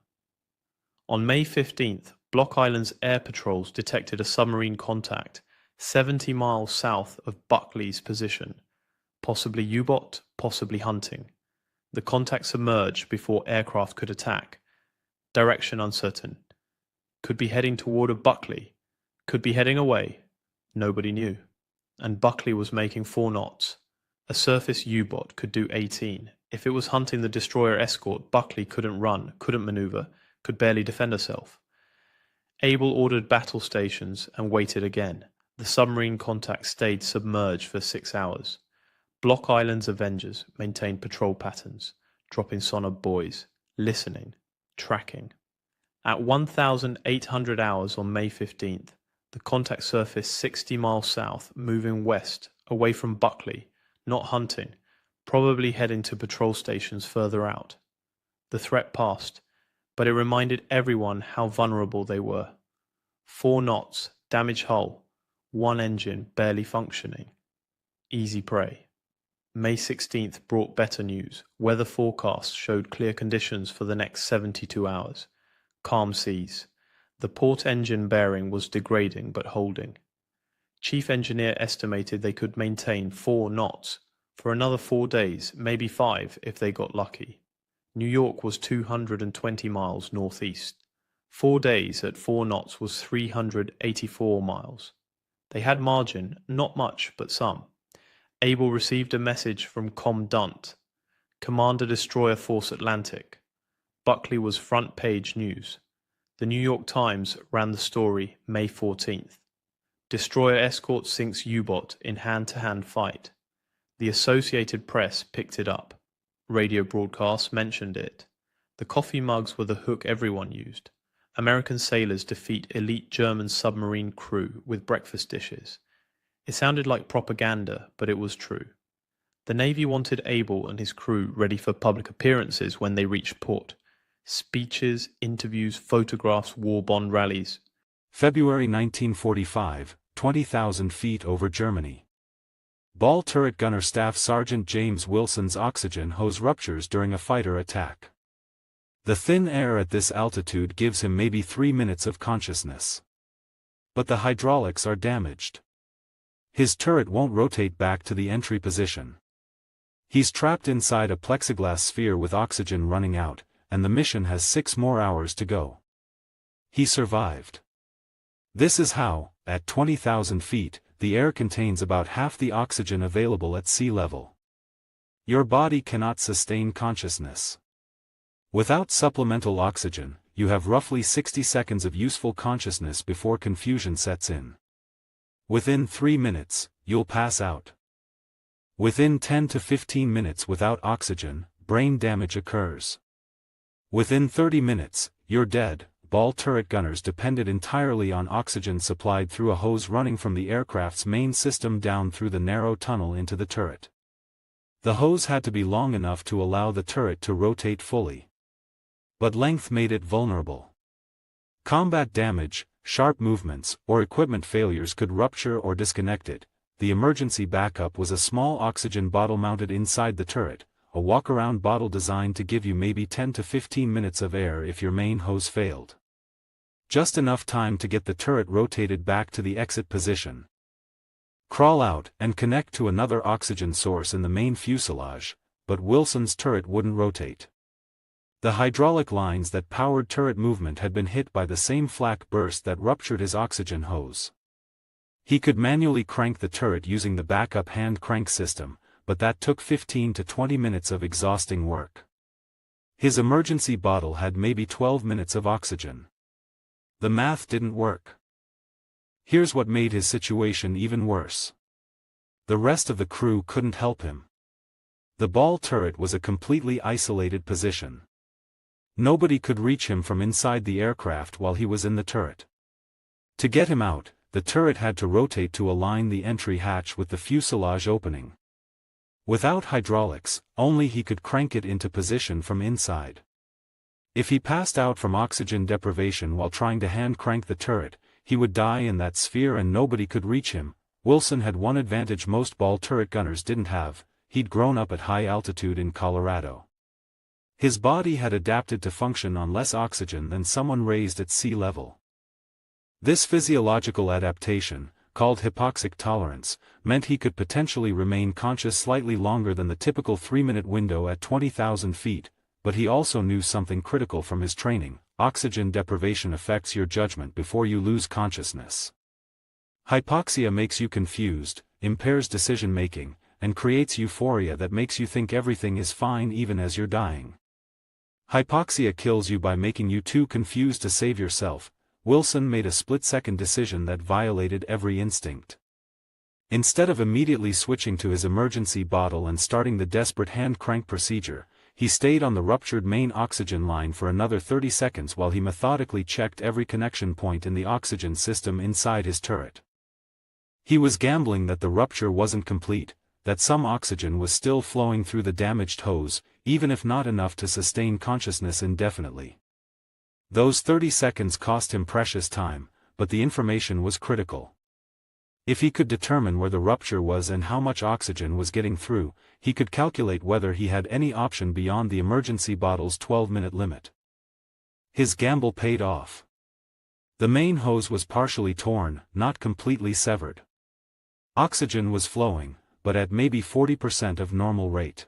On May 15th, Block Island's air patrols detected a submarine contact 70 miles south of Buckley's position, possibly U-boat, possibly hunting. The contact submerged before aircraft could attack. Direction uncertain. Could be heading toward Buckley. Could be heading away. Nobody knew. And Buckley was making 4 knots. A surface U-boat could do 18. If it was hunting the destroyer escort, Buckley couldn't run, couldn't maneuver, could barely defend herself. Able ordered battle stations and waited again. The submarine contact stayed submerged for 6 hours. Block Island's Avengers maintained patrol patterns, dropping sonar buoys, listening, tracking. At 1,800 hours on May 15th, the contact surfaced 60 miles south, moving west, away from Buckley, not hunting, probably heading to patrol stations further out. The threat passed, but it reminded everyone how vulnerable they were. 4 knots, damaged hull, 1 engine barely functioning. Easy prey. May 16th brought better news. Weather forecasts showed clear conditions for the next 72 hours. Calm seas. The port engine bearing was degrading but holding. Chief engineer estimated they could maintain 4 knots for another 4 days, maybe 5 if they got lucky. New York was 220 miles northeast. 4 days at 4 knots was 384 miles. They had margin, not much but some. Able received a message from Commandant, Commander Destroyer Force Atlantic. Buckley was front page news. The New York Times ran the story May 14th. Destroyer escort sinks U-boat in hand-to-hand fight. The Associated Press picked it up. Radio broadcasts mentioned it. The coffee mugs were the hook everyone used. American sailors defeat elite German submarine crew with breakfast dishes. It sounded like propaganda, but it was true. The Navy wanted Able and his crew ready for public appearances when they reached port. Speeches, interviews, photographs, war bond rallies. February 1945, 20,000 feet over Germany. Ball turret gunner Staff Sergeant James Wilson's oxygen hose ruptures during a fighter attack. The thin air at this altitude gives him maybe 3 minutes of consciousness. But the hydraulics are damaged. His turret won't rotate back to the entry position. He's trapped inside a plexiglass sphere with oxygen running out, and the mission has 6 more hours to go. He survived. This is how, at 20,000 feet, the air contains about half the oxygen available at sea level. Your body cannot sustain consciousness. Without supplemental oxygen, you have roughly 60 seconds of useful consciousness before confusion sets in. Within 3 minutes, you'll pass out. Within 10 to 15 minutes without oxygen, brain damage occurs. Within 30 minutes, you're dead. Ball turret gunners depended entirely on oxygen supplied through a hose running from the aircraft's main system down through the narrow tunnel into the turret. The hose had to be long enough to allow the turret to rotate fully. But length made it vulnerable. Combat damage, sharp movements, or equipment failures could rupture or disconnect it. The emergency backup was a small oxygen bottle mounted inside the turret, a walk-around bottle designed to give you maybe 10 to 15 minutes of air if your main hose failed. Just enough time to get the turret rotated back to the exit position. Crawl out and connect to another oxygen source in the main fuselage, but Wilson's turret wouldn't rotate. The hydraulic lines that powered turret movement had been hit by the same flak burst that ruptured his oxygen hose. He could manually crank the turret using the backup hand crank system, but that took 15 to 20 minutes of exhausting work. His emergency bottle had maybe 12 minutes of oxygen. The math didn't work. Here's what made his situation even worse. The rest of the crew couldn't help him. The ball turret was a completely isolated position. Nobody could reach him from inside the aircraft while he was in the turret. To get him out, the turret had to rotate to align the entry hatch with the fuselage opening. Without hydraulics, only he could crank it into position from inside. If he passed out from oxygen deprivation while trying to hand crank the turret, he would die in that sphere and nobody could reach him, Wilson had one advantage most ball turret gunners didn't have: he'd grown up at high altitude in Colorado. His body had adapted to function on less oxygen than someone raised at sea level. This physiological adaptation, called hypoxic tolerance, meant he could potentially remain conscious slightly longer than the typical 3-minute window at 20,000 feet, but he also knew something critical from his training: oxygen deprivation affects your judgment before you lose consciousness. Hypoxia makes you confused, impairs decision-making, and creates euphoria that makes you think everything is fine even as you're dying. Hypoxia kills you by making you too confused to save yourself. Wilson made a split-second decision that violated every instinct. Instead of immediately switching to his emergency bottle and starting the desperate hand crank procedure, he stayed on the ruptured main oxygen line for another 30 seconds while he methodically checked every connection point in the oxygen system inside his turret. He was gambling that the rupture wasn't complete, that some oxygen was still flowing through the damaged hose, even if not enough to sustain consciousness indefinitely. Those 30 seconds cost him precious time, but the information was critical. If he could determine where the rupture was and how much oxygen was getting through, he could calculate whether he had any option beyond the emergency bottle's 12-minute limit. His gamble paid off. The main hose was partially torn, not completely severed. Oxygen was flowing, but at maybe 40% of normal rate.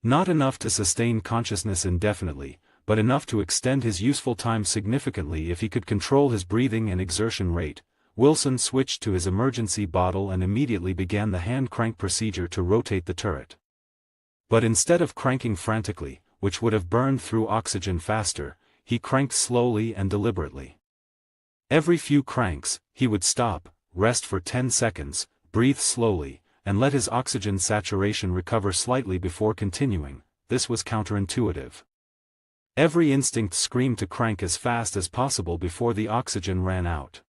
Not enough to sustain consciousness indefinitely, but enough to extend his useful time significantly if he could control his breathing and exertion rate. Wilson switched to his emergency bottle and immediately began the hand crank procedure to rotate the turret. But instead of cranking frantically, which would have burned through oxygen faster, he cranked slowly and deliberately. Every few cranks, he would stop, rest for 10 seconds, breathe slowly, and let his oxygen saturation recover slightly before continuing. This was counterintuitive. Every instinct screamed to crank as fast as possible before the oxygen ran out.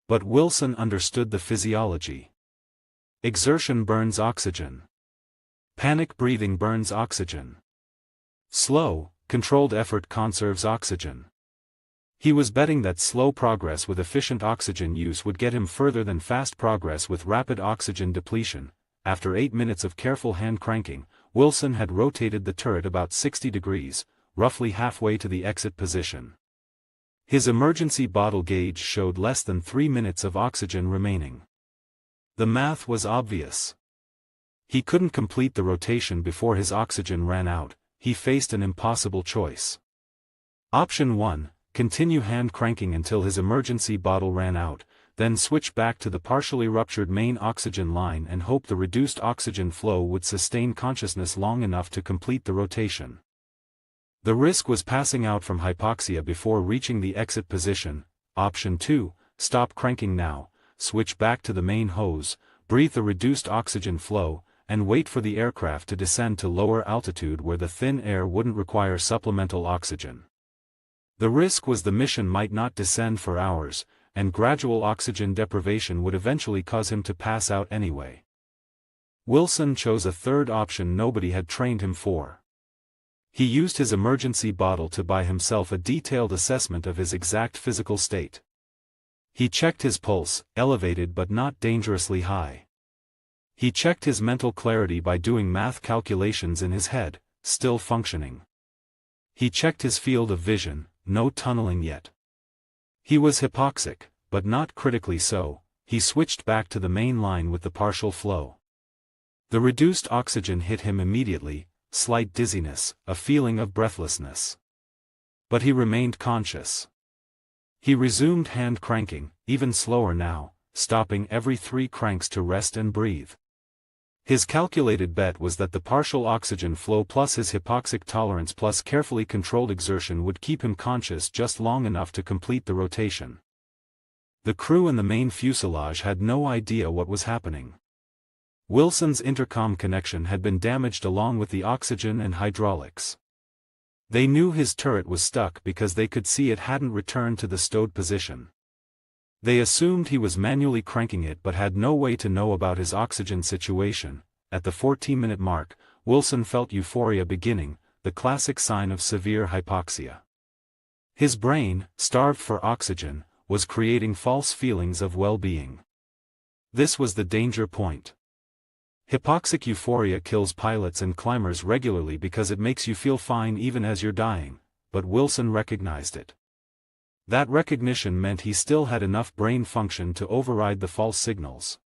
But Wilson understood the physiology. Exertion burns oxygen. Panic breathing burns oxygen. Slow, controlled effort conserves oxygen. He was betting that slow progress with efficient oxygen use would get him further than fast progress with rapid oxygen depletion. After 8 minutes of careful hand cranking, Wilson had rotated the turret about 60 degrees, roughly halfway to the exit position. His emergency bottle gauge showed less than 3 minutes of oxygen remaining. The math was obvious. He couldn't complete the rotation before his oxygen ran out. He faced an impossible choice. Option 1, continue hand cranking until his emergency bottle ran out, then switch back to the partially ruptured main oxygen line and hope the reduced oxygen flow would sustain consciousness long enough to complete the rotation. The risk was passing out from hypoxia before reaching the exit position. Option 2, stop cranking now, switch back to the main hose, breathe the reduced oxygen flow, and wait for the aircraft to descend to lower altitude where the thin air wouldn't require supplemental oxygen. The risk was the mission might not descend for hours, and gradual oxygen deprivation would eventually cause him to pass out anyway. Wilson chose a third option nobody had trained him for. He used his emergency bottle to buy himself a detailed assessment of his exact physical state. He checked his pulse, elevated but not dangerously high. He checked his mental clarity by doing math calculations in his head, still functioning. He checked his field of vision, no tunneling yet. He was hypoxic, but not critically so. He switched back to the main line with the partial flow. The reduced oxygen hit him immediately, slight dizziness, a feeling of breathlessness. But he remained conscious. He resumed hand cranking, even slower now, stopping every 3 cranks to rest and breathe. His calculated bet was that the partial oxygen flow plus his hypoxic tolerance plus carefully controlled exertion would keep him conscious just long enough to complete the rotation. The crew and the main fuselage had no idea what was happening. Wilson's intercom connection had been damaged along with the oxygen and hydraulics. They knew his turret was stuck because they could see it hadn't returned to the stowed position. They assumed he was manually cranking it but had no way to know about his oxygen situation. At the 14-minute mark, Wilson felt euphoria beginning, the classic sign of severe hypoxia. His brain, starved for oxygen, was creating false feelings of well-being. This was the danger point. Hypoxic euphoria kills pilots and climbers regularly because it makes you feel fine even as you're dying, but Wilson recognized it. That recognition meant he still had enough brain function to override the false signals.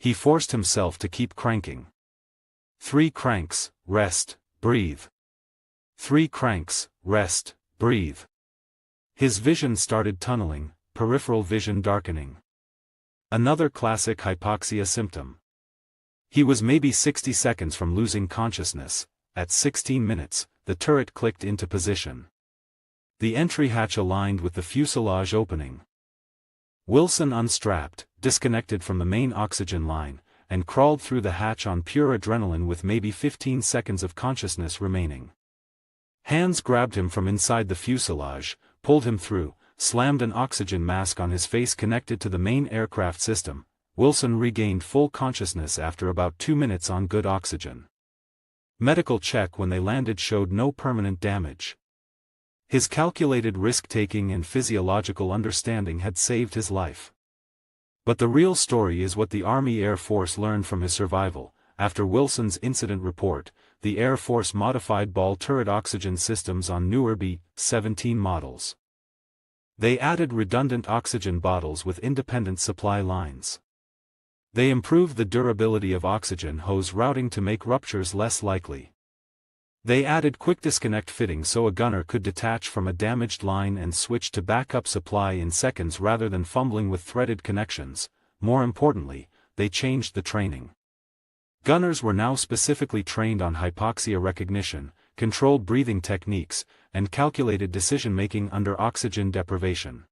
He forced himself to keep cranking. 3 cranks, rest, breathe. 3 cranks, rest, breathe. His vision started tunneling, peripheral vision darkening. Another classic hypoxia symptom. He was maybe 60 seconds from losing consciousness. At 16 minutes, the turret clicked into position. The entry hatch aligned with the fuselage opening. Wilson unstrapped, disconnected from the main oxygen line, and crawled through the hatch on pure adrenaline with maybe 15 seconds of consciousness remaining. Hands grabbed him from inside the fuselage, pulled him through, slammed an oxygen mask on his face connected to the main aircraft system. Wilson regained full consciousness after about 2 minutes on good oxygen. Medical check when they landed showed no permanent damage. His calculated risk-taking and physiological understanding had saved his life. But the real story is what the Army Air Force learned from his survival. After Wilson's incident report, the Air Force modified ball turret oxygen systems on newer B-17 models. They added redundant oxygen bottles with independent supply lines. They improved the durability of oxygen hose routing to make ruptures less likely. They added quick disconnect fittings so a gunner could detach from a damaged line and switch to backup supply in seconds rather than fumbling with threaded connections. More importantly, they changed the training. Gunners were now specifically trained on hypoxia recognition, controlled breathing techniques, and calculated decision-making under oxygen deprivation.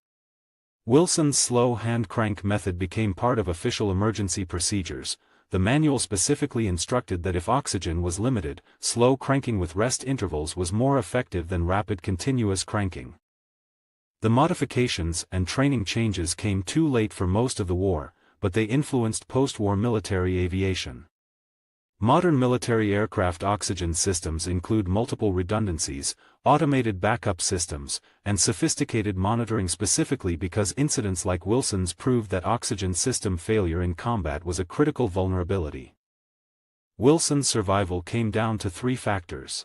Wilson's slow hand crank method became part of official emergency procedures. The manual specifically instructed that if oxygen was limited, slow cranking with rest intervals was more effective than rapid continuous cranking. The modifications and training changes came too late for most of the war, but they influenced post-war military aviation. Modern military aircraft oxygen systems include multiple redundancies, automated backup systems, and sophisticated monitoring specifically because incidents like Wilson's proved that oxygen system failure in combat was a critical vulnerability. Wilson's survival came down to 3 factors.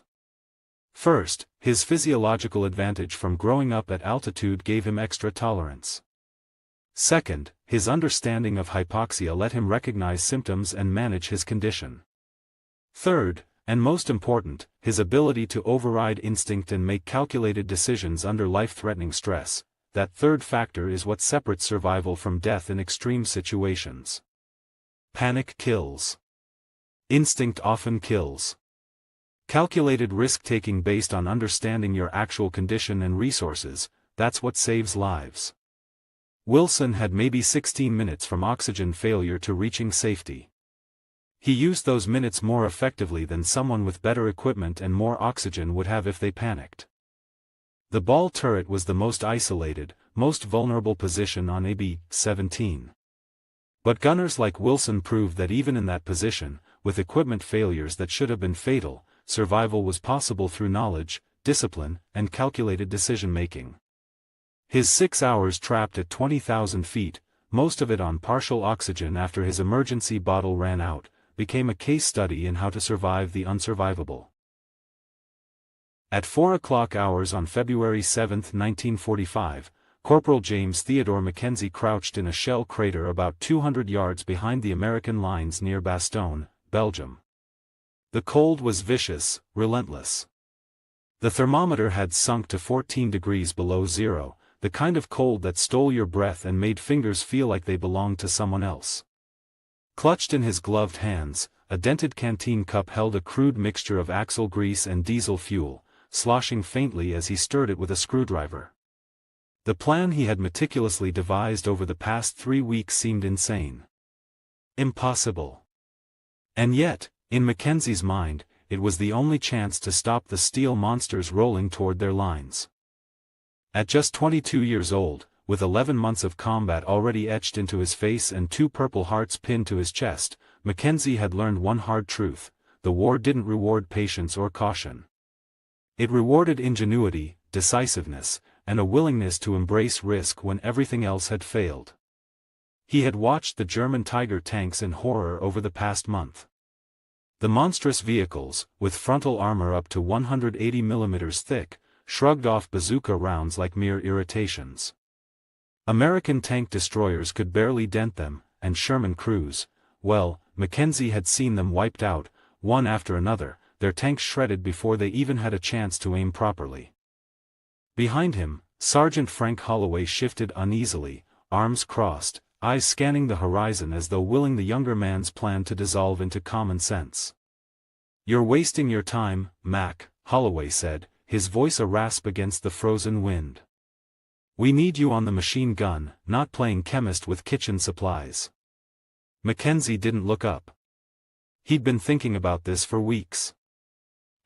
First, his physiological advantage from growing up at altitude gave him extra tolerance. Second, his understanding of hypoxia let him recognize symptoms and manage his condition. Third, and most important, his ability to override instinct and make calculated decisions under life-threatening stress. That third factor is what separates survival from death in extreme situations. Panic kills. Instinct often kills. Calculated risk-taking based on understanding your actual condition and resources, that's what saves lives. Wilson had maybe 16 minutes from oxygen failure to reaching safety. He used those minutes more effectively than someone with better equipment and more oxygen would have if they panicked. The ball turret was the most isolated, most vulnerable position on a B-17. But gunners like Wilson proved that even in that position, with equipment failures that should have been fatal, survival was possible through knowledge, discipline, and calculated decision-making. His 6 hours trapped at 20,000 feet, most of it on partial oxygen after his emergency bottle ran out, became a case study in how to survive the unsurvivable. At 4 o'clock hours on February 7, 1945, Corporal James Theodore Mackenzie crouched in a shell crater about 200 yards behind the American lines near Bastogne, Belgium. The cold was vicious, relentless. The thermometer had sunk to 14 degrees below zero, the kind of cold that stole your breath and made fingers feel like they belonged to someone else. Clutched in his gloved hands, a dented canteen cup held a crude mixture of axle grease and diesel fuel, sloshing faintly as he stirred it with a screwdriver. The plan he had meticulously devised over the past 3 weeks seemed insane. Impossible. And yet, in Mackenzie's mind, it was the only chance to stop the steel monsters rolling toward their lines. At just 22 years old, with 11 months of combat already etched into his face and 2 Purple Hearts pinned to his chest, Mackenzie had learned one hard truth: the war didn't reward patience or caution. It rewarded ingenuity, decisiveness, and a willingness to embrace risk when everything else had failed. He had watched the German Tiger tanks in horror over the past month. The monstrous vehicles, with frontal armor up to 180 mm thick, shrugged off bazooka rounds like mere irritations. American tank destroyers could barely dent them, and Sherman crews, well, Mackenzie had seen them wiped out, one after another, their tanks shredded before they even had a chance to aim properly. Behind him, Sergeant Frank Holloway shifted uneasily, arms crossed, eyes scanning the horizon as though willing the younger man's plan to dissolve into common sense. "You're wasting your time, Mac," Holloway said, his voice a rasp against the frozen wind. "We need you on the machine gun, not playing chemist with kitchen supplies." Mackenzie didn't look up. He'd been thinking about this for weeks.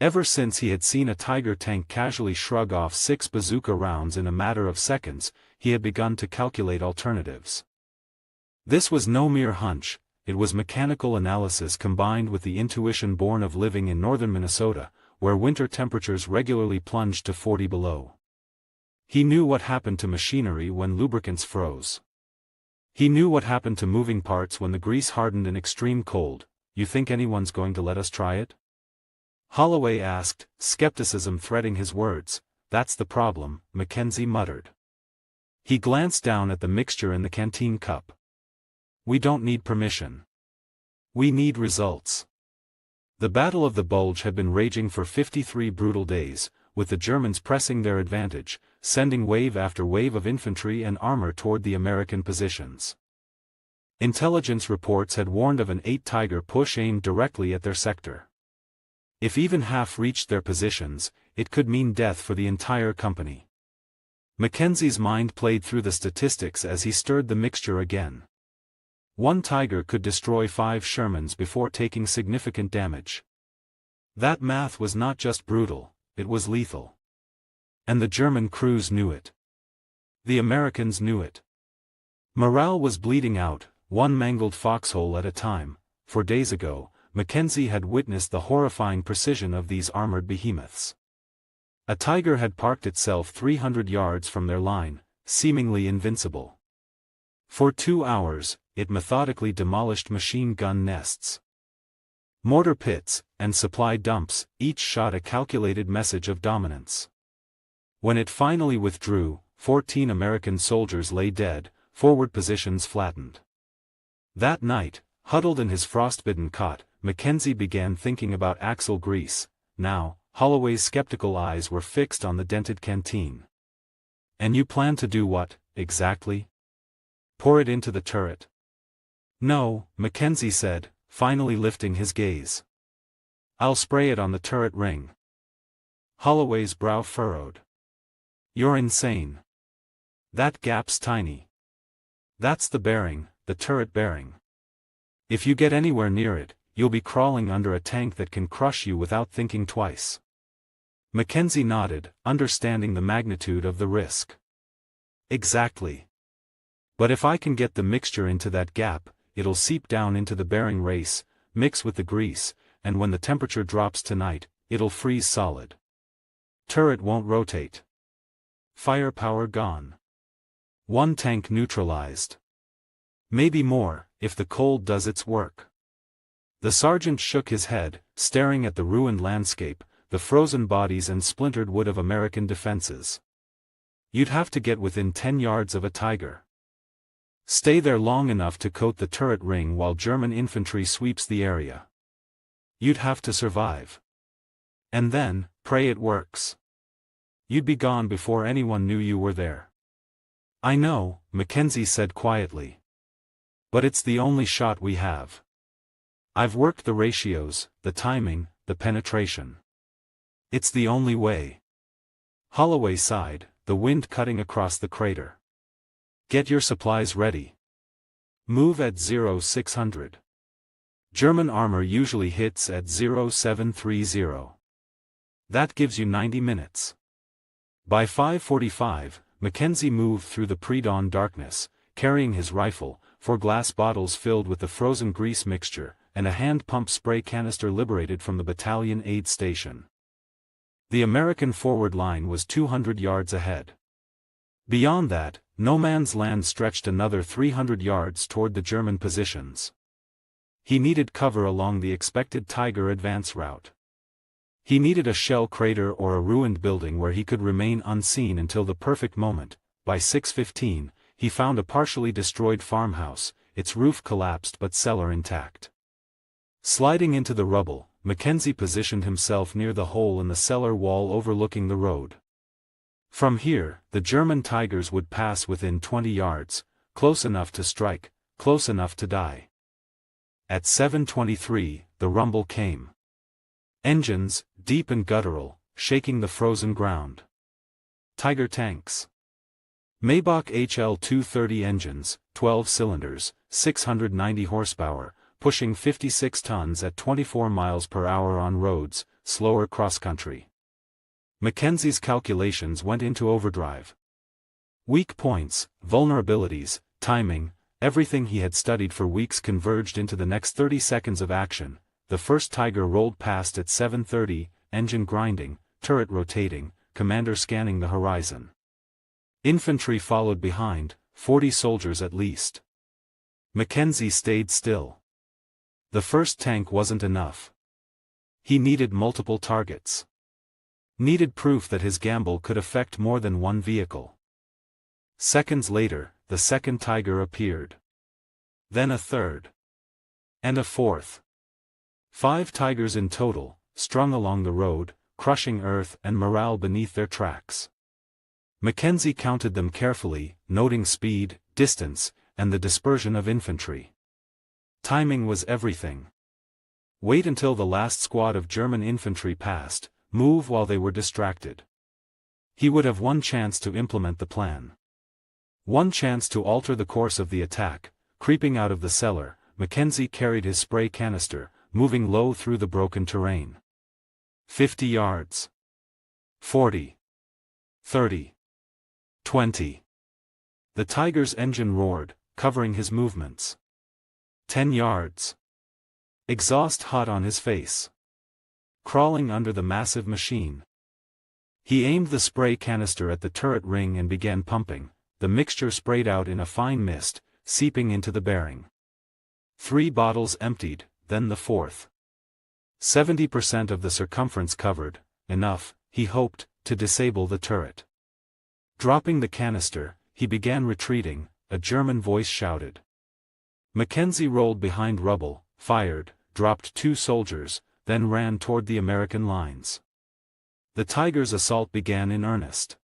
Ever since he had seen a Tiger tank casually shrug off 6 bazooka rounds in a matter of seconds, he had begun to calculate alternatives. This was no mere hunch, it was mechanical analysis combined with the intuition born of living in northern Minnesota, where winter temperatures regularly plunged to 40 below. He knew what happened to machinery when lubricants froze. He knew what happened to moving parts when the grease hardened in extreme cold. "You think anyone's going to let us try it?" Holloway asked, skepticism threading his words. "That's the problem," Mackenzie muttered. He glanced down at the mixture in the canteen cup. "We don't need permission. We need results." The Battle of the Bulge had been raging for 53 brutal days, with the Germans pressing their advantage, sending wave after wave of infantry and armor toward the American positions. Intelligence reports had warned of an 8 Tiger push aimed directly at their sector. If even half reached their positions, it could mean death for the entire company. Mackenzie's mind played through the statistics as he stirred the mixture again. 1 Tiger could destroy 5 Shermans before taking significant damage. That math was not just brutal, it was lethal. And the German crews knew it. The Americans knew it. Morale was bleeding out, one mangled foxhole at a time. For days ago, Mackenzie had witnessed the horrifying precision of these armored behemoths. A Tiger had parked itself 300 yards from their line, seemingly invincible. For 2 hours, it methodically demolished machine gun nests, mortar pits, and supply dumps, each shot a calculated message of dominance. When it finally withdrew, 14 American soldiers lay dead, forward positions flattened. That night, huddled in his frostbitten cot, Mackenzie began thinking about axle grease. Now, Holloway's skeptical eyes were fixed on the dented canteen. "And you plan to do what, exactly? Pour it into the turret?" "No," Mackenzie said, finally lifting his gaze. "I'll spray it on the turret ring." Holloway's brow furrowed. "You're insane. That gap's tiny. That's the bearing, the turret bearing. If you get anywhere near it, you'll be crawling under a tank that can crush you without thinking twice." Mackenzie nodded, understanding the magnitude of the risk. "Exactly. But if I can get the mixture into that gap, it'll seep down into the bearing race, mix with the grease, and when the temperature drops tonight, it'll freeze solid. Turret won't rotate. Firepower gone. 1 tank neutralized. Maybe more, if the cold does its work." The sergeant shook his head, staring at the ruined landscape, the frozen bodies and splintered wood of American defenses. "You'd have to get within 10 yards of a Tiger. Stay there long enough to coat the turret ring while German infantry sweeps the area. You'd have to survive. And then, pray it works. You'd be gone before anyone knew you were there." "I know," Mackenzie said quietly. "But it's the only shot we have. I've worked the ratios, the timing, the penetration. It's the only way." Holloway sighed, the wind cutting across the crater. "Get your supplies ready. Move at 0600. German armor usually hits at 0730. That gives you 90 minutes. By 5:45, Mackenzie moved through the pre-dawn darkness, carrying his rifle, 4 glass bottles filled with the frozen grease mixture, and a hand-pump spray canister liberated from the battalion aid station. The American forward line was 200 yards ahead. Beyond that, no man's land stretched another 300 yards toward the German positions. He needed cover along the expected Tiger advance route. He needed a shell crater or a ruined building where he could remain unseen until the perfect moment. By 6:15, he found a partially destroyed farmhouse, its roof collapsed but cellar intact. Sliding into the rubble, Mackenzie positioned himself near the hole in the cellar wall overlooking the road. From here, the German Tigers would pass within 20 yards, close enough to strike, close enough to die. At 7:23, the rumble came. Engines, deep and guttural, shaking the frozen ground. Tiger tanks. Maybach HL-230 engines, 12 cylinders, 690 horsepower, pushing 56 tons at 24 miles per hour on roads, slower cross-country. Mackenzie's calculations went into overdrive. Weak points, vulnerabilities, timing, everything he had studied for weeks converged into the next 30 seconds of action. The first Tiger rolled past at 7:30, engine grinding, turret rotating, commander scanning the horizon. Infantry followed behind, 40 soldiers at least. Mackenzie stayed still. The first tank wasn't enough. He needed multiple targets. Needed proof that his gamble could affect more than one vehicle. Seconds later, the second Tiger appeared. Then a third. And a fourth. 5 Tigers in total, strung along the road, crushing earth and morale beneath their tracks. Mackenzie counted them carefully, noting speed, distance, and the dispersion of infantry. Timing was everything. Wait until the last squad of German infantry passed, move while they were distracted. He would have one chance to implement the plan. One chance to alter the course of the attack. Creeping out of the cellar, Mackenzie carried his spray canister, moving low through the broken terrain. 50 yards. 40. 30. 20. The Tiger's engine roared, covering his movements. 10 yards. Exhaust hot on his face. Crawling under the massive machine. He aimed the spray canister at the turret ring and began pumping. The mixture sprayed out in a fine mist, seeping into the bearing. 3 bottles emptied, then the fourth. 70% of the circumference covered, enough, he hoped, to disable the turret. Dropping the canister, he began retreating. A German voice shouted. Mackenzie rolled behind rubble, fired, dropped 2 soldiers, then ran toward the American lines. The Tigers' assault began in earnest.